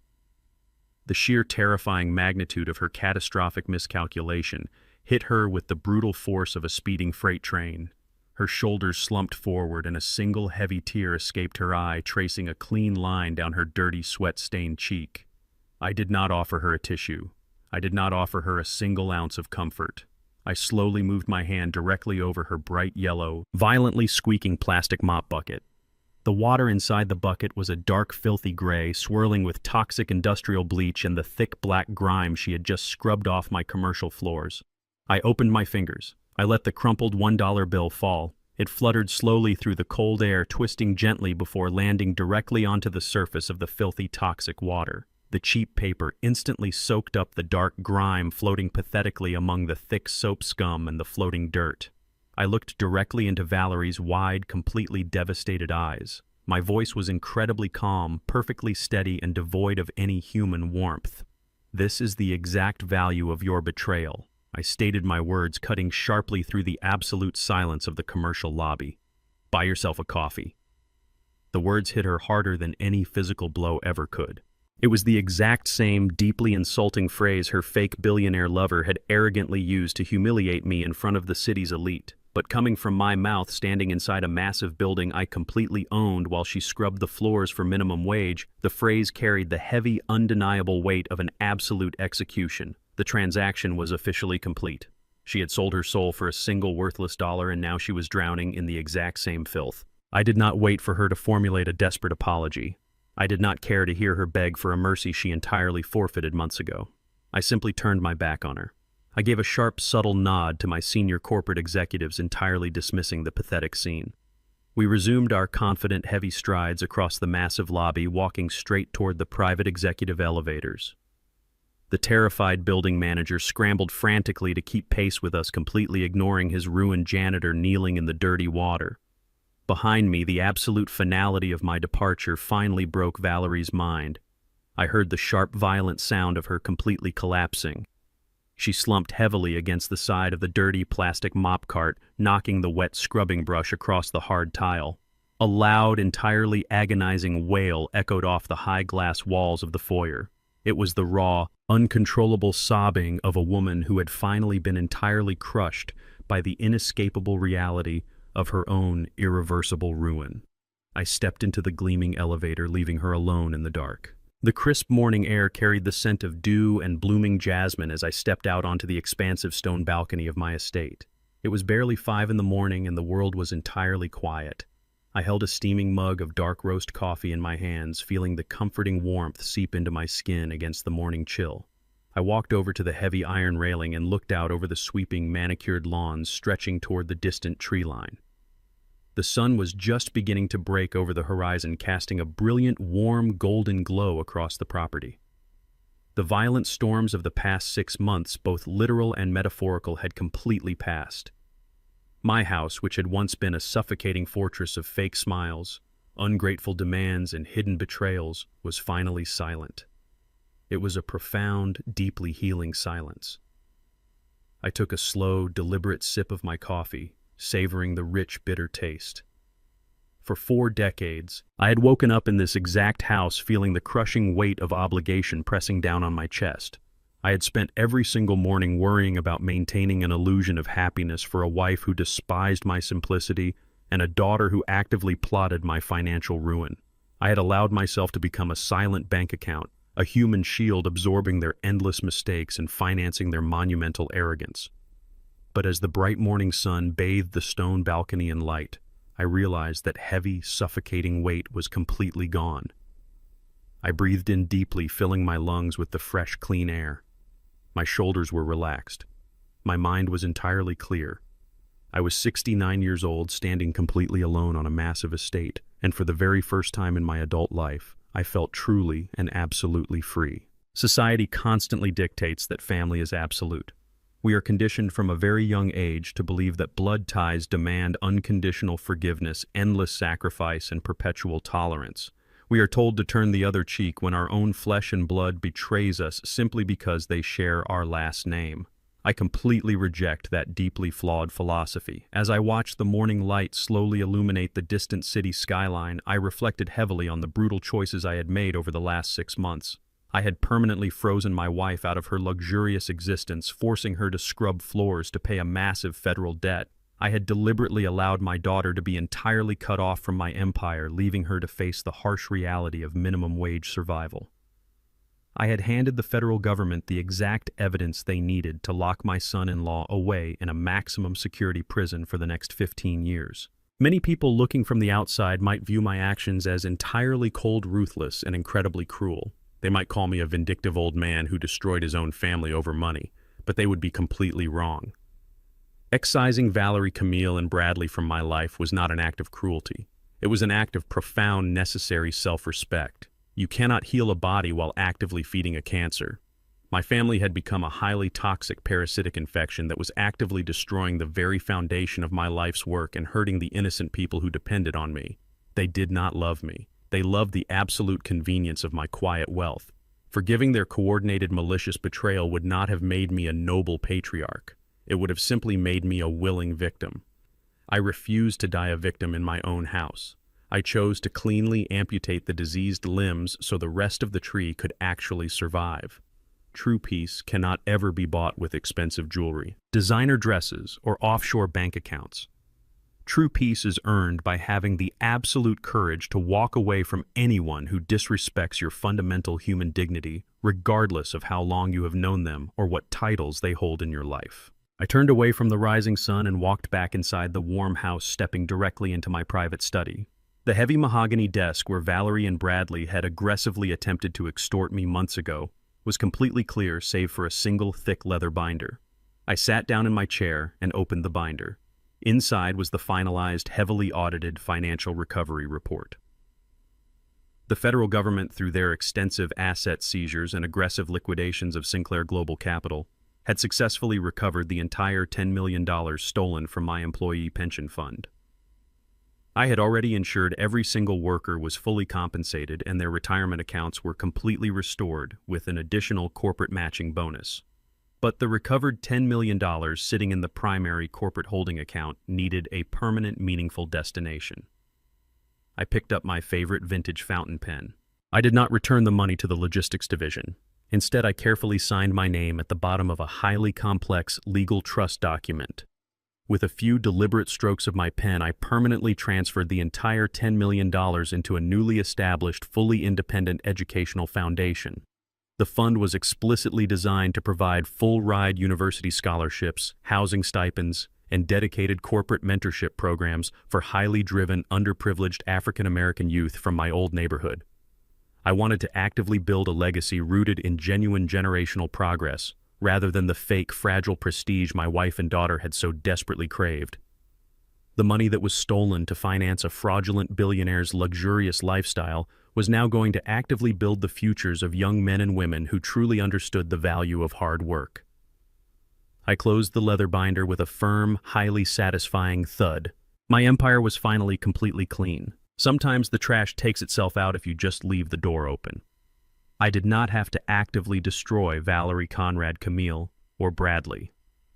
The sheer terrifying magnitude of her catastrophic miscalculation hit her with the brutal force of a speeding freight train. Her shoulders slumped forward and a single heavy tear escaped her eye, tracing a clean line down her dirty, sweat-stained cheek. I did not offer her a tissue. I did not offer her a single ounce of comfort. I slowly moved my hand directly over her bright yellow, violently squeaking plastic mop bucket. The water inside the bucket was a dark, filthy gray, swirling with toxic industrial bleach and the thick black grime she had just scrubbed off my commercial floors. I opened my fingers. I let the crumpled $1 bill fall. It fluttered slowly through the cold air, twisting gently before landing directly onto the surface of the filthy, toxic water. The cheap paper instantly soaked up the dark grime floating pathetically among the thick soap scum and the floating dirt. I looked directly into Valerie's wide, completely devastated eyes. My voice was incredibly calm, perfectly steady, and devoid of any human warmth. "This is the exact value of your betrayal," I stated, my words cutting sharply through the absolute silence of the commercial lobby. "Buy yourself a coffee." The words hit her harder than any physical blow ever could. It was the exact same deeply insulting phrase her fake billionaire lover had arrogantly used to humiliate me in front of the city's elite. But coming from my mouth, standing inside a massive building I completely owned while she scrubbed the floors for minimum wage, the phrase carried the heavy, undeniable weight of an absolute execution. The transaction was officially complete. She had sold her soul for a single worthless dollar, and now she was drowning in the exact same filth. I did not wait for her to formulate a desperate apology. I did not care to hear her beg for a mercy she entirely forfeited months ago. I simply turned my back on her. I gave a sharp, subtle nod to my senior corporate executives, entirely dismissing the pathetic scene. We resumed our confident, heavy strides across the massive lobby, walking straight toward the private executive elevators. The terrified building manager scrambled frantically to keep pace with us, completely ignoring his ruined janitor kneeling in the dirty water. Behind me, the absolute finality of my departure finally broke Valerie's mind. I heard the sharp, violent sound of her completely collapsing. She slumped heavily against the side of the dirty plastic mop cart, knocking the wet scrubbing brush across the hard tile. A loud, entirely agonizing wail echoed off the high glass walls of the foyer. It was the raw, uncontrollable sobbing of a woman who had finally been entirely crushed by the inescapable reality of her own irreversible ruin. I stepped into the gleaming elevator, leaving her alone in the dark. The crisp morning air carried the scent of dew and blooming jasmine as I stepped out onto the expansive stone balcony of my estate. It was barely 5 in the morning and the world was entirely quiet. I held a steaming mug of dark roast coffee in my hands, feeling the comforting warmth seep into my skin against the morning chill. I walked over to the heavy iron railing and looked out over the sweeping, manicured lawns stretching toward the distant tree line. The sun was just beginning to break over the horizon, casting a brilliant, warm, golden glow across the property. The violent storms of the past 6 months, both literal and metaphorical, had completely passed. My house, which had once been a suffocating fortress of fake smiles, ungrateful demands, and hidden betrayals, was finally silent. It was a profound, deeply healing silence. I took a slow, deliberate sip of my coffee, savoring the rich, bitter taste. For 4 decades, I had woken up in this exact house feeling the crushing weight of obligation pressing down on my chest. I had spent every single morning worrying about maintaining an illusion of happiness for a wife who despised my simplicity and a daughter who actively plotted my financial ruin. I had allowed myself to become a silent bank account, a human shield absorbing their endless mistakes and financing their monumental arrogance. But as the bright morning sun bathed the stone balcony in light, I realized that heavy, suffocating weight was completely gone. I breathed in deeply, filling my lungs with the fresh, clean air. My shoulders were relaxed. My mind was entirely clear. I was 69 years old, standing completely alone on a massive estate, and for the very first time in my adult life, I felt truly and absolutely free. Society constantly dictates that family is absolute. We are conditioned from a very young age to believe that blood ties demand unconditional forgiveness, endless sacrifice, and perpetual tolerance. We are told to turn the other cheek when our own flesh and blood betrays us simply because they share our last name. I completely reject that deeply flawed philosophy. As I watched the morning light slowly illuminate the distant city skyline, I reflected heavily on the brutal choices I had made over the last 6 months. I had permanently frozen my wife out of her luxurious existence, forcing her to scrub floors to pay a massive federal debt. I had deliberately allowed my daughter to be entirely cut off from my empire, leaving her to face the harsh reality of minimum wage survival. I had handed the federal government the exact evidence they needed to lock my son-in-law away in a maximum security prison for the next 15 years. Many people looking from the outside might view my actions as entirely cold, ruthless, and incredibly cruel. They might call me a vindictive old man who destroyed his own family over money, but they would be completely wrong. Excising Valerie, Camille, and Bradley from my life was not an act of cruelty. It was an act of profound, necessary self-respect. You cannot heal a body while actively feeding a cancer. My family had become a highly toxic parasitic infection that was actively destroying the very foundation of my life's work and hurting the innocent people who depended on me. They did not love me. They loved the absolute convenience of my quiet wealth. Forgiving their coordinated malicious betrayal would not have made me a noble patriarch. It would have simply made me a willing victim. I refused to die a victim in my own house. I chose to cleanly amputate the diseased limbs so the rest of the tree could actually survive. True peace cannot ever be bought with expensive jewelry, designer dresses, or offshore bank accounts. True peace is earned by having the absolute courage to walk away from anyone who disrespects your fundamental human dignity, regardless of how long you have known them or what titles they hold in your life. I turned away from the rising sun and walked back inside the warm house, stepping directly into my private study. The heavy mahogany desk where Valerie and Bradley had aggressively attempted to extort me months ago was completely clear save for a single thick leather binder. I sat down in my chair and opened the binder. Inside was the finalized, heavily audited financial recovery report. The federal government, through their extensive asset seizures and aggressive liquidations of Sinclair Global Capital, had successfully recovered the entire $10 million stolen from my employee pension fund. I had already ensured every single worker was fully compensated and their retirement accounts were completely restored with an additional corporate matching bonus. But the recovered $10 million sitting in the primary corporate holding account needed a permanent, meaningful destination. I picked up my favorite vintage fountain pen. I did not return the money to the logistics division. Instead, I carefully signed my name at the bottom of a highly complex legal trust document. With a few deliberate strokes of my pen, I permanently transferred the entire $10 million into a newly established, fully independent educational foundation. The fund was explicitly designed to provide full-ride university scholarships, housing stipends, and dedicated corporate mentorship programs for highly driven, underprivileged African-American youth from my old neighborhood. I wanted to actively build a legacy rooted in genuine generational progress, rather than the fake, fragile prestige my wife and daughter had so desperately craved. The money that was stolen to finance a fraudulent billionaire's luxurious lifestyle was now going to actively build the futures of young men and women who truly understood the value of hard work. I closed the leather binder with a firm, highly satisfying thud. My empire was finally completely clean. Sometimes the trash takes itself out if you just leave the door open. I did not have to actively destroy Valerie, Conrad, Camille, or Bradley.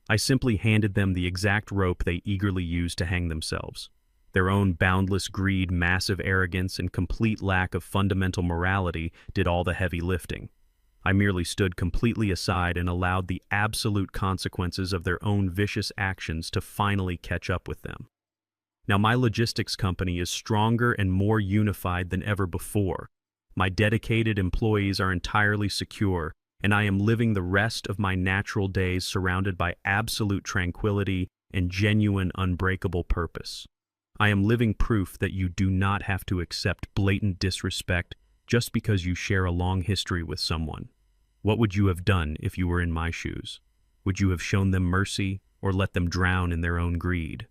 I simply handed them the exact rope they eagerly used to hang themselves. Their own boundless greed, massive arrogance, and complete lack of fundamental morality did all the heavy lifting. I merely stood completely aside and allowed the absolute consequences of their own vicious actions to finally catch up with them. Now, my logistics company is stronger and more unified than ever before. My dedicated employees are entirely secure, and I am living the rest of my natural days surrounded by absolute tranquility and genuine, unbreakable purpose. I am living proof that you do not have to accept blatant disrespect just because you share a long history with someone. What would you have done if you were in my shoes? Would you have shown them mercy or let them drown in their own greed?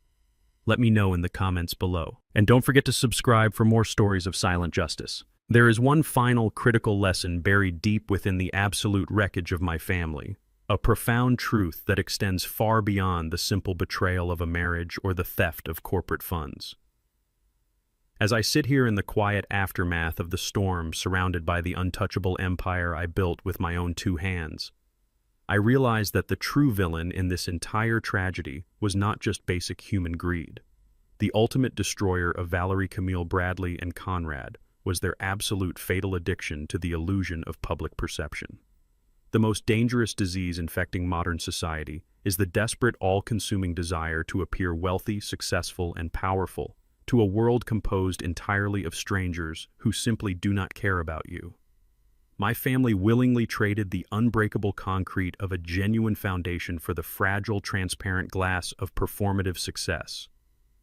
Let me know in the comments below. And don't forget to subscribe for more stories of silent justice. There is one final critical lesson buried deep within the absolute wreckage of my family, a profound truth that extends far beyond the simple betrayal of a marriage or the theft of corporate funds. As I sit here in the quiet aftermath of the storm surrounded by the untouchable empire I built with my own two hands, I realize that the true villain in this entire tragedy was not just basic human greed. The ultimate destroyer of Valerie, Camille, Bradley, and Conrad was their absolute fatal addiction to the illusion of public perception. The most dangerous disease infecting modern society is the desperate, all-consuming desire to appear wealthy, successful, and powerful to a world composed entirely of strangers who simply do not care about you. My family willingly traded the unbreakable concrete of a genuine foundation for the fragile, transparent glass of performative success.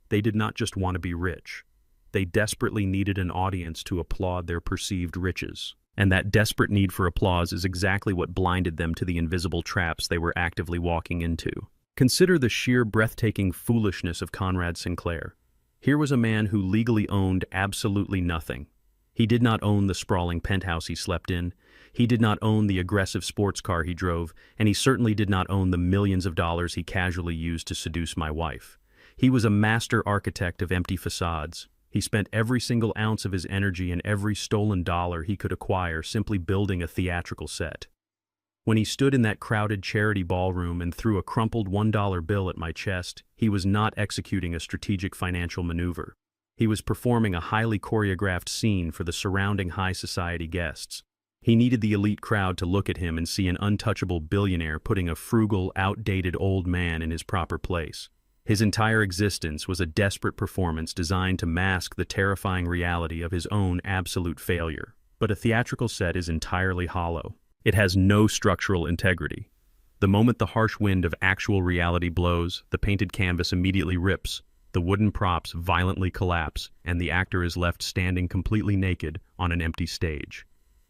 They did not just want to be rich. They desperately needed an audience to applaud their perceived riches. And that desperate need for applause is exactly what blinded them to the invisible traps they were actively walking into. Consider the sheer breathtaking foolishness of Conrad Sinclair. Here was a man who legally owned absolutely nothing. He did not own the sprawling penthouse he slept in. He did not own the aggressive sports car he drove, and he certainly did not own the millions of dollars he casually used to seduce my wife. He was a master architect of empty facades. He spent every single ounce of his energy and every stolen dollar he could acquire simply building a theatrical set. When he stood in that crowded charity ballroom and threw a crumpled $1 bill at my chest, he was not executing a strategic financial maneuver. He was performing a highly choreographed scene for the surrounding high society guests. He needed the elite crowd to look at him and see an untouchable billionaire putting a frugal, outdated old man in his proper place. His entire existence was a desperate performance designed to mask the terrifying reality of his own absolute failure. But a theatrical set is entirely hollow. It has no structural integrity. The moment the harsh wind of actual reality blows, the painted canvas immediately rips, the wooden props violently collapse, and the actor is left standing completely naked on an empty stage.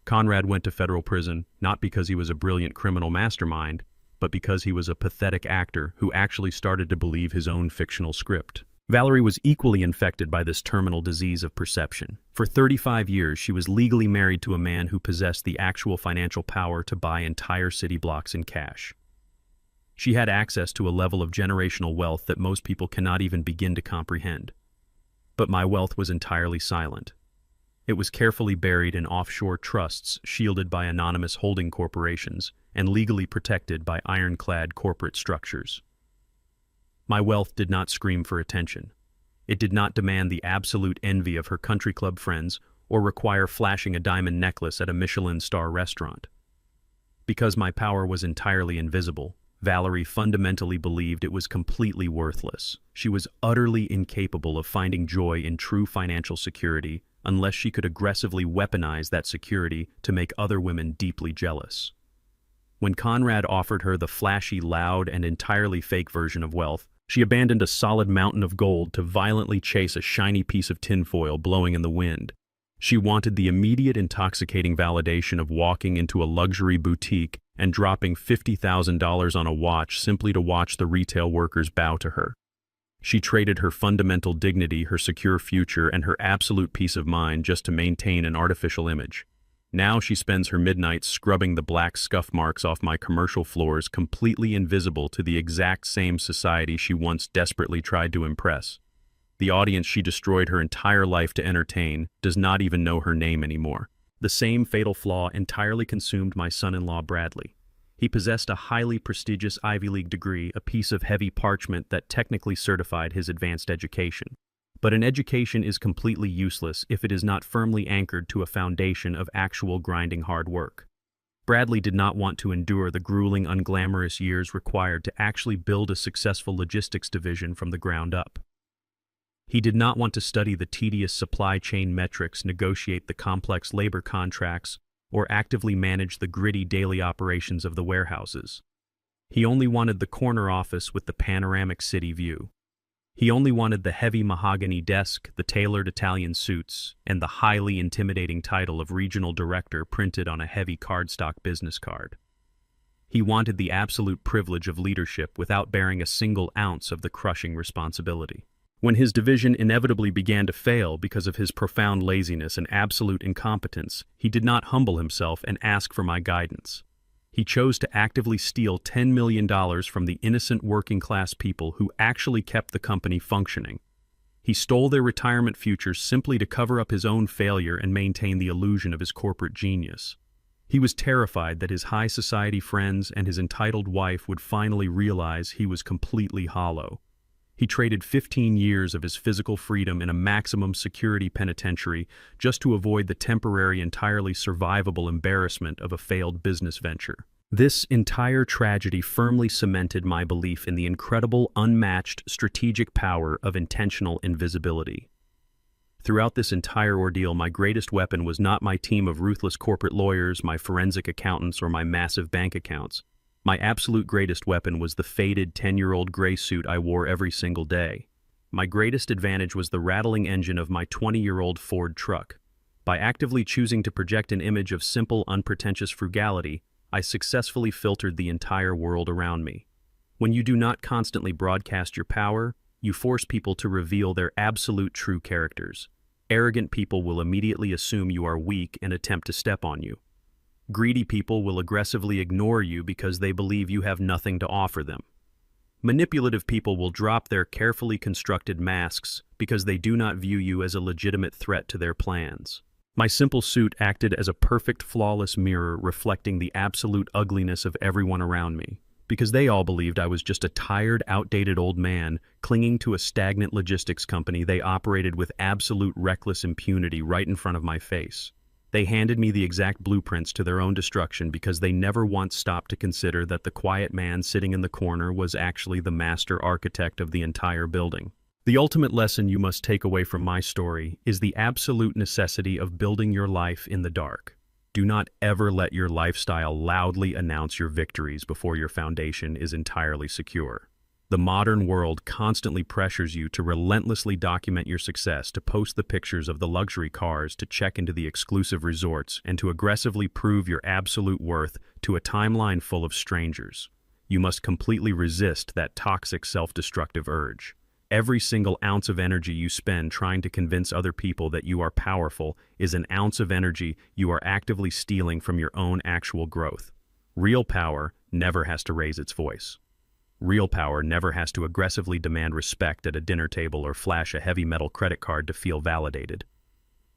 Conrad went to federal prison not because he was a brilliant criminal mastermind, but because he was a pathetic actor who actually started to believe his own fictional script. Valerie was equally infected by this terminal disease of perception. For 35 years, she was legally married to a man who possessed the actual financial power to buy entire city blocks in cash. She had access to a level of generational wealth that most people cannot even begin to comprehend. But my wealth was entirely silent. It was carefully buried in offshore trusts shielded by anonymous holding corporations and legally protected by ironclad corporate structures. My wealth did not scream for attention. It did not demand the absolute envy of her country club friends or require flashing a diamond necklace at a Michelin star restaurant. Because my power was entirely invisible, Valerie fundamentally believed it was completely worthless. She was utterly incapable of finding joy in true financial security unless she could aggressively weaponize that security to make other women deeply jealous. When Conrad offered her the flashy, loud, and entirely fake version of wealth, she abandoned a solid mountain of gold to violently chase a shiny piece of tinfoil blowing in the wind. She wanted the immediate intoxicating validation of walking into a luxury boutique and dropping $50,000 on a watch simply to watch the retail workers bow to her. She traded her fundamental dignity, her secure future, and her absolute peace of mind just to maintain an artificial image. Now she spends her midnights scrubbing the black scuff marks off my commercial floors, completely invisible to the exact same society she once desperately tried to impress. The audience she destroyed her entire life to entertain does not even know her name anymore. The same fatal flaw entirely consumed my son-in-law Bradley. He possessed a highly prestigious Ivy League degree, a piece of heavy parchment that technically certified his advanced education. But an education is completely useless if it is not firmly anchored to a foundation of actual grinding hard work. Bradley did not want to endure the grueling, unglamorous years required to actually build a successful logistics division from the ground up. He did not want to study the tedious supply chain metrics, negotiate the complex labor contracts, or actively manage the gritty daily operations of the warehouses. He only wanted the corner office with the panoramic city view. He only wanted the heavy mahogany desk, the tailored Italian suits, and the highly intimidating title of regional director printed on a heavy cardstock business card. He wanted the absolute privilege of leadership without bearing a single ounce of the crushing responsibility. When his division inevitably began to fail because of his profound laziness and absolute incompetence, he did not humble himself and ask for my guidance. He chose to actively steal $10 million from the innocent working-class people who actually kept the company functioning. He stole their retirement futures simply to cover up his own failure and maintain the illusion of his corporate genius. He was terrified that his high society friends and his entitled wife would finally realize he was completely hollow. He traded 15 years of his physical freedom in a maximum security penitentiary just to avoid the temporary, entirely survivable embarrassment of a failed business venture. This entire tragedy firmly cemented my belief in the incredible, unmatched strategic power of intentional invisibility. Throughout this entire ordeal, my greatest weapon was not my team of ruthless corporate lawyers, my forensic accountants, or my massive bank accounts. My absolute greatest weapon was the faded 10-year-old gray suit I wore every single day. My greatest advantage was the rattling engine of my 20-year-old Ford truck. By actively choosing to project an image of simple, unpretentious frugality, I successfully filtered the entire world around me. When you do not constantly broadcast your power, you force people to reveal their absolute true characters. Arrogant people will immediately assume you are weak and attempt to step on you. Greedy people will aggressively ignore you because they believe you have nothing to offer them. Manipulative people will drop their carefully constructed masks because they do not view you as a legitimate threat to their plans. My simple suit acted as a perfect, flawless mirror reflecting the absolute ugliness of everyone around me, because they all believed I was just a tired, outdated old man clinging to a stagnant logistics company they operated with absolute reckless impunity right in front of my face. They handed me the exact blueprints to their own destruction because they never once stopped to consider that the quiet man sitting in the corner was actually the master architect of the entire building. The ultimate lesson you must take away from my story is the absolute necessity of building your life in the dark. Do not ever let your lifestyle loudly announce your victories before your foundation is entirely secure. The modern world constantly pressures you to relentlessly document your success, to post the pictures of the luxury cars, to check into the exclusive resorts, and to aggressively prove your absolute worth to a timeline full of strangers. You must completely resist that toxic self-destructive urge. Every single ounce of energy you spend trying to convince other people that you are powerful is an ounce of energy you are actively stealing from your own actual growth. Real power never has to raise its voice. Real power never has to aggressively demand respect at a dinner table or flash a heavy metal credit card to feel validated.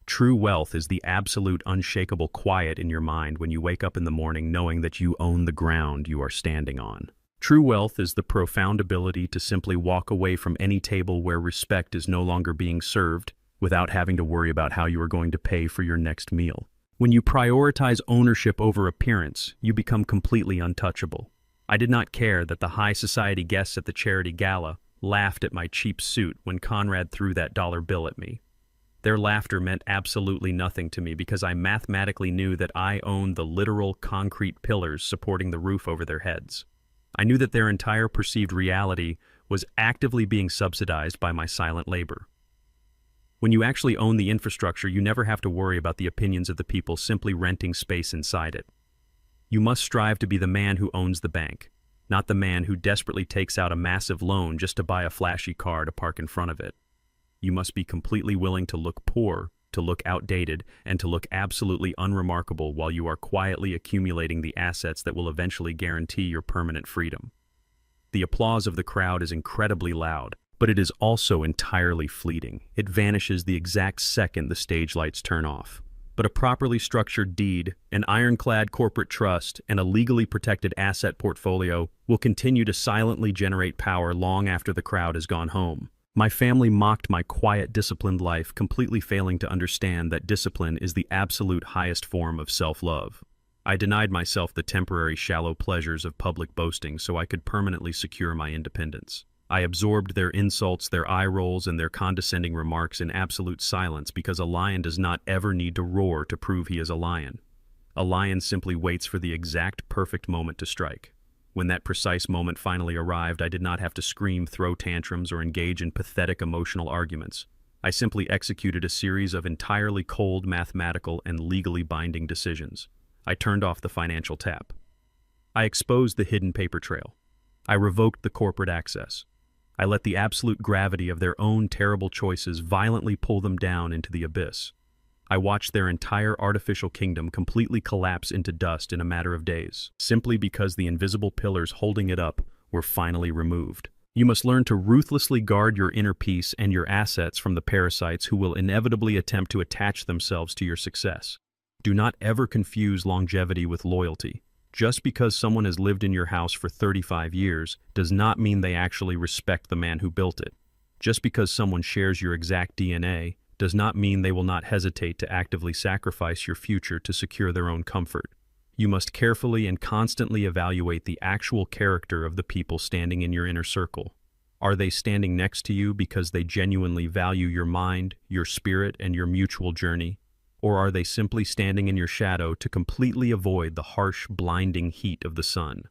True wealth is the absolute unshakable quiet in your mind when you wake up in the morning knowing that you own the ground you are standing on. True wealth is the profound ability to simply walk away from any table where respect is no longer being served without having to worry about how you are going to pay for your next meal. When you prioritize ownership over appearance, you become completely untouchable. I did not care that the high society guests at the charity gala laughed at my cheap suit when Conrad threw that dollar bill at me. Their laughter meant absolutely nothing to me because I mathematically knew that I owned the literal concrete pillars supporting the roof over their heads. I knew that their entire perceived reality was actively being subsidized by my silent labor. When you actually own the infrastructure, you never have to worry about the opinions of the people simply renting space inside it. You must strive to be the man who owns the bank, not the man who desperately takes out a massive loan just to buy a flashy car to park in front of it. You must be completely willing to look poor, to look outdated, and to look absolutely unremarkable while you are quietly accumulating the assets that will eventually guarantee your permanent freedom. The applause of the crowd is incredibly loud, but it is also entirely fleeting. It vanishes the exact second the stage lights turn off. But a properly structured deed, an ironclad corporate trust, and a legally protected asset portfolio will continue to silently generate power long after the crowd has gone home. My family mocked my quiet, disciplined life, completely failing to understand that discipline is the absolute highest form of self-love. I denied myself the temporary, shallow pleasures of public boasting so I could permanently secure my independence. I absorbed their insults, their eye rolls, and their condescending remarks in absolute silence because a lion does not ever need to roar to prove he is a lion. A lion simply waits for the exact perfect moment to strike. When that precise moment finally arrived, I did not have to scream, throw tantrums, or engage in pathetic emotional arguments. I simply executed a series of entirely cold, mathematical, and legally binding decisions. I turned off the financial tap. I exposed the hidden paper trail. I revoked the corporate access. I let the absolute gravity of their own terrible choices violently pull them down into the abyss. I watched their entire artificial kingdom completely collapse into dust in a matter of days, simply because the invisible pillars holding it up were finally removed. You must learn to ruthlessly guard your inner peace and your assets from the parasites who will inevitably attempt to attach themselves to your success. Do not ever confuse longevity with loyalty. Just because someone has lived in your house for 35 years does not mean they actually respect the man who built it. Just because someone shares your exact DNA does not mean they will not hesitate to actively sacrifice your future to secure their own comfort. You must carefully and constantly evaluate the actual character of the people standing in your inner circle. Are they standing next to you because they genuinely value your mind, your spirit, and your mutual journey? Or are they simply standing in your shadow to completely avoid the harsh, blinding heat of the sun?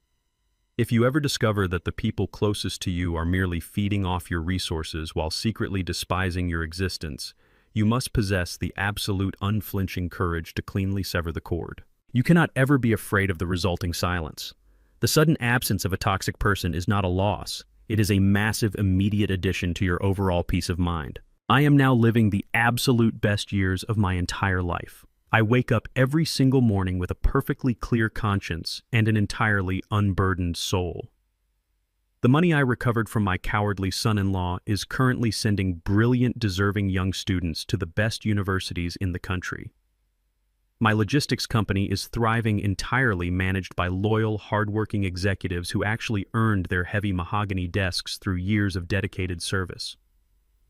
If you ever discover that the people closest to you are merely feeding off your resources while secretly despising your existence, you must possess the absolute unflinching courage to cleanly sever the cord. You cannot ever be afraid of the resulting silence. The sudden absence of a toxic person is not a loss. It is a massive, immediate addition to your overall peace of mind. I am now living the absolute best years of my entire life. I wake up every single morning with a perfectly clear conscience and an entirely unburdened soul. The money I recovered from my cowardly son-in-law is currently sending brilliant, deserving young students to the best universities in the country. My logistics company is thriving, entirely managed by loyal, hardworking executives who actually earned their heavy mahogany desks through years of dedicated service.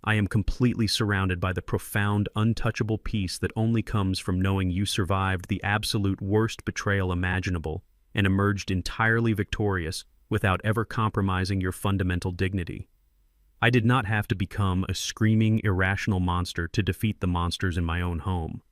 I am completely surrounded by the profound, untouchable peace that only comes from knowing you survived the absolute worst betrayal imaginable and emerged entirely victorious without ever compromising your fundamental dignity. I did not have to become a screaming, irrational monster to defeat the monsters in my own home.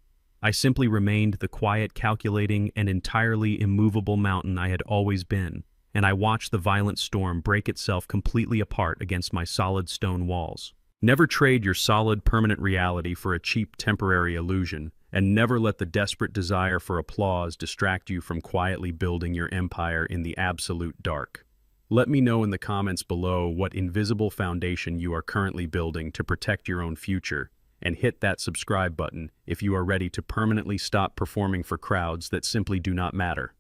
I simply remained the quiet, calculating, and entirely immovable mountain I had always been, and I watched the violent storm break itself completely apart against my solid stone walls. Never trade your solid, permanent reality for a cheap, temporary illusion, and never let the desperate desire for applause distract you from quietly building your empire in the absolute dark. Let me know in the comments below what invisible foundation you are currently building to protect your own future, and hit that subscribe button if you are ready to permanently stop performing for crowds that simply do not matter.